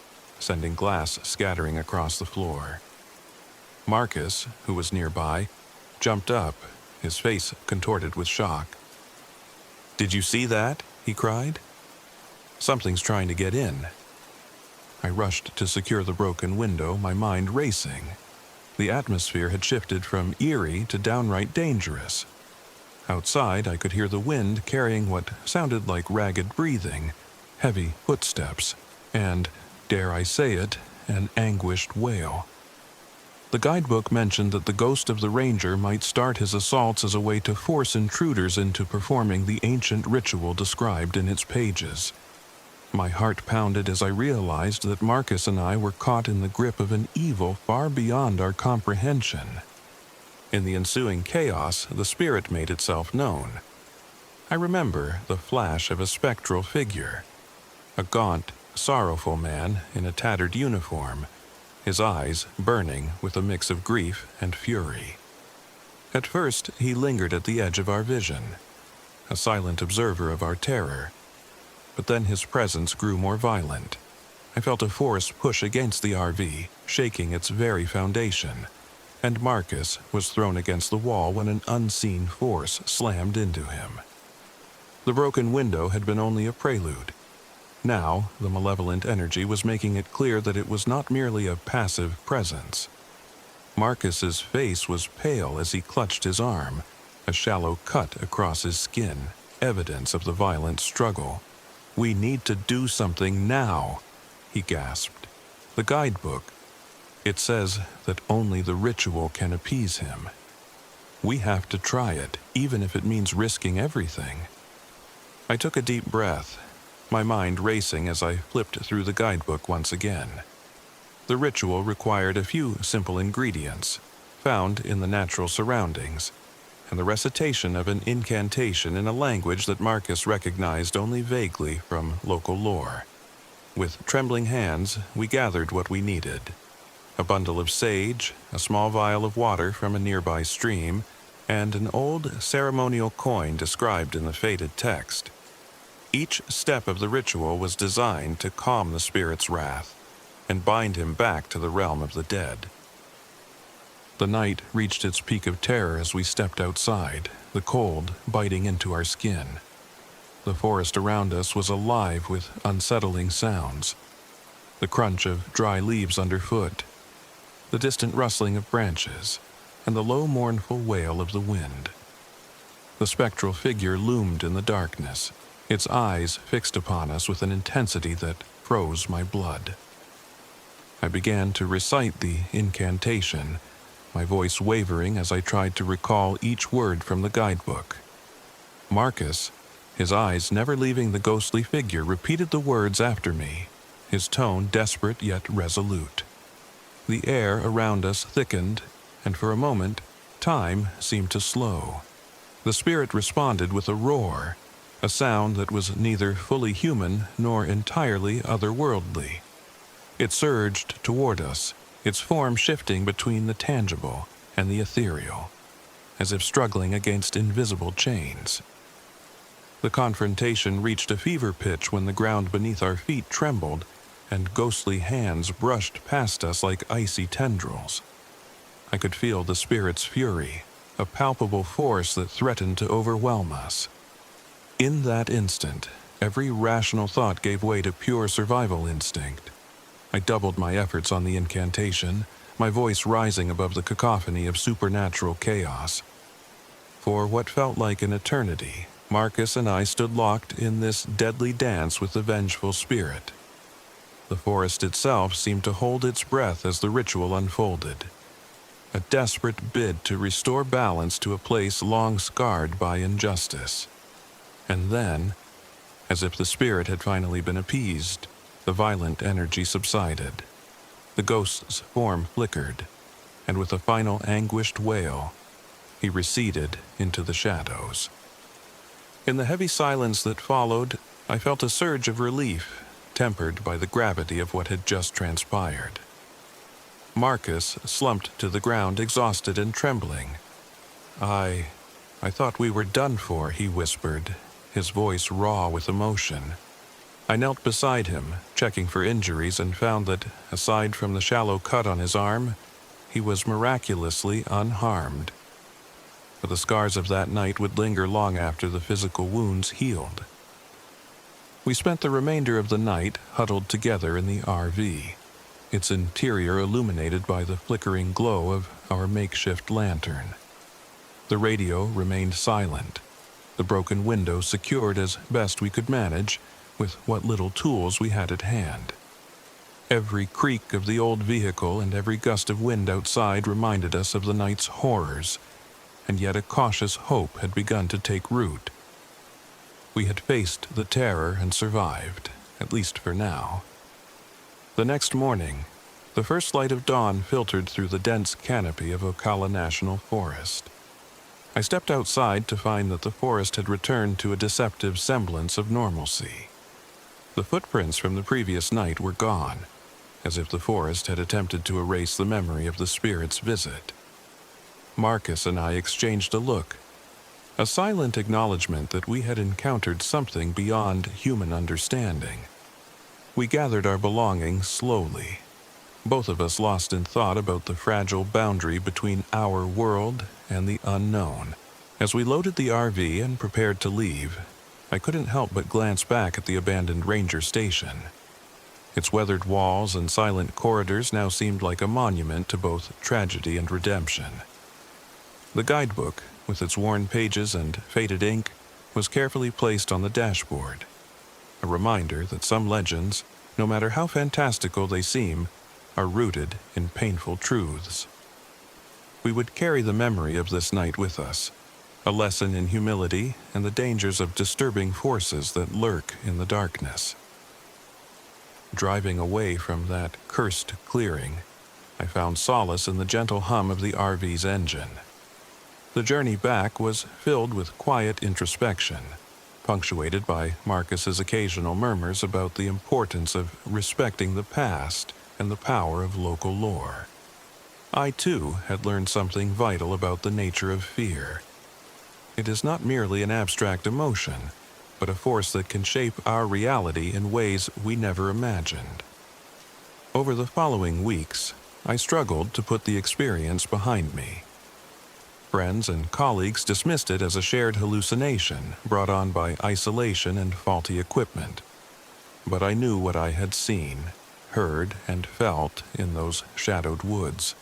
sending glass scattering across the floor. Marcus, who was nearby, jumped up, his face contorted with shock. "Did you see that?" he cried. "Something's trying to get in." I rushed to secure the broken window, my mind racing. The atmosphere had shifted from eerie to downright dangerous. Outside, I could hear the wind carrying what sounded like ragged breathing, heavy footsteps, and, dare I say it, an anguished wail. The guidebook mentioned that the ghost of the ranger might start his assaults as a way to force intruders into performing the ancient ritual described in its pages. My heart pounded as I realized that Marcus and I were caught in the grip of an evil far beyond our comprehension. In the ensuing chaos, the spirit made itself known. I remember the flash of a spectral figure, a gaunt, sorrowful man in a tattered uniform, his eyes burning with a mix of grief and fury. At first, he lingered at the edge of our vision, a silent observer of our terror. But then his presence grew more violent. I felt a force push against the RV, shaking its very foundation, and Marcus was thrown against the wall when an unseen force slammed into him. The broken window had been only a prelude. Now, the malevolent energy was making it clear that it was not merely a passive presence. Marcus's face was pale as he clutched his arm, a shallow cut across his skin, evidence of the violent struggle. "We need to do something now," he gasped. "The guidebook. It says that only the ritual can appease him. We have to try it, even if it means risking everything." I took a deep breath, my mind racing as I flipped through the guidebook once again. The ritual required a few simple ingredients, found in the natural surroundings, and the recitation of an incantation in a language that Marcus recognized only vaguely from local lore. With trembling hands, we gathered what we needed: a bundle of sage, a small vial of water from a nearby stream, and an old ceremonial coin described in the faded text. Each step of the ritual was designed to calm the spirit's wrath and bind him back to the realm of the dead. The night reached its peak of terror as we stepped outside, the cold biting into our skin. The forest around us was alive with unsettling sounds. The crunch of dry leaves underfoot, the distant rustling of branches, and the low mournful wail of the wind. The spectral figure loomed in the darkness, its eyes fixed upon us with an intensity that froze my blood. I began to recite the incantation, my voice wavering as I tried to recall each word from the guidebook. Marcus, his eyes never leaving the ghostly figure, repeated the words after me, his tone desperate yet resolute. The air around us thickened, and for a moment, time seemed to slow. The spirit responded with a roar, a sound that was neither fully human nor entirely otherworldly. It surged toward us, its form shifting between the tangible and the ethereal, as if struggling against invisible chains. The confrontation reached a fever pitch when the ground beneath our feet trembled and ghostly hands brushed past us like icy tendrils. I could feel the spirit's fury, a palpable force that threatened to overwhelm us. In that instant, every rational thought gave way to pure survival instinct. I doubled my efforts on the incantation, my voice rising above the cacophony of supernatural chaos. For what felt like an eternity, Marcus and I stood locked in this deadly dance with the vengeful spirit. The forest itself seemed to hold its breath as the ritual unfolded, a desperate bid to restore balance to a place long scarred by injustice. And then, as if the spirit had finally been appeased, the violent energy subsided. The ghost's form flickered, and with a final anguished wail, he receded into the shadows. In the heavy silence that followed, I felt a surge of relief, tempered by the gravity of what had just transpired. Marcus slumped to the ground, exhausted and trembling. I thought we were done for," he whispered, his voice raw with emotion. I knelt beside him, checking for injuries, and found that, aside from the shallow cut on his arm, he was miraculously unharmed. But the scars of that night would linger long after the physical wounds healed. We spent the remainder of the night huddled together in the RV, its interior illuminated by the flickering glow of our makeshift lantern. The radio remained silent, the broken window secured as best we could manage with what little tools we had at hand. Every creak of the old vehicle and every gust of wind outside reminded us of the night's horrors, and yet a cautious hope had begun to take root. We had faced the terror and survived, at least for now. The next morning, the first light of dawn filtered through the dense canopy of Ocala National Forest. I stepped outside to find that the forest had returned to a deceptive semblance of normalcy. The footprints from the previous night were gone, as if the forest had attempted to erase the memory of the spirit's visit. Marcus and I exchanged a look, a silent acknowledgement that we had encountered something beyond human understanding. We gathered our belongings slowly, both of us lost in thought about the fragile boundary between our world and the unknown. As we loaded the RV and prepared to leave, I couldn't help but glance back at the abandoned ranger station. Its weathered walls and silent corridors now seemed like a monument to both tragedy and redemption. The guidebook, with its worn pages and faded ink, was carefully placed on the dashboard, a reminder that some legends, no matter how fantastical they seem, are rooted in painful truths. We would carry the memory of this night with us, a lesson in humility and the dangers of disturbing forces that lurk in the darkness. Driving away from that cursed clearing, I found solace in the gentle hum of the RV's engine. The journey back was filled with quiet introspection, punctuated by Marcus's occasional murmurs about the importance of respecting the past and the power of local lore. I, too, had learned something vital about the nature of fear. It is not merely an abstract emotion, but a force that can shape our reality in ways we never imagined. Over the following weeks, I struggled to put the experience behind me. Friends and colleagues dismissed it as a shared hallucination brought on by isolation and faulty equipment. But I knew what I had seen, heard, and felt in those shadowed woods.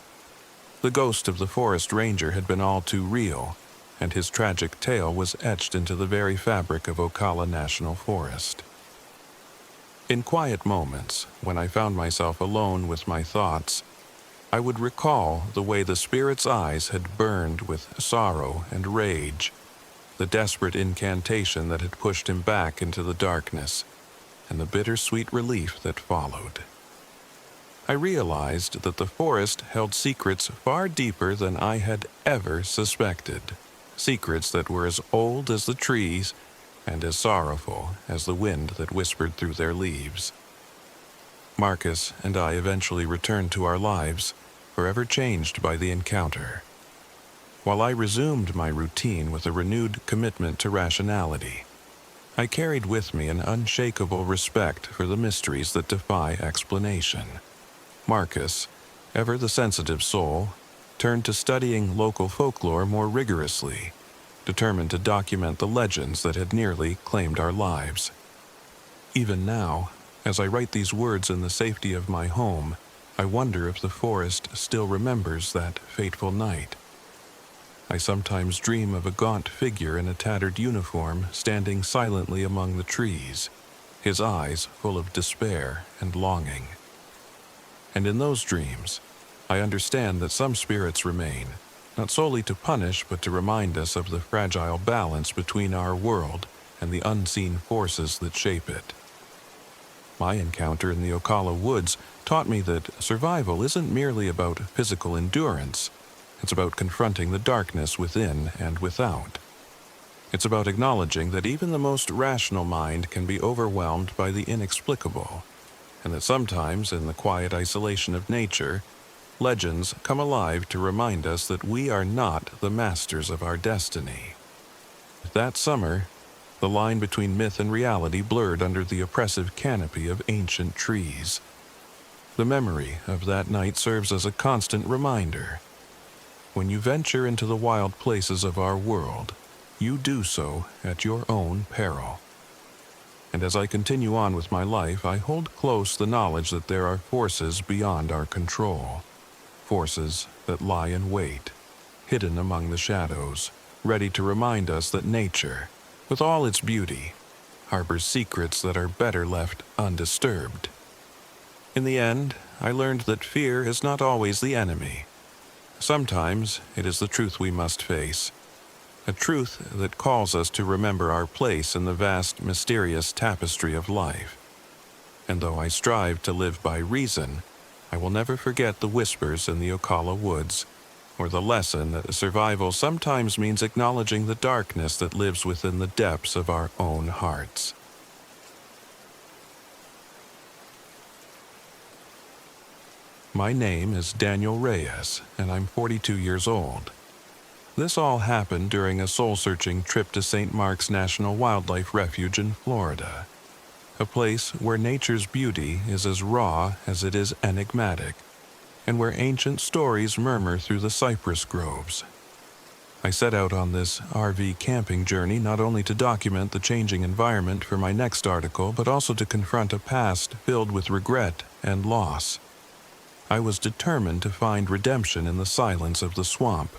The ghost of the forest ranger had been all too real, and his tragic tale was etched into the very fabric of Ocala National Forest. In quiet moments, when I found myself alone with my thoughts, I would recall the way the spirit's eyes had burned with sorrow and rage, the desperate incantation that had pushed him back into the darkness, and the bittersweet relief that followed. I realized that the forest held secrets far deeper than I had ever suspected, secrets that were as old as the trees and as sorrowful as the wind that whispered through their leaves. Marcus and I eventually returned to our lives, forever changed by the encounter. While I resumed my routine with a renewed commitment to rationality, I carried with me an unshakable respect for the mysteries that defy explanation. Marcus, ever the sensitive soul, turned to studying local folklore more rigorously, determined to document the legends that had nearly claimed our lives. Even now, as I write these words in the safety of my home, I wonder if the forest still remembers that fateful night. I sometimes dream of a gaunt figure in a tattered uniform standing silently among the trees, his eyes full of despair and longing. And in those dreams, I understand that some spirits remain, not solely to punish but to remind us of the fragile balance between our world and the unseen forces that shape it. My encounter in the Ocala woods taught me that survival isn't merely about physical endurance. It's about confronting the darkness within and without. It's about acknowledging that even the most rational mind can be overwhelmed by the inexplicable, and that sometimes in the quiet isolation of nature, legends come alive to remind us that we are not the masters of our destiny. That summer, the line between myth and reality blurred under the oppressive canopy of ancient trees. The memory of that night serves as a constant reminder. When you venture into the wild places of our world, you do so at your own peril. And as I continue on with my life, I hold close the knowledge that there are forces beyond our control, forces that lie in wait, hidden among the shadows, ready to remind us that nature, with all its beauty, harbors secrets that are better left undisturbed. In the end, I learned that fear is not always the enemy. Sometimes it is the truth we must face, a truth that calls us to remember our place in the vast, mysterious tapestry of life. And though I strive to live by reason, I will never forget the whispers in the Ocala woods, or the lesson that survival sometimes means acknowledging the darkness that lives within the depths of our own hearts. My name is Daniel Reyes, and I'm 42 years old. This all happened during a soul-searching trip to St. Mark's National Wildlife Refuge in Florida, a place where nature's beauty is as raw as it is enigmatic, and where ancient stories murmur through the cypress groves. I set out on this RV camping journey not only to document the changing environment for my next article, but also to confront a past filled with regret and loss. I was determined to find redemption in the silence of the swamp,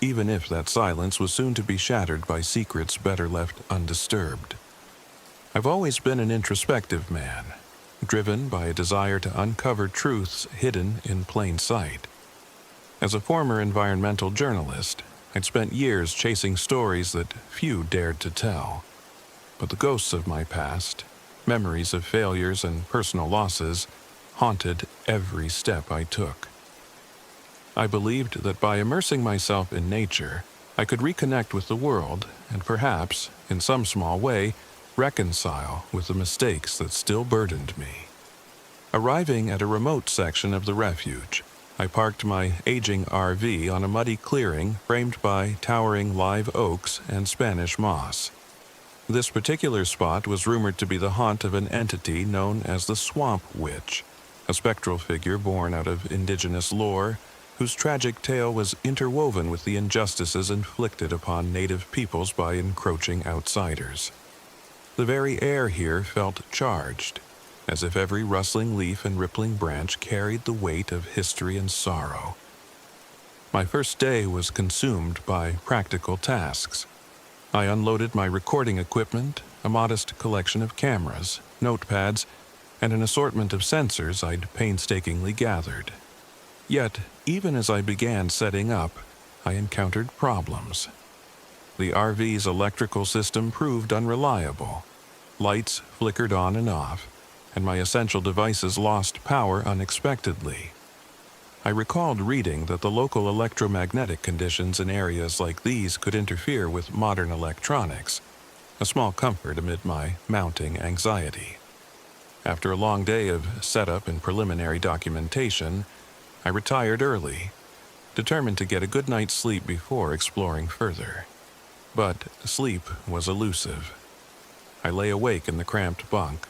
even if that silence was soon to be shattered by secrets better left undisturbed. I've always been an introspective man, driven by a desire to uncover truths hidden in plain sight. As a former environmental journalist, I'd spent years chasing stories that few dared to tell. But the ghosts of my past, memories of failures and personal losses, haunted every step I took. I believed that by immersing myself in nature, I could reconnect with the world and perhaps, in some small way, reconcile with the mistakes that still burdened me. Arriving at a remote section of the refuge, I parked my aging RV on a muddy clearing framed by towering live oaks and Spanish moss. This particular spot was rumored to be the haunt of an entity known as the Swamp Witch, a spectral figure born out of indigenous lore, whose tragic tale was interwoven with the injustices inflicted upon native peoples by encroaching outsiders. The very air here felt charged, as if every rustling leaf and rippling branch carried the weight of history and sorrow. My first day was consumed by practical tasks. I unloaded my recording equipment, a modest collection of cameras, notepads, and an assortment of sensors I'd painstakingly gathered. Yet, even as I began setting up, I encountered problems. The RV's electrical system proved unreliable. Lights flickered on and off, and my essential devices lost power unexpectedly. I recalled reading that the local electromagnetic conditions in areas like these could interfere with modern electronics, a small comfort amid my mounting anxiety. After a long day of setup and preliminary documentation, I retired early, determined to get a good night's sleep before exploring further. But sleep was elusive. I lay awake in the cramped bunk,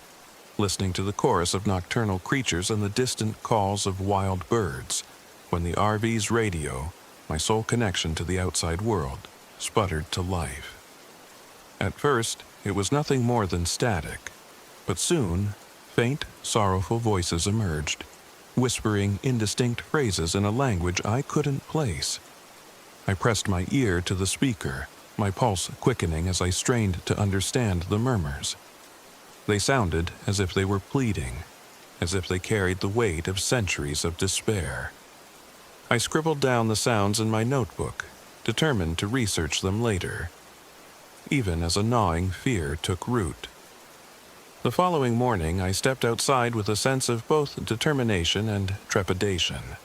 listening to the chorus of nocturnal creatures and the distant calls of wild birds, when the RV's radio, my sole connection to the outside world, sputtered to life. At first, it was nothing more than static, but soon, faint, sorrowful voices emerged, whispering indistinct phrases in a language I couldn't place. I pressed my ear to the speaker, my pulse quickening as I strained to understand the murmurs. They sounded as if they were pleading, as if they carried the weight of centuries of despair. I scribbled down the sounds in my notebook, determined to research them later, even as a gnawing fear took root. The following morning, I stepped outside with a sense of both determination and trepidation.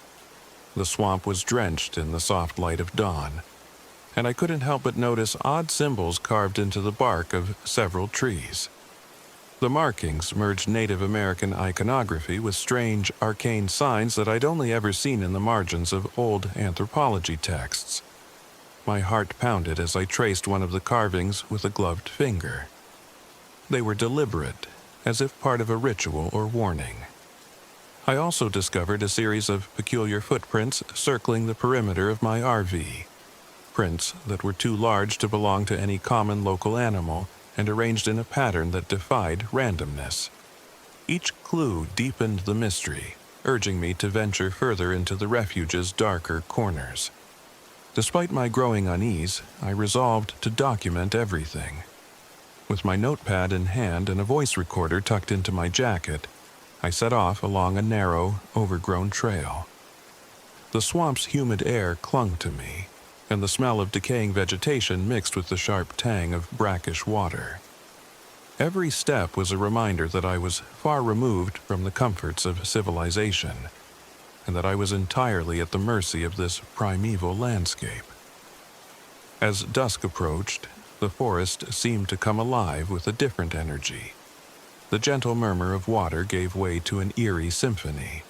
The swamp was drenched in the soft light of dawn, and I couldn't help but notice odd symbols carved into the bark of several trees. The markings merged Native American iconography with strange, arcane signs that I'd only ever seen in the margins of old anthropology texts. My heart pounded as I traced one of the carvings with a gloved finger. They were deliberate, as if part of a ritual or warning. I also discovered a series of peculiar footprints circling the perimeter of my RV. Prints that were too large to belong to any common local animal, and arranged in a pattern that defied randomness. Each clue deepened the mystery, urging me to venture further into the refuge's darker corners. Despite my growing unease, I resolved to document everything. With my notepad in hand and a voice recorder tucked into my jacket, I set off along a narrow, overgrown trail. The swamp's humid air clung to me, and the smell of decaying vegetation mixed with the sharp tang of brackish water. Every step was a reminder that I was far removed from the comforts of civilization, and that I was entirely at the mercy of this primeval landscape. As dusk approached, the forest seemed to come alive with a different energy. The gentle murmur of water gave way to an eerie symphony.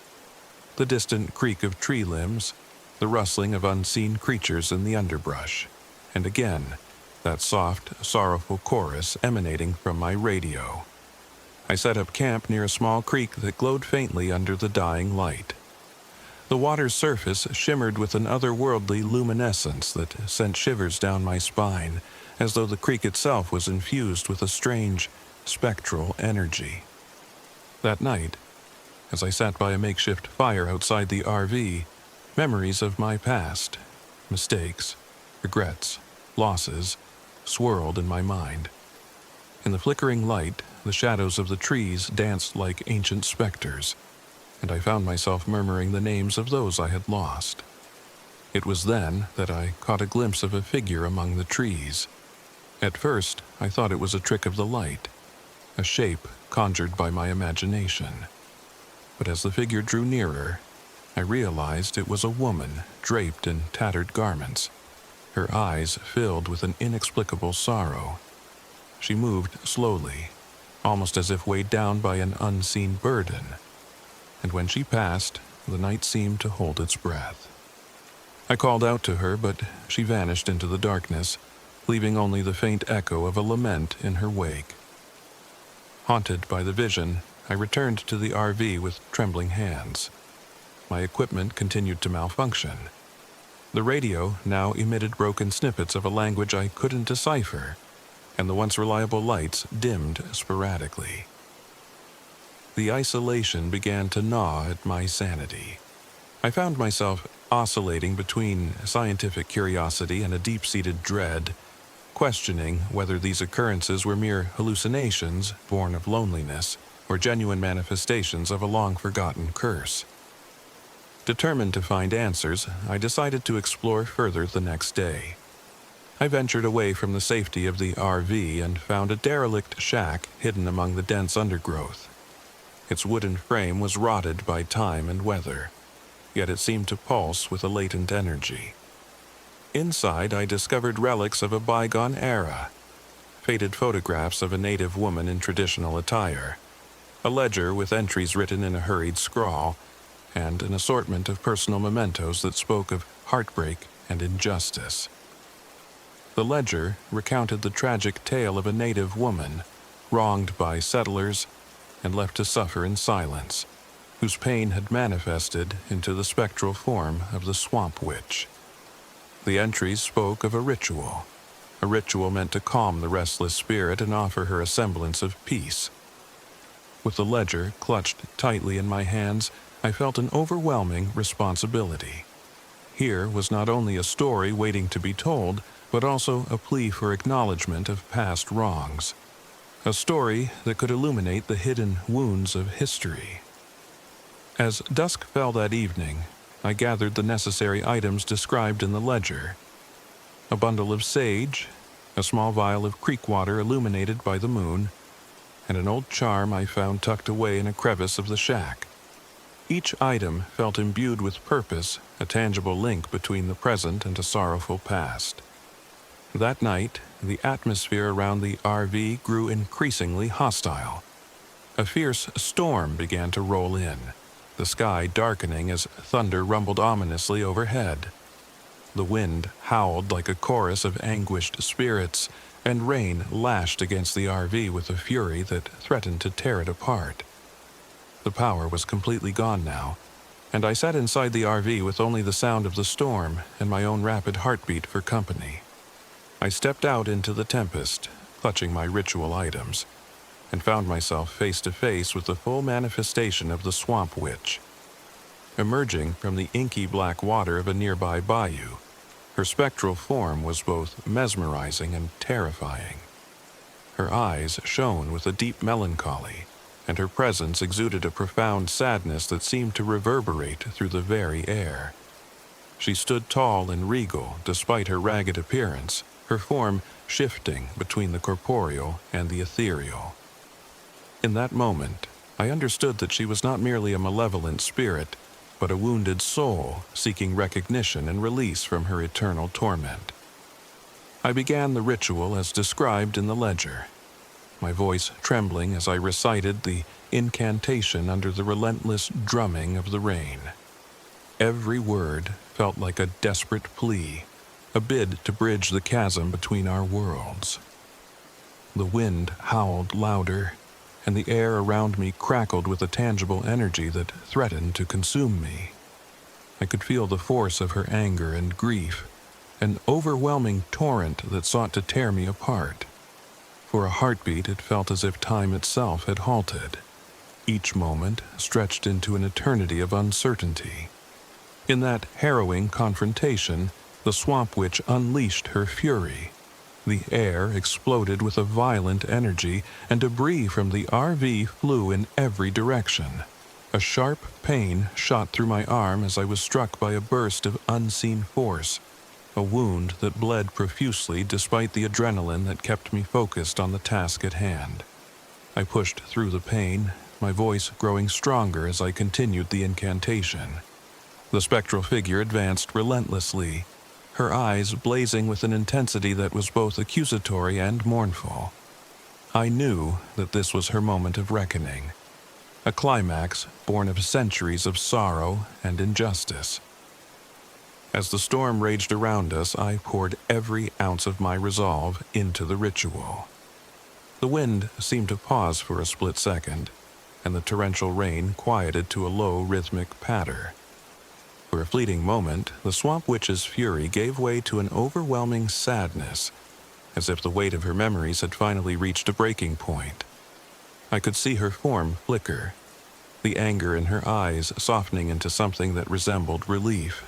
The distant creak of tree limbs, the rustling of unseen creatures in the underbrush, and again, that soft, sorrowful chorus emanating from my radio. I set up camp near a small creek that glowed faintly under the dying light. The water's surface shimmered with an otherworldly luminescence that sent shivers down my spine, as though the creek itself was infused with a strange, spectral energy. That night, as I sat by a makeshift fire outside the RV, memories of my past, mistakes, regrets, losses, swirled in my mind. In the flickering light, the shadows of the trees danced like ancient specters, and I found myself murmuring the names of those I had lost. It was then that I caught a glimpse of a figure among the trees. At first, I thought it was a trick of the light, a shape conjured by my imagination. But as the figure drew nearer, I realized it was a woman draped in tattered garments, her eyes filled with an inexplicable sorrow. She moved slowly, almost as if weighed down by an unseen burden, and when she passed, the night seemed to hold its breath. I called out to her, but she vanished into the darkness, leaving only the faint echo of a lament in her wake. Haunted by the vision, I returned to the RV with trembling hands. My equipment continued to malfunction. The radio now emitted broken snippets of a language I couldn't decipher, and the once reliable lights dimmed sporadically. The isolation began to gnaw at my sanity. I found myself oscillating between scientific curiosity and a deep-seated dread, questioning whether these occurrences were mere hallucinations born of loneliness or genuine manifestations of a long-forgotten curse. Determined to find answers, I decided to explore further the next day. I ventured away from the safety of the RV and found a derelict shack hidden among the dense undergrowth. Its wooden frame was rotted by time and weather, yet it seemed to pulse with a latent energy. Inside, I discovered relics of a bygone era, faded photographs of a native woman in traditional attire, a ledger with entries written in a hurried scrawl, and an assortment of personal mementos that spoke of heartbreak and injustice. The ledger recounted the tragic tale of a native woman, wronged by settlers and left to suffer in silence, whose pain had manifested into the spectral form of the swamp witch. The entries spoke of a ritual meant to calm the restless spirit and offer her a semblance of peace. With the ledger clutched tightly in my hands, I felt an overwhelming responsibility. Here was not only a story waiting to be told, but also a plea for acknowledgement of past wrongs. A story that could illuminate the hidden wounds of history. As dusk fell that evening, I gathered the necessary items described in the ledger. A bundle of sage, a small vial of creek water illuminated by the moon, and an old charm I found tucked away in a crevice of the shack. Each item felt imbued with purpose, a tangible link between the present and a sorrowful past. That night, the atmosphere around the RV grew increasingly hostile. A fierce storm began to roll in, the sky darkening as thunder rumbled ominously overhead. The wind howled like a chorus of anguished spirits, and rain lashed against the RV with a fury that threatened to tear it apart. The power was completely gone now, and I sat inside the RV with only the sound of the storm and my own rapid heartbeat for company. I stepped out into the tempest, clutching my ritual items, and found myself face to face with the full manifestation of the swamp witch. Emerging from the inky black water of a nearby bayou, her spectral form was both mesmerizing and terrifying. Her eyes shone with a deep melancholy, and her presence exuded a profound sadness that seemed to reverberate through the very air. She stood tall and regal despite her ragged appearance, her form shifting between the corporeal and the ethereal. In that moment, I understood that she was not merely a malevolent spirit, but a wounded soul seeking recognition and release from her eternal torment. I began the ritual as described in the ledger, my voice trembling as I recited the incantation under the relentless drumming of the rain. Every word felt like a desperate plea, a bid to bridge the chasm between our worlds. The wind howled louder, and the air around me crackled with a tangible energy that threatened to consume me. I could feel the force of her anger and grief, an overwhelming torrent that sought to tear me apart. For a heartbeat, it felt as if time itself had halted. Each moment stretched into an eternity of uncertainty. In that harrowing confrontation, the swamp witch unleashed her fury. The air exploded with a violent energy, and debris from the RV flew in every direction. A sharp pain shot through my arm as I was struck by a burst of unseen force, a wound that bled profusely despite the adrenaline that kept me focused on the task at hand. I pushed through the pain, my voice growing stronger as I continued the incantation. The spectral figure advanced relentlessly, her eyes blazing with an intensity that was both accusatory and mournful. I knew that this was her moment of reckoning, a climax born of centuries of sorrow and injustice. As the storm raged around us, I poured every ounce of my resolve into the ritual. The wind seemed to pause for a split second, and the torrential rain quieted to a low rhythmic patter. For a fleeting moment, the swamp witch's fury gave way to an overwhelming sadness, as if the weight of her memories had finally reached a breaking point. I could see her form flicker, the anger in her eyes softening into something that resembled relief.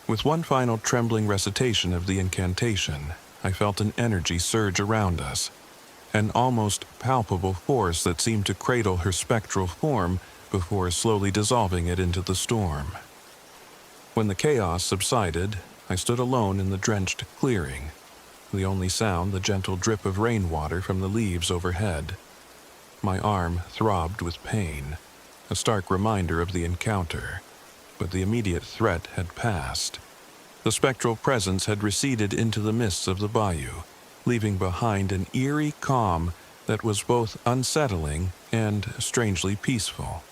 With one final trembling recitation of the incantation, I felt an energy surge around us, an almost palpable force that seemed to cradle her spectral form before slowly dissolving it into the storm. When the chaos subsided, I stood alone in the drenched clearing, the only sound the gentle drip of rainwater from the leaves overhead. My arm throbbed with pain, a stark reminder of the encounter, but the immediate threat had passed. The spectral presence had receded into the mists of the bayou, leaving behind an eerie calm that was both unsettling and strangely peaceful.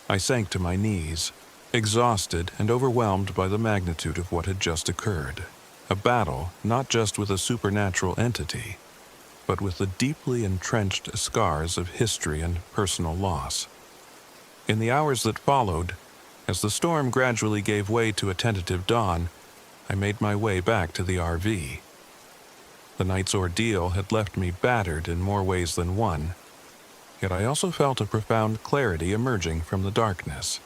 I sank to my knees, exhausted and overwhelmed by the magnitude of what had just occurred. A battle not just with a supernatural entity, but with the deeply entrenched scars of history and personal loss. In the hours that followed, as the storm gradually gave way to a tentative dawn, I made my way back to the RV. The night's ordeal had left me battered in more ways than one, yet I also felt a profound clarity emerging from the darkness.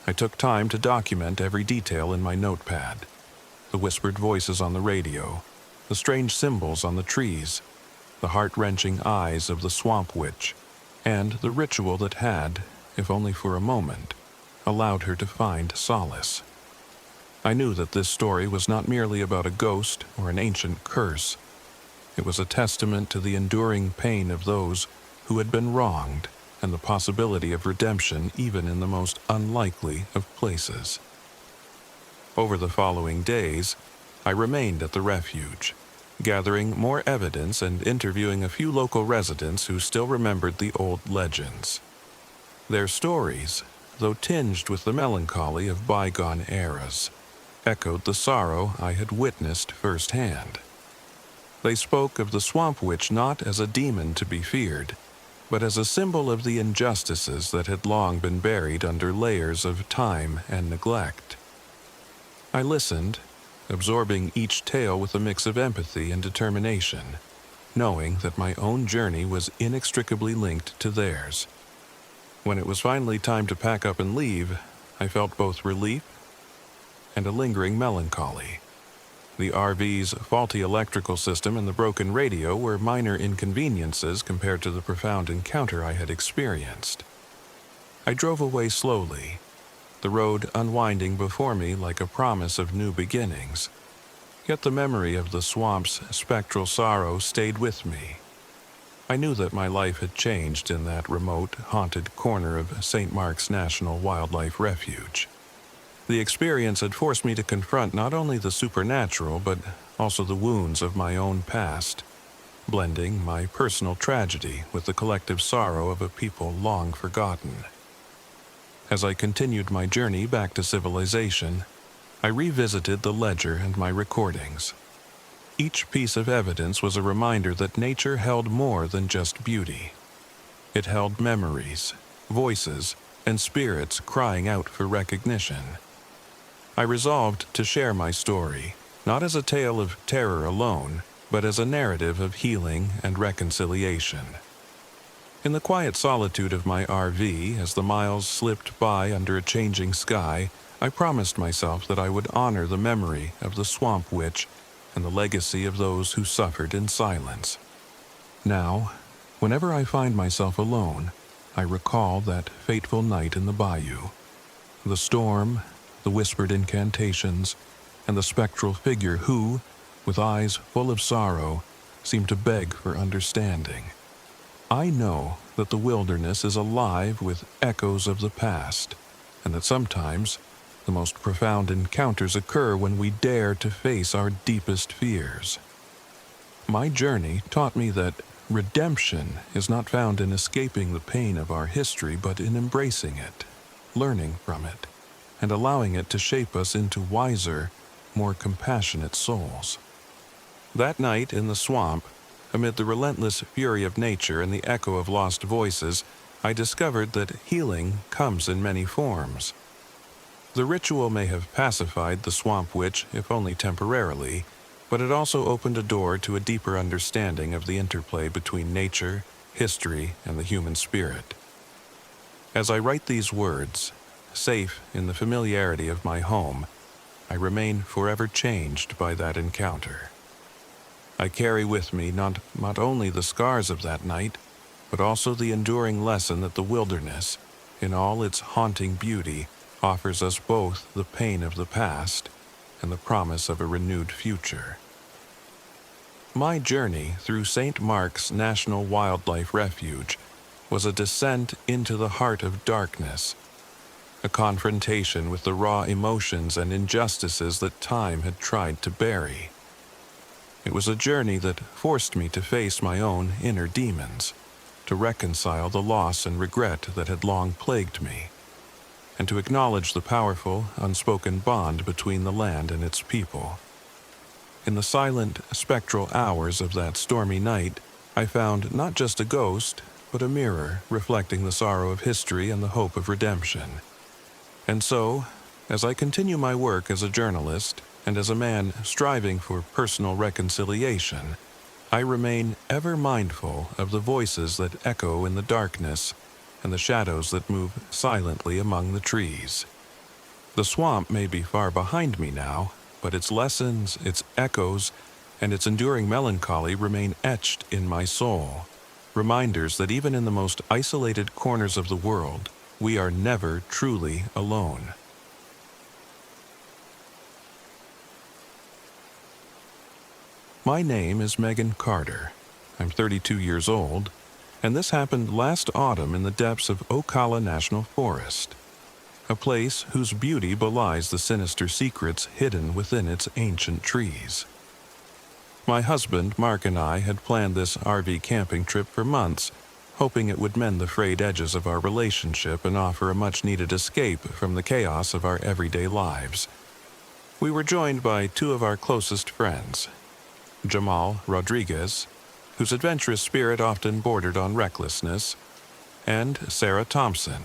I took time to document every detail in my notepad, the whispered voices on the radio, the strange symbols on the trees, the heart-wrenching eyes of the swamp witch, and the ritual that had, if only for a moment, allowed her to find solace. I knew that this story was not merely about a ghost or an ancient curse. It was a testament to the enduring pain of those who had been wronged and the possibility of redemption even in the most unlikely of places. Over the following days, I remained at the refuge, gathering more evidence and interviewing a few local residents who still remembered the old legends. Their stories, though tinged with the melancholy of bygone eras, echoed the sorrow I had witnessed firsthand. They spoke of the swamp witch not as a demon to be feared, but as a symbol of the injustices that had long been buried under layers of time and neglect. I listened, absorbing each tale with a mix of empathy and determination, knowing that my own journey was inextricably linked to theirs. When it was finally time to pack up and leave, I felt both relief and a lingering melancholy. The RV's faulty electrical system and the broken radio were minor inconveniences compared to the profound encounter I had experienced. I drove away slowly, the road unwinding before me like a promise of new beginnings. Yet the memory of the swamp's spectral sorrow stayed with me. I knew that my life had changed in that remote, haunted corner of St. Mark's National Wildlife Refuge. The experience had forced me to confront not only the supernatural, but also the wounds of my own past, blending my personal tragedy with the collective sorrow of a people long forgotten. As I continued my journey back to civilization, I revisited the ledger and my recordings. Each piece of evidence was a reminder that nature held more than just beauty. It held memories, voices, and spirits crying out for recognition. I resolved to share my story, not as a tale of terror alone, but as a narrative of healing and reconciliation. In the quiet solitude of my RV, as the miles slipped by under a changing sky, I promised myself that I would honor the memory of the swamp witch and the legacy of those who suffered in silence. Now, whenever I find myself alone, I recall that fateful night in the bayou. The storm, the whispered incantations, and the spectral figure who, with eyes full of sorrow, seemed to beg for understanding. I know that the wilderness is alive with echoes of the past, and that sometimes the most profound encounters occur when we dare to face our deepest fears. My journey taught me that redemption is not found in escaping the pain of our history, but in embracing it, learning from it, and allowing it to shape us into wiser, more compassionate souls. That night in the swamp, Amid the relentless fury of nature and the echo of lost voices, I discovered that healing comes in many forms. The ritual may have pacified the swamp witch, if only temporarily, but it also opened a door to a deeper understanding of the interplay between nature, history, and the human spirit. As I write these words, safe in the familiarity of my home, I remain forever changed by that encounter. I carry with me not only the scars of that night, but also the enduring lesson that the wilderness, in all its haunting beauty, offers us both the pain of the past and the promise of a renewed future. My journey through St. Mark's National Wildlife Refuge was a descent into the heart of darkness, a confrontation with the raw emotions and injustices that time had tried to bury. It was a journey that forced me to face my own inner demons, to reconcile the loss and regret that had long plagued me, and to acknowledge the powerful, unspoken bond between the land and its people. In the silent, spectral hours of that stormy night, I found not just a ghost, but a mirror reflecting the sorrow of history and the hope of redemption. And so, as I continue my work as a journalist and as a man striving for personal reconciliation, I remain ever mindful of the voices that echo in the darkness and the shadows that move silently among the trees. The swamp may be far behind me now, but its lessons, its echoes, and its enduring melancholy remain etched in my soul, reminders that even in the most isolated corners of the world, we are never truly alone. My name is Megan Carter. I'm 32 years old, and this happened last autumn in the depths of Ocala National Forest, a place whose beauty belies the sinister secrets hidden within its ancient trees. My husband, Mark, and I had planned this RV camping trip for months, hoping it would mend the frayed edges of our relationship and offer a much-needed escape from the chaos of our everyday lives. We were joined by two of our closest friends, Jamal Rodriguez, whose adventurous spirit often bordered on recklessness, and Sarah Thompson,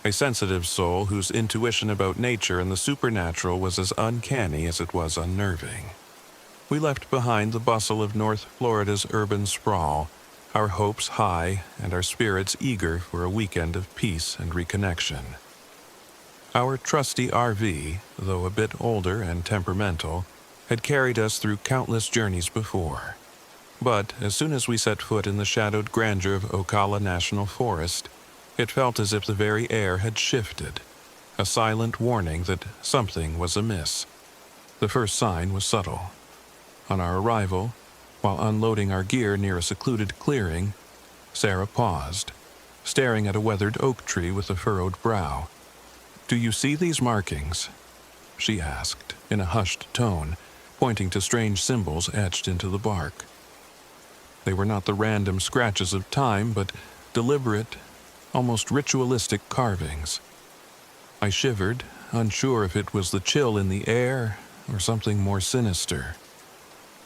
a sensitive soul whose intuition about nature and the supernatural was as uncanny as it was unnerving. We left behind the bustle of North Florida's urban sprawl, our hopes high and our spirits eager for a weekend of peace and reconnection. Our trusty RV, though a bit older and temperamental, had carried us through countless journeys before. But as soon as we set foot in the shadowed grandeur of Ocala National Forest, it felt as if the very air had shifted, a silent warning that something was amiss. The first sign was subtle. On our arrival, while unloading our gear near a secluded clearing, Sarah paused, staring at a weathered oak tree with a furrowed brow. "Do you see these markings?" she asked, in a hushed tone, pointing to strange symbols etched into the bark. They were not the random scratches of time, but deliberate, almost ritualistic carvings. I shivered, unsure if it was the chill in the air or something more sinister.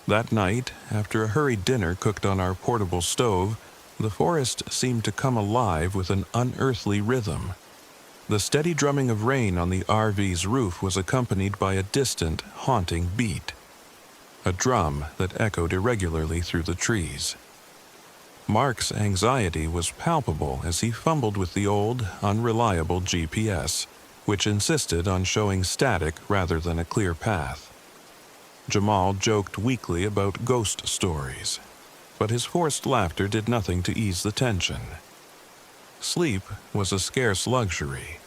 That night, after a hurried dinner cooked on our portable stove, the forest seemed to come alive with an unearthly rhythm. The steady drumming of rain on the RV's roof was accompanied by a distant, haunting beat, a drum that echoed irregularly through the trees. Mark's anxiety was palpable as he fumbled with the old, unreliable GPS, which insisted on showing static rather than a clear path. Jamal joked weakly about ghost stories, but his forced laughter did nothing to ease the tension. Sleep was a scarce luxury.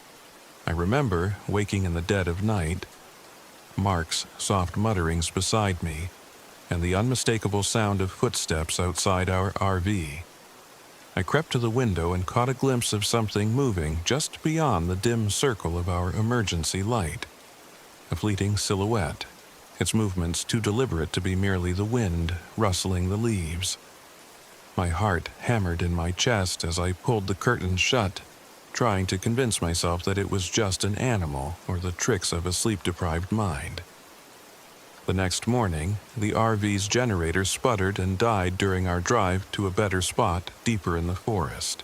I remember waking in the dead of night, Mark's soft mutterings beside me, and the unmistakable sound of footsteps outside our RV. I crept to the window and caught a glimpse of something moving just beyond the dim circle of our emergency light. A fleeting silhouette, its movements too deliberate to be merely the wind rustling the leaves. My heart hammered in my chest as I pulled the curtains shut, trying to convince myself that it was just an animal or the tricks of a sleep-deprived mind. The next morning, the RV's generator sputtered and died during our drive to a better spot deeper in the forest.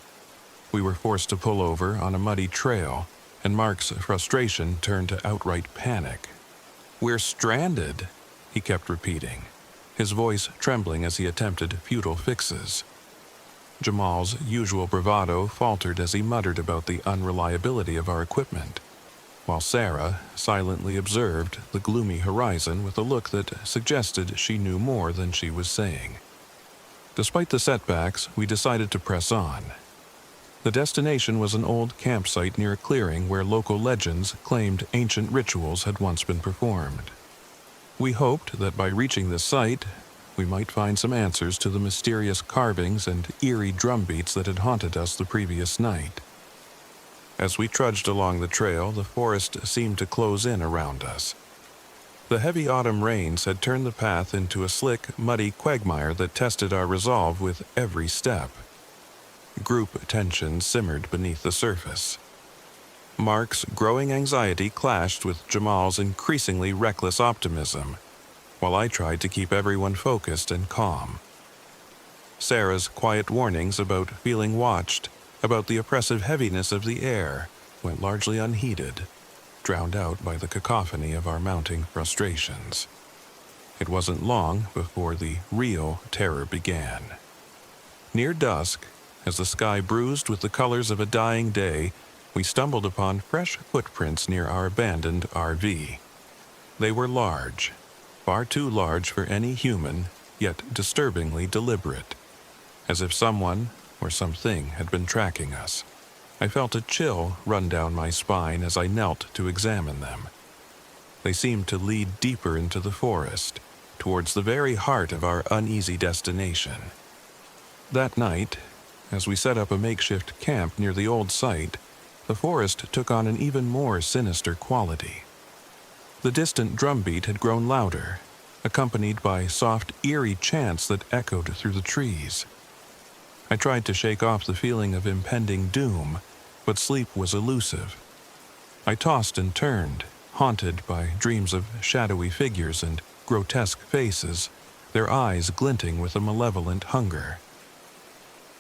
We were forced to pull over on a muddy trail, and Mark's frustration turned to outright panic. "We're stranded," he kept repeating, his voice trembling as he attempted futile fixes. Jamal's usual bravado faltered as he muttered about the unreliability of our equipment, while Sarah silently observed the gloomy horizon with a look that suggested she knew more than she was saying. Despite the setbacks, we decided to press on. The destination was an old campsite near a clearing where local legends claimed ancient rituals had once been performed. We hoped that by reaching this site, we might find some answers to the mysterious carvings and eerie drumbeats that had haunted us the previous night. As we trudged along the trail, the forest seemed to close in around us. The heavy autumn rains had turned the path into a slick, muddy quagmire that tested our resolve with every step. Group tension simmered beneath the surface. Mark's growing anxiety clashed with Jamal's increasingly reckless optimism, while I tried to keep everyone focused and calm. Sarah's quiet warnings about feeling watched, about the oppressive heaviness of the air, went largely unheeded, drowned out by the cacophony of our mounting frustrations. It wasn't long before the real terror began. Near dusk, as the sky bruised with the colors of a dying day, we stumbled upon fresh footprints near our abandoned RV. They were large, far too large for any human, yet disturbingly deliberate, as if someone or something had been tracking us. I felt a chill run down my spine as I knelt to examine them. They seemed to lead deeper into the forest, towards the very heart of our uneasy destination. That night, as we set up a makeshift camp near the old site, the forest took on an even more sinister quality. The distant drumbeat had grown louder, accompanied by soft, eerie chants that echoed through the trees. I tried to shake off the feeling of impending doom, but sleep was elusive. I tossed and turned, haunted by dreams of shadowy figures and grotesque faces, their eyes glinting with a malevolent hunger.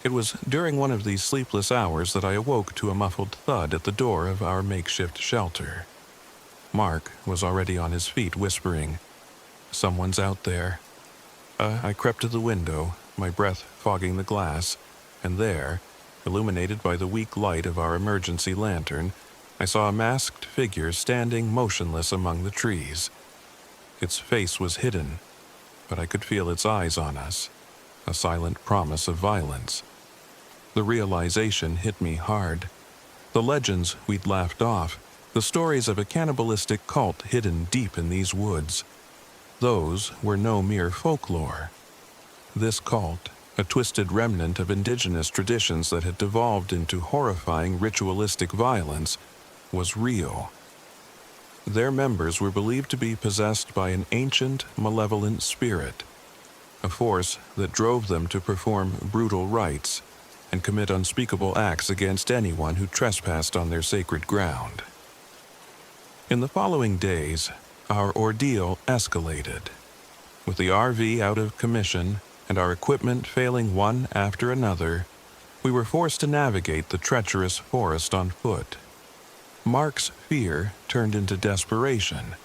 It was during one of these sleepless hours that I awoke to a muffled thud at the door of our makeshift shelter. Mark was already on his feet, whispering, "Someone's out there." I crept to the window, my breath fogging the glass, and there, illuminated by the weak light of our emergency lantern, I saw a masked figure standing motionless among the trees. Its face was hidden, but I could feel its eyes on us, a silent promise of violence. The realization hit me hard. The legends we'd laughed off, the stories of a cannibalistic cult hidden deep in these woods, those were no mere folklore. This cult, a twisted remnant of indigenous traditions that had devolved into horrifying ritualistic violence, was real. Their members were believed to be possessed by an ancient, malevolent spirit, a force that drove them to perform brutal rites and commit unspeakable acts against anyone who trespassed on their sacred ground. In the following days, our ordeal escalated. With the RV out of commission and our equipment failing one after another, we were forced to navigate the treacherous forest on foot. Mark's fear turned into desperation,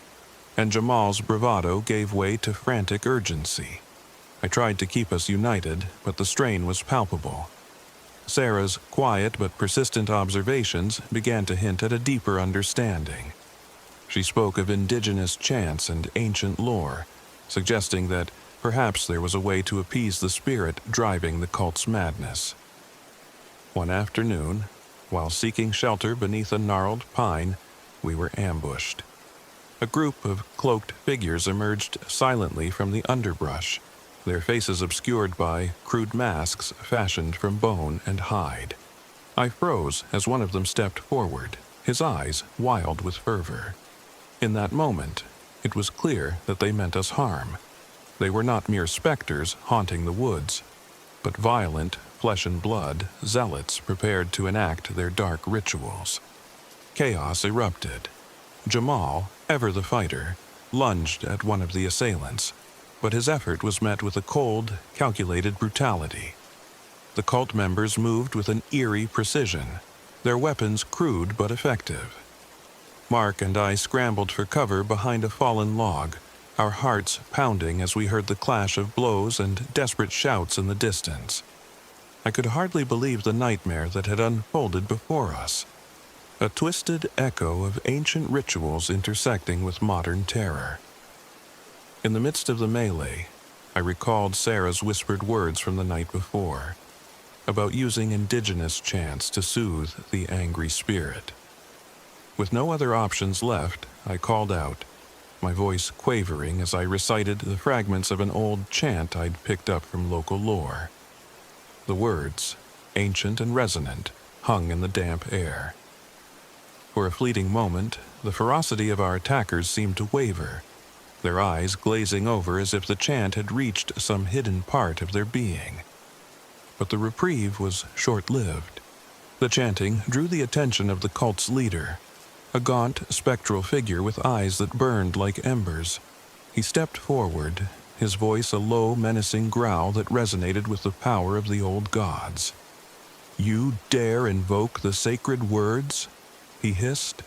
and Jamal's bravado gave way to frantic urgency. I tried to keep us united, but the strain was palpable. Sarah's quiet but persistent observations began to hint at a deeper understanding. She spoke of indigenous chants and ancient lore, suggesting that perhaps there was a way to appease the spirit driving the cult's madness. One afternoon, while seeking shelter beneath a gnarled pine, we were ambushed. A group of cloaked figures emerged silently from the underbrush, their faces obscured by crude masks fashioned from bone and hide. I froze as one of them stepped forward, his eyes wild with fervor. In that moment, it was clear that they meant us harm. They were not mere specters haunting the woods, but violent, flesh and blood zealots prepared to enact their dark rituals. Chaos erupted. Jamal, ever the fighter, lunged at one of the assailants, but his effort was met with a cold, calculated brutality. The cult members moved with an eerie precision, their weapons crude but effective. Mark and I scrambled for cover behind a fallen log, our hearts pounding as we heard the clash of blows and desperate shouts in the distance. I could hardly believe the nightmare that had unfolded before us, a twisted echo of ancient rituals intersecting with modern terror. In the midst of the melee, I recalled Sarah's whispered words from the night before, about using indigenous chants to soothe the angry spirit. With no other options left, I called out, my voice quavering as I recited the fragments of an old chant I'd picked up from local lore. The words, ancient and resonant, hung in the damp air. For a fleeting moment, the ferocity of our attackers seemed to waver, their eyes glazing over as if the chant had reached some hidden part of their being. But the reprieve was short-lived. The chanting drew the attention of the cult's leader, a gaunt, spectral figure with eyes that burned like embers. He stepped forward, his voice a low, menacing growl that resonated with the power of the old gods. "You dare invoke the sacred words?" he hissed,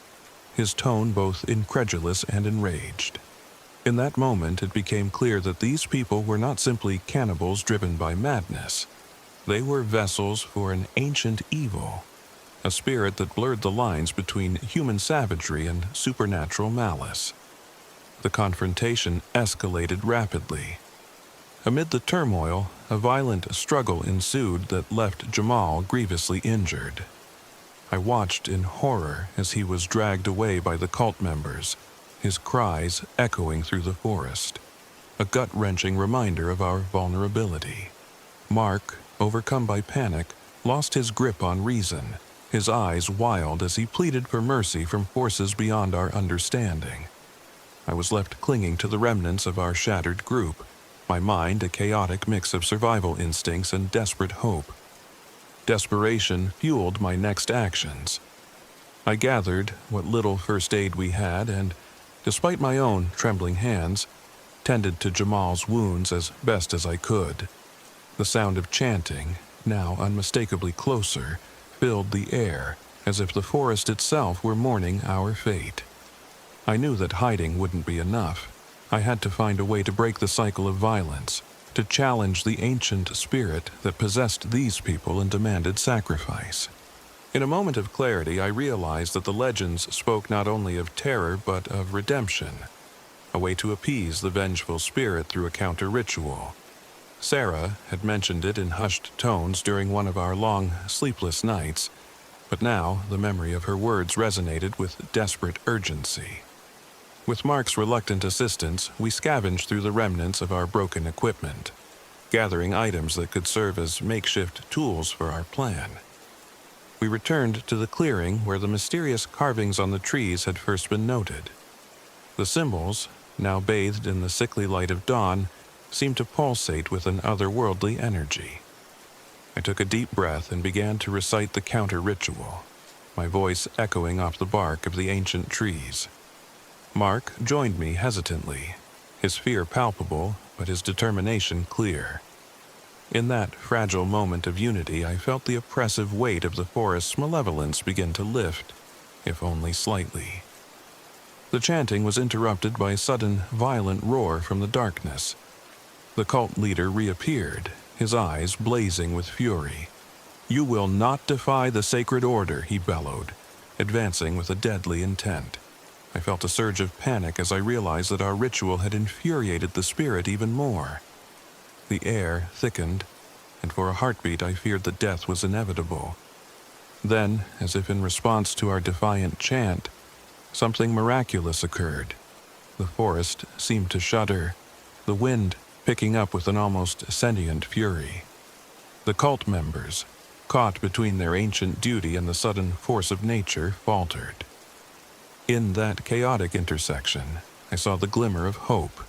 his tone both incredulous and enraged. In that moment, it became clear that these people were not simply cannibals driven by madness. They were vessels for an ancient evil, a spirit that blurred the lines between human savagery and supernatural malice. The confrontation escalated rapidly. Amid the turmoil, a violent struggle ensued that left Jamal grievously injured. I watched in horror as he was dragged away by the cult members, his cries echoing through the forest, a gut-wrenching reminder of our vulnerability. Mark, overcome by panic, lost his grip on reason, his eyes wild as he pleaded for mercy from forces beyond our understanding. I was left clinging to the remnants of our shattered group, my mind a chaotic mix of survival instincts and desperate hope. Desperation fueled my next actions. I gathered what little first aid we had and, despite my own trembling hands, tended to Jamal's wounds as best as I could. The sound of chanting, now unmistakably closer, filled the air, as if the forest itself were mourning our fate. I knew that hiding wouldn't be enough. I had to find a way to break the cycle of violence, to challenge the ancient spirit that possessed these people and demanded sacrifice. In a moment of clarity, I realized that the legends spoke not only of terror but of redemption, a way to appease the vengeful spirit through a counter-ritual. Sarah had mentioned it in hushed tones during one of our long, sleepless nights, but now the memory of her words resonated with desperate urgency. With Mark's reluctant assistance, we scavenged through the remnants of our broken equipment, gathering items that could serve as makeshift tools for our plan. We returned to the clearing where the mysterious carvings on the trees had first been noted. The symbols, now bathed in the sickly light of dawn, seemed to pulsate with an otherworldly energy. I took a deep breath and began to recite the counter-ritual, my voice echoing off the bark of the ancient trees. Mark joined me hesitantly, his fear palpable, but his determination clear. In that fragile moment of unity, I felt the oppressive weight of the forest's malevolence begin to lift, if only slightly. The chanting was interrupted by a sudden, violent roar from the darkness. The cult leader reappeared, his eyes blazing with fury. "You will not defy the sacred order," he bellowed, advancing with a deadly intent. I felt a surge of panic as I realized that our ritual had infuriated the spirit even more. The air thickened, and for a heartbeat I feared that death was inevitable. Then, as if in response to our defiant chant, something miraculous occurred. The forest seemed to shudder, the wind picking up with an almost sentient fury. The cult members, caught between their ancient duty and the sudden force of nature, faltered. In that chaotic intersection, I saw the glimmer of hope,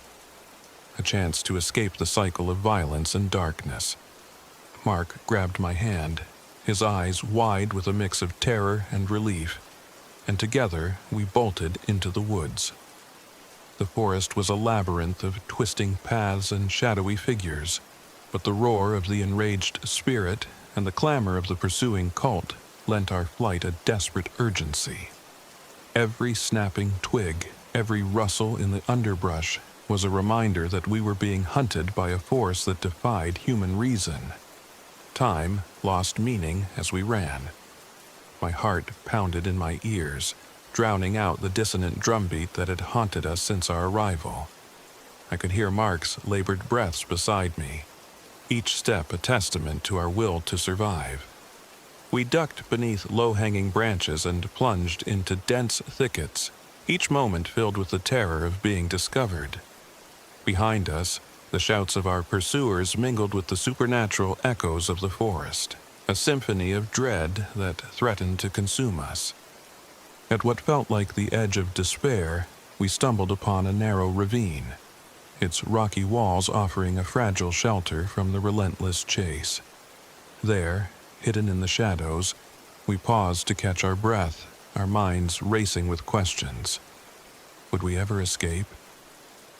a chance to escape the cycle of violence and darkness. Mark grabbed my hand, his eyes wide with a mix of terror and relief, and together we bolted into the woods. The forest was a labyrinth of twisting paths and shadowy figures, but the roar of the enraged spirit and the clamor of the pursuing cult lent our flight a desperate urgency. Every snapping twig, every rustle in the underbrush was a reminder that we were being hunted by a force that defied human reason. Time lost meaning as we ran. My heart pounded in my ears, drowning out the dissonant drumbeat that had haunted us since our arrival. I could hear Mark's labored breaths beside me, each step a testament to our will to survive. We ducked beneath low-hanging branches and plunged into dense thickets, each moment filled with the terror of being discovered. Behind us, the shouts of our pursuers mingled with the supernatural echoes of the forest, a symphony of dread that threatened to consume us. At what felt like the edge of despair, we stumbled upon a narrow ravine, its rocky walls offering a fragile shelter from the relentless chase. There, hidden in the shadows, we paused to catch our breath, our minds racing with questions. Would we ever escape?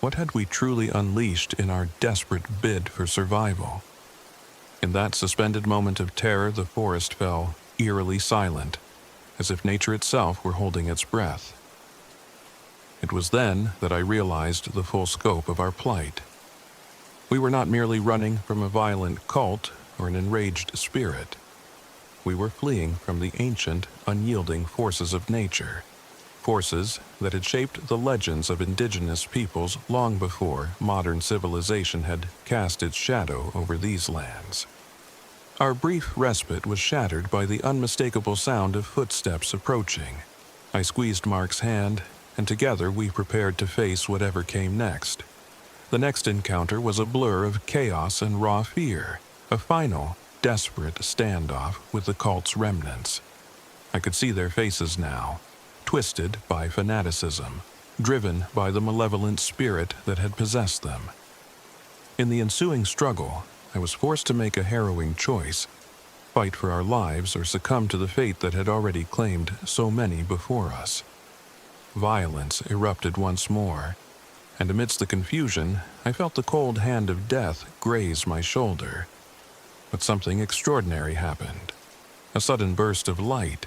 What had we truly unleashed in our desperate bid for survival? In that suspended moment of terror, the forest fell eerily silent, as if nature itself were holding its breath. It was then that I realized the full scope of our plight. We were not merely running from a violent cult or an enraged spirit. We were fleeing from the ancient, unyielding forces of nature, forces that had shaped the legends of indigenous peoples long before modern civilization had cast its shadow over these lands. Our brief respite was shattered by the unmistakable sound of footsteps approaching. I squeezed Mark's hand, and together we prepared to face whatever came next. The next encounter was a blur of chaos and raw fear, a final, desperate standoff with the cult's remnants. I could see their faces now, twisted by fanaticism, driven by the malevolent spirit that had possessed them. In the ensuing struggle, I was forced to make a harrowing choice: fight for our lives or succumb to the fate that had already claimed so many before us. Violence erupted once more, and amidst the confusion, I felt the cold hand of death graze my shoulder. But something extraordinary happened. A sudden burst of light,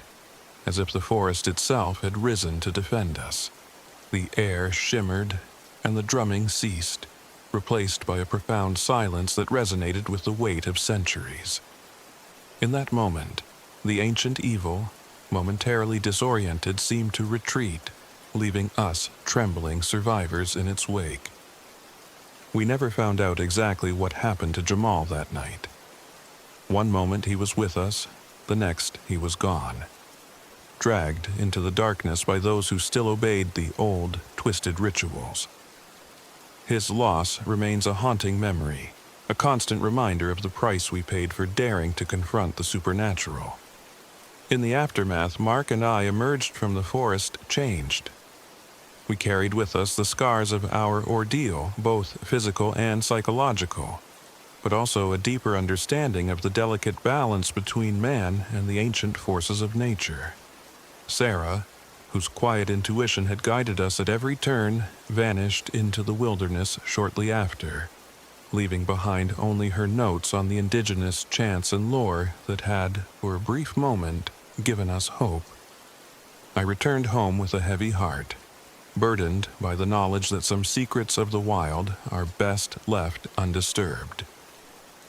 as if the forest itself had risen to defend us. The air shimmered, and the drumming ceased, replaced by a profound silence that resonated with the weight of centuries. In that moment, the ancient evil, momentarily disoriented, seemed to retreat, leaving us trembling survivors in its wake. We never found out exactly what happened to Jamal that night. One moment he was with us, the next he was gone, dragged into the darkness by those who still obeyed the old, twisted rituals. His loss remains a haunting memory, a constant reminder of the price we paid for daring to confront the supernatural. In the aftermath, Mark and I emerged from the forest changed. We carried with us the scars of our ordeal, both physical and psychological, but also a deeper understanding of the delicate balance between man and the ancient forces of nature. Sarah, whose quiet intuition had guided us at every turn, vanished into the wilderness shortly after, leaving behind only her notes on the indigenous chants and lore that had, for a brief moment, given us hope. I returned home with a heavy heart, burdened by the knowledge that some secrets of the wild are best left undisturbed.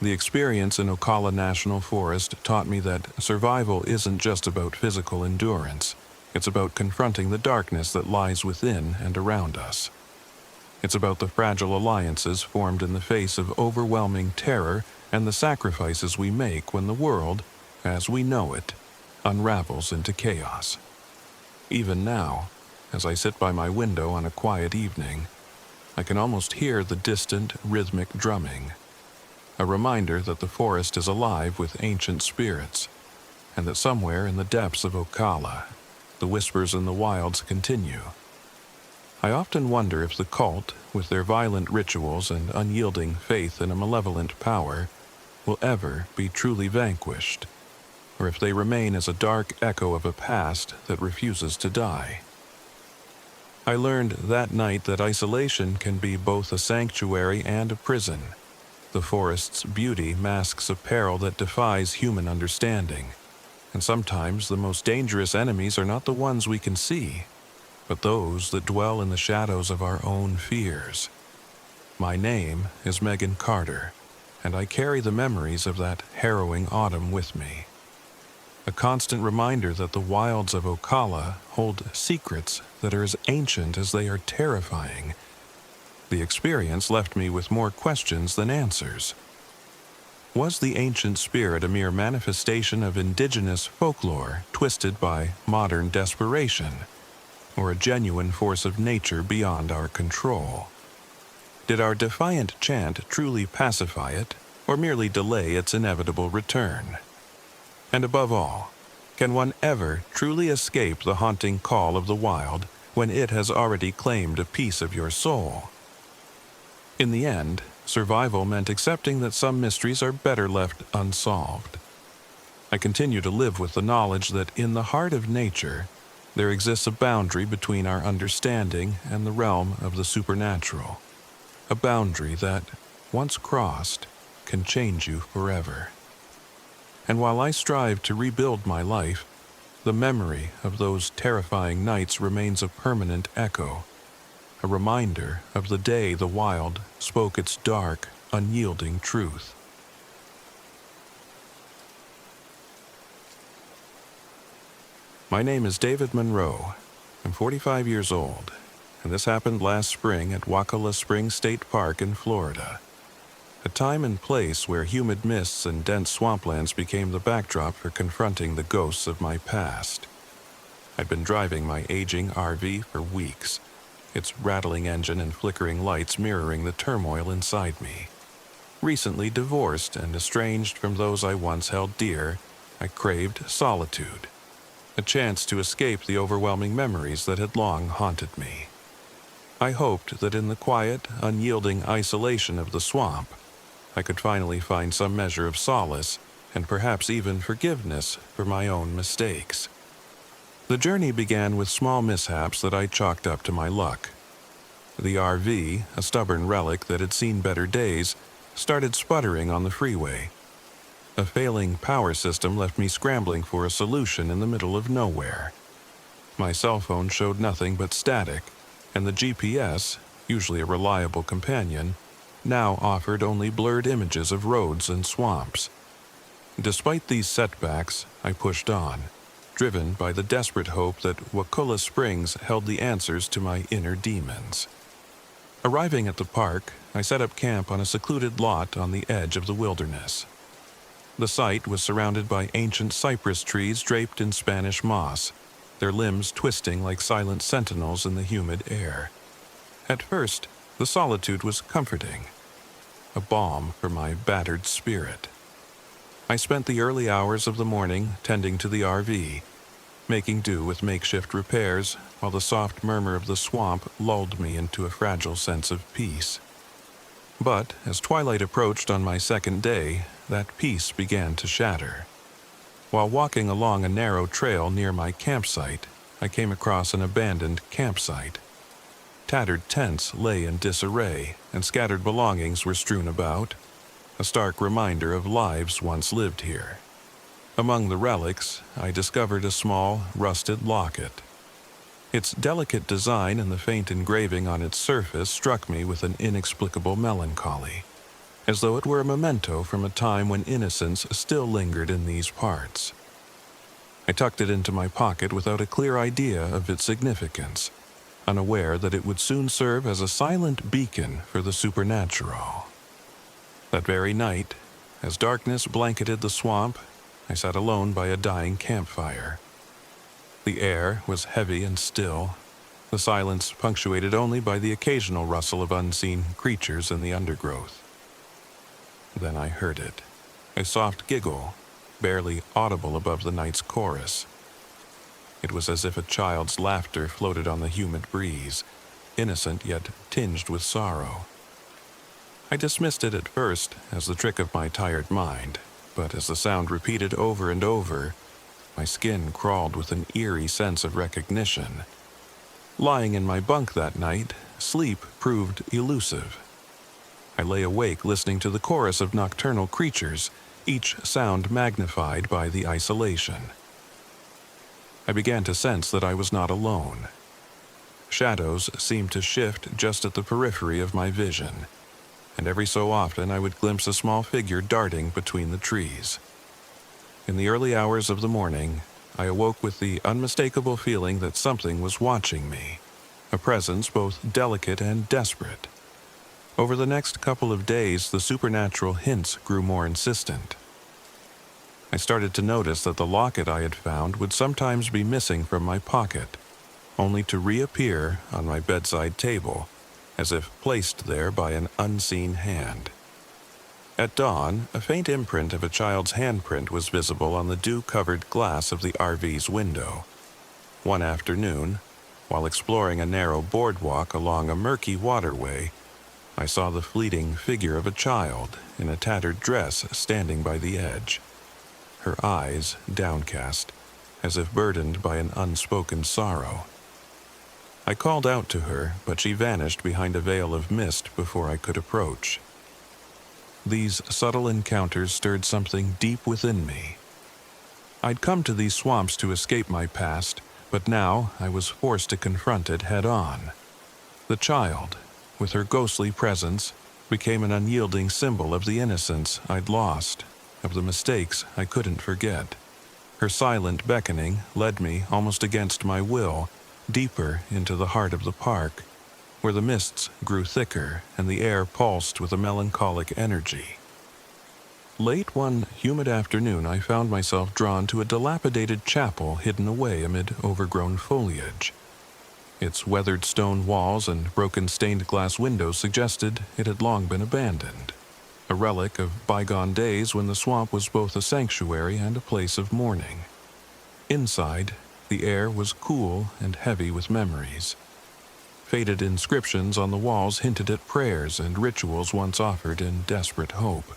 The experience in Ocala National Forest taught me that survival isn't just about physical endurance. It's about confronting the darkness that lies within and around us. It's about the fragile alliances formed in the face of overwhelming terror and the sacrifices we make when the world, as we know it, unravels into chaos. Even now, as I sit by my window on a quiet evening, I can almost hear the distant, rhythmic drumming, a reminder that the forest is alive with ancient spirits, and that somewhere in the depths of Ocala, the whispers in the wilds continue. I often wonder if the cult, with their violent rituals and unyielding faith in a malevolent power, will ever be truly vanquished, or if they remain as a dark echo of a past that refuses to die. I learned that night that isolation can be both a sanctuary and a prison. The forest's beauty masks a peril that defies human understanding, and sometimes the most dangerous enemies are not the ones we can see, but those that dwell in the shadows of our own fears. My name is Megan Carter, and I carry the memories of that harrowing autumn with me. A constant reminder that the wilds of Ocala hold secrets that are as ancient as they are terrifying. The experience left me with more questions than answers. Was the ancient spirit a mere manifestation of indigenous folklore twisted by modern desperation, or a genuine force of nature beyond our control? Did our defiant chant truly pacify it, or merely delay its inevitable return? And above all, can one ever truly escape the haunting call of the wild when it has already claimed a piece of your soul? In the end, survival meant accepting that some mysteries are better left unsolved. I continue to live with the knowledge that in the heart of nature, there exists a boundary between our understanding and the realm of the supernatural. A boundary that, once crossed, can change you forever. And while I strive to rebuild my life, the memory of those terrifying nights remains a permanent echo, a reminder of the day the wild spoke its dark, unyielding truth. My name is David Monroe. I'm 45 years old, and this happened last spring at Wakula Springs State Park in Florida. A time and place where humid mists and dense swamplands became the backdrop for confronting the ghosts of my past. I'd been driving my aging RV for weeks, its rattling engine and flickering lights mirroring the turmoil inside me. Recently divorced and estranged from those I once held dear, I craved solitude, a chance to escape the overwhelming memories that had long haunted me. I hoped that in the quiet, unyielding isolation of the swamp, I could finally find some measure of solace and perhaps even forgiveness for my own mistakes. The journey began with small mishaps that I chalked up to my luck. The RV, a stubborn relic that had seen better days, started sputtering on the freeway. A failing power system left me scrambling for a solution in the middle of nowhere. My cell phone showed nothing but static, and the GPS, usually a reliable companion, now offered only blurred images of roads and swamps. Despite these setbacks, I pushed on, driven by the desperate hope that Wakula Springs held the answers to my inner demons. Arriving at the park, I set up camp on a secluded lot on the edge of the wilderness. The site was surrounded by ancient cypress trees draped in Spanish moss, their limbs twisting like silent sentinels in the humid air. At first, the solitude was comforting, a balm for my battered spirit. I spent the early hours of the morning tending to the RV, making do with makeshift repairs, while the soft murmur of the swamp lulled me into a fragile sense of peace. But as twilight approached on my second day, that peace began to shatter. While walking along a narrow trail near my campsite, I came across an abandoned campsite. Tattered tents lay in disarray, and scattered belongings were strewn about, a stark reminder of lives once lived here. Among the relics, I discovered a small, rusted locket. Its delicate design and the faint engraving on its surface struck me with an inexplicable melancholy, as though it were a memento from a time when innocence still lingered in these parts. I tucked it into my pocket without a clear idea of its significance, unaware that it would soon serve as a silent beacon for the supernatural. That very night, as darkness blanketed the swamp, I sat alone by a dying campfire. The air was heavy and still, the silence punctuated only by the occasional rustle of unseen creatures in the undergrowth. Then I heard it, a soft giggle, barely audible above the night's chorus. It was as if a child's laughter floated on the humid breeze, innocent yet tinged with sorrow. I dismissed it at first as the trick of my tired mind, but as the sound repeated over and over, my skin crawled with an eerie sense of recognition. Lying in my bunk that night, sleep proved elusive. I lay awake listening to the chorus of nocturnal creatures, each sound magnified by the isolation. I began to sense that I was not alone. Shadows seemed to shift just at the periphery of my vision, and every so often I would glimpse a small figure darting between the trees. In the early hours of the morning, I awoke with the unmistakable feeling that something was watching me, a presence both delicate and desperate. Over the next couple of days, the supernatural hints grew more insistent. I started to notice that the locket I had found would sometimes be missing from my pocket, only to reappear on my bedside table, as if placed there by an unseen hand. At dawn, a faint imprint of a child's handprint was visible on the dew-covered glass of the RV's window. One afternoon, while exploring a narrow boardwalk along a murky waterway, I saw the fleeting figure of a child in a tattered dress standing by the edge, her eyes downcast, as if burdened by an unspoken sorrow. I called out to her, but she vanished behind a veil of mist before I could approach. These subtle encounters stirred something deep within me. I'd come to these swamps to escape my past, but now I was forced to confront it head-on. The child, with her ghostly presence, became an unyielding symbol of the innocence I'd lost, of the mistakes I couldn't forget. Her silent beckoning led me, almost against my will, deeper into the heart of the park, where the mists grew thicker and the air pulsed with a melancholic energy. Late one humid afternoon, I found myself drawn to a dilapidated chapel hidden away amid overgrown foliage. Its weathered stone walls and broken stained-glass windows suggested it had long been abandoned, a relic of bygone days when the swamp was both a sanctuary and a place of mourning. Inside, the air was cool and heavy with memories. Faded inscriptions on the walls hinted at prayers and rituals once offered in desperate hope.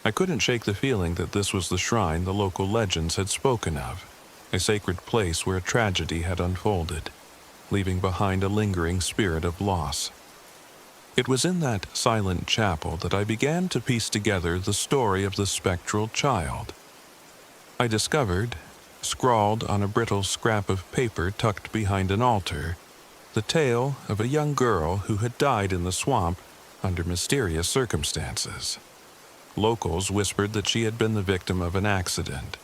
I couldn't shake the feeling that this was the shrine the local legends had spoken of, a sacred place where a tragedy had unfolded, leaving behind a lingering spirit of loss. It was in that silent chapel that I began to piece together the story of the spectral child. I discovered, scrawled on a brittle scrap of paper tucked behind an altar, the tale of a young girl who had died in the swamp under mysterious circumstances. Locals whispered that she had been the victim of an accident,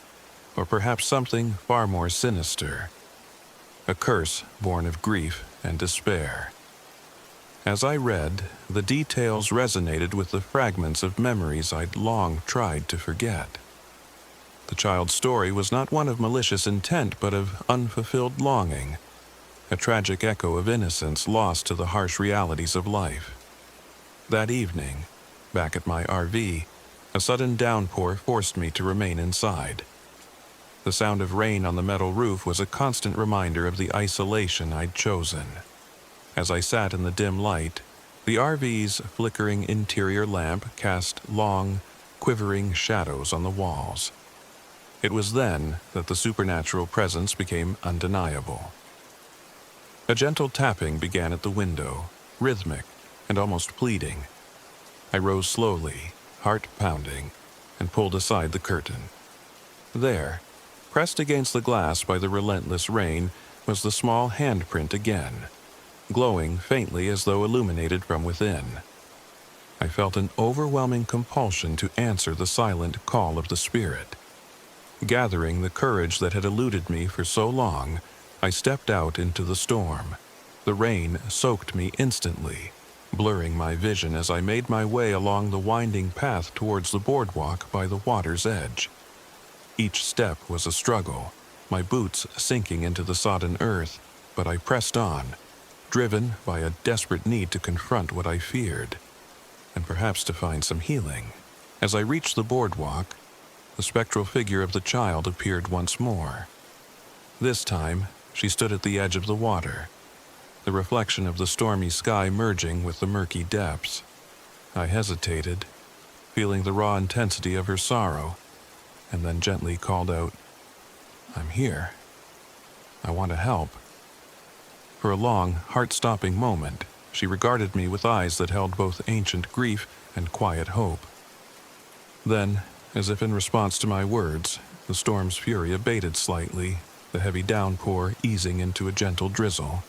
or perhaps something far more sinister, a curse born of grief and despair. As I read, the details resonated with the fragments of memories I'd long tried to forget. The child's story was not one of malicious intent, but of unfulfilled longing, a tragic echo of innocence lost to the harsh realities of life. That evening, back at my RV, a sudden downpour forced me to remain inside. The sound of rain on the metal roof was a constant reminder of the isolation I'd chosen. As I sat in the dim light, the RV's flickering interior lamp cast long, quivering shadows on the walls. It was then that the supernatural presence became undeniable. A gentle tapping began at the window, rhythmic and almost pleading. I rose slowly, heart pounding, and pulled aside the curtain. There, pressed against the glass by the relentless rain, was the small handprint again, glowing faintly as though illuminated from within. I felt an overwhelming compulsion to answer the silent call of the spirit. Gathering the courage that had eluded me for so long, I stepped out into the storm. The rain soaked me instantly, blurring my vision as I made my way along the winding path towards the boardwalk by the water's edge. Each step was a struggle, my boots sinking into the sodden earth, but I pressed on, driven by a desperate need to confront what I feared, and perhaps to find some healing. As I reached the boardwalk, the spectral figure of the child appeared once more. This time, she stood at the edge of the water, the reflection of the stormy sky merging with the murky depths. I hesitated, feeling the raw intensity of her sorrow, and then gently called out, "I'm here. I want to help." For a long, heart-stopping moment, she regarded me with eyes that held both ancient grief and quiet hope. Then, as if in response to my words, the storm's fury abated slightly, the heavy downpour easing into a gentle drizzle.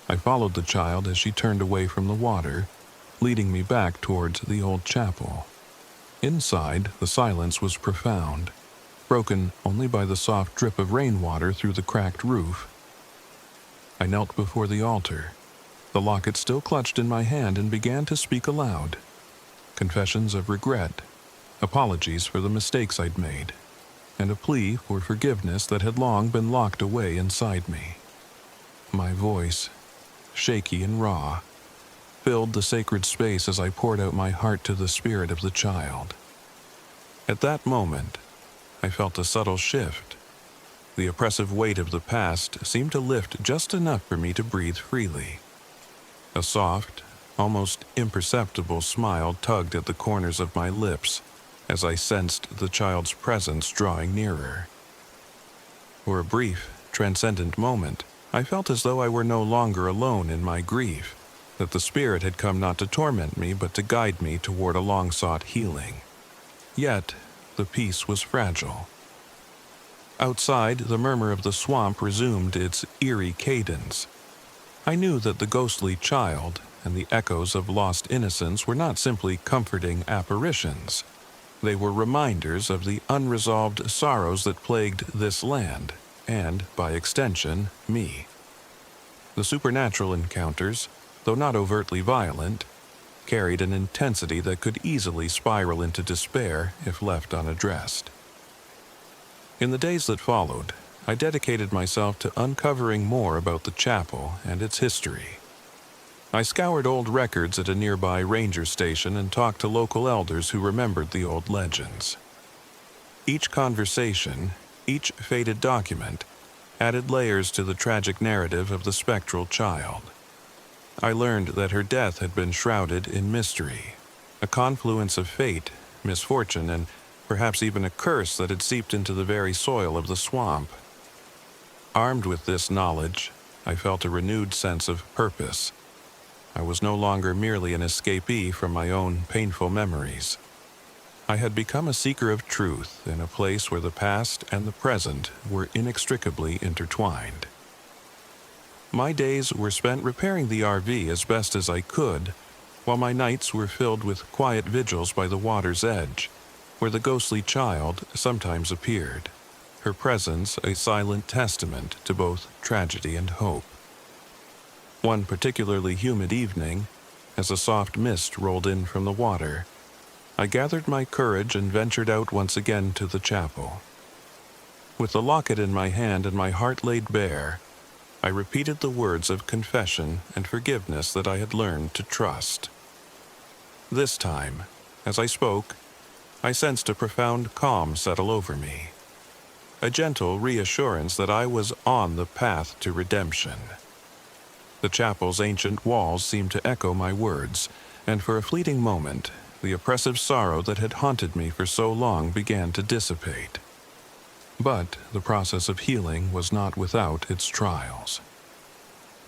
I followed the child as she turned away from the water, leading me back towards the old chapel. Inside, the silence was profound, broken only by the soft drip of rainwater through the cracked roof. I knelt before the altar, the locket still clutched in my hand, and began to speak aloud. Confessions of regret, apologies for the mistakes I'd made, and a plea for forgiveness that had long been locked away inside me. My voice, shaky and raw, filled the sacred space as I poured out my heart to the spirit of the child. At that moment, I felt a subtle shift. The oppressive weight of the past seemed to lift just enough for me to breathe freely. A soft, almost imperceptible smile tugged at the corners of my lips as I sensed the child's presence drawing nearer. For a brief, transcendent moment, I felt as though I were no longer alone in my grief, that the spirit had come not to torment me but to guide me toward a long-sought healing. Yet, the peace was fragile. Outside, the murmur of the swamp resumed its eerie cadence. I knew that the ghostly child and the echoes of lost innocence were not simply comforting apparitions. They were reminders of the unresolved sorrows that plagued this land, and, by extension, me. The supernatural encounters, though not overtly violent, carried an intensity that could easily spiral into despair if left unaddressed. In the days that followed, I dedicated myself to uncovering more about the chapel and its history. I scoured old records at a nearby ranger station and talked to local elders who remembered the old legends. Each conversation, each faded document, added layers to the tragic narrative of the spectral child. I learned that her death had been shrouded in mystery, a confluence of fate, misfortune, and perhaps even a curse that had seeped into the very soil of the swamp. Armed with this knowledge, I felt a renewed sense of purpose. I was no longer merely an escapee from my own painful memories. I had become a seeker of truth in a place where the past and the present were inextricably intertwined. My days were spent repairing the RV as best as I could, while my nights were filled with quiet vigils by the water's edge, where the ghostly child sometimes appeared, her presence a silent testament to both tragedy and hope. One particularly humid evening, as a soft mist rolled in from the water, I gathered my courage and ventured out once again to the chapel. With the locket in my hand and my heart laid bare, I repeated the words of confession and forgiveness that I had learned to trust. This time, as I spoke, I sensed a profound calm settle over me, a gentle reassurance that I was on the path to redemption. The chapel's ancient walls seemed to echo my words, and for a fleeting moment, the oppressive sorrow that had haunted me for so long began to dissipate. But the process of healing was not without its trials.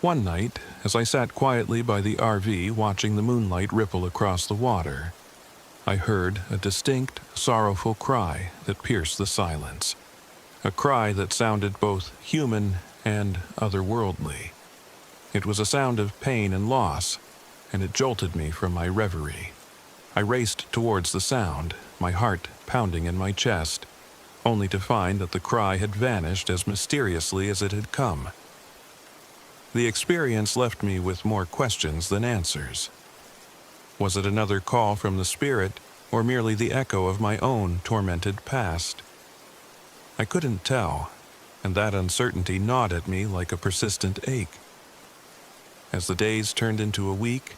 One night, as I sat quietly by the RV watching the moonlight ripple across the water, I heard a distinct, sorrowful cry that pierced the silence, a cry that sounded both human and otherworldly. It was a sound of pain and loss, and it jolted me from my reverie. I raced towards the sound, my heart pounding in my chest, only to find that the cry had vanished as mysteriously as it had come. The experience left me with more questions than answers. Was it another call from the spirit, or merely the echo of my own tormented past? I couldn't tell, and that uncertainty gnawed at me like a persistent ache. As the days turned into a week,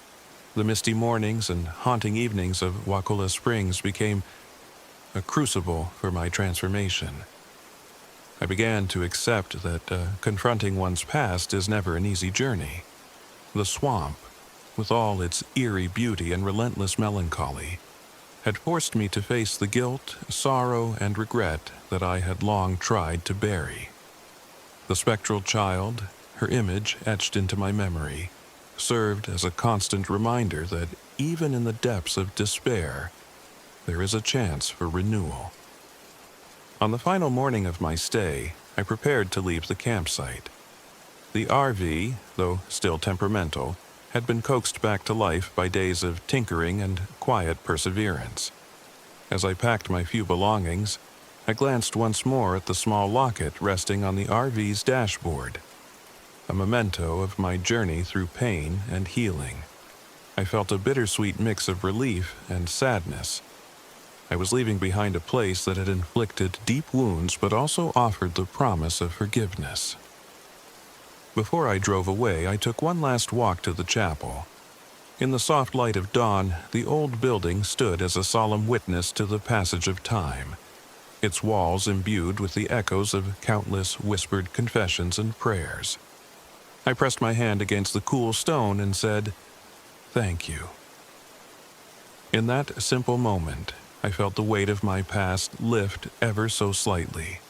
the misty mornings and haunting evenings of Wakula Springs became a crucible for my transformation. I began to accept that confronting one's past is never an easy journey. The swamp, with all its eerie beauty and relentless melancholy, had forced me to face the guilt, sorrow, and regret that I had long tried to bury. The spectral child, her image etched into my memory, served as a constant reminder that even in the depths of despair, there is a chance for renewal. On the final morning of my stay, I prepared to leave the campsite. The RV, though still temperamental, had been coaxed back to life by days of tinkering and quiet perseverance. As I packed my few belongings, I glanced once more at the small locket resting on the RV's dashboard, a memento of my journey through pain and healing. I felt a bittersweet mix of relief and sadness. I was leaving behind a place that had inflicted deep wounds but also offered the promise of forgiveness. Before I drove away, I took one last walk to the chapel. In the soft light of dawn, the old building stood as a solemn witness to the passage of time, its walls imbued with the echoes of countless whispered confessions and prayers. I pressed my hand against the cool stone and said, "Thank you." In that simple moment, I felt the weight of my past lift ever so slightly.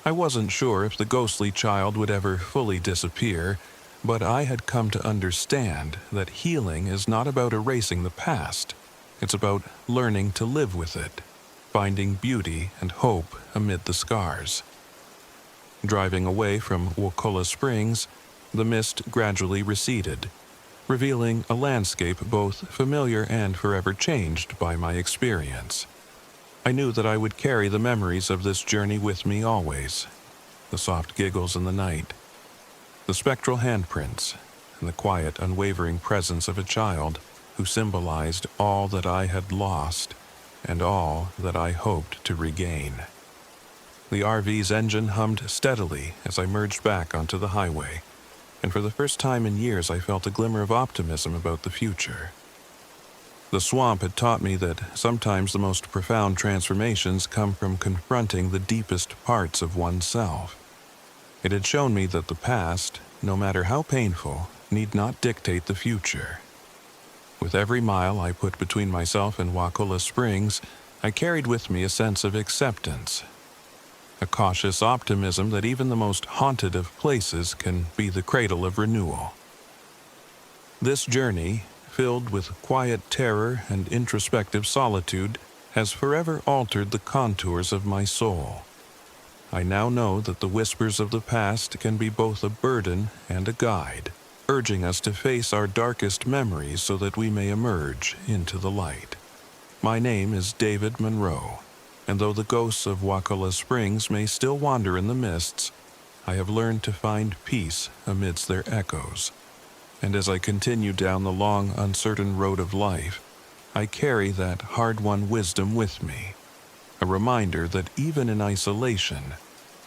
I wasn't sure if the ghostly child would ever fully disappear, but I had come to understand that healing is not about erasing the past. It's about learning to live with it, finding beauty and hope amid the scars. Driving away from Wakula Springs, the mist gradually receded, revealing a landscape both familiar and forever changed by my experience. I knew that I would carry the memories of this journey with me always, the soft giggles in the night, the spectral handprints, and the quiet, unwavering presence of a child who symbolized all that I had lost and all that I hoped to regain. The RV's engine hummed steadily as I merged back onto the highway, and for the first time in years I felt a glimmer of optimism about the future. The swamp had taught me that sometimes the most profound transformations come from confronting the deepest parts of oneself. It had shown me that the past, no matter how painful, need not dictate the future. With every mile I put between myself and Wakula Springs, I carried with me a sense of acceptance, a cautious optimism that even the most haunted of places can be the cradle of renewal. This journey, filled with quiet terror and introspective solitude, has forever altered the contours of my soul. I now know that the whispers of the past can be both a burden and a guide, urging us to face our darkest memories so that we may emerge into the light. My name is David Monroe, and though the ghosts of Wakula Springs may still wander in the mists, I have learned to find peace amidst their echoes. And as I continue down the long, uncertain road of life, I carry that hard-won wisdom with me, a reminder that even in isolation,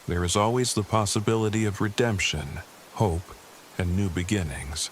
there is always the possibility of redemption, hope, and new beginnings.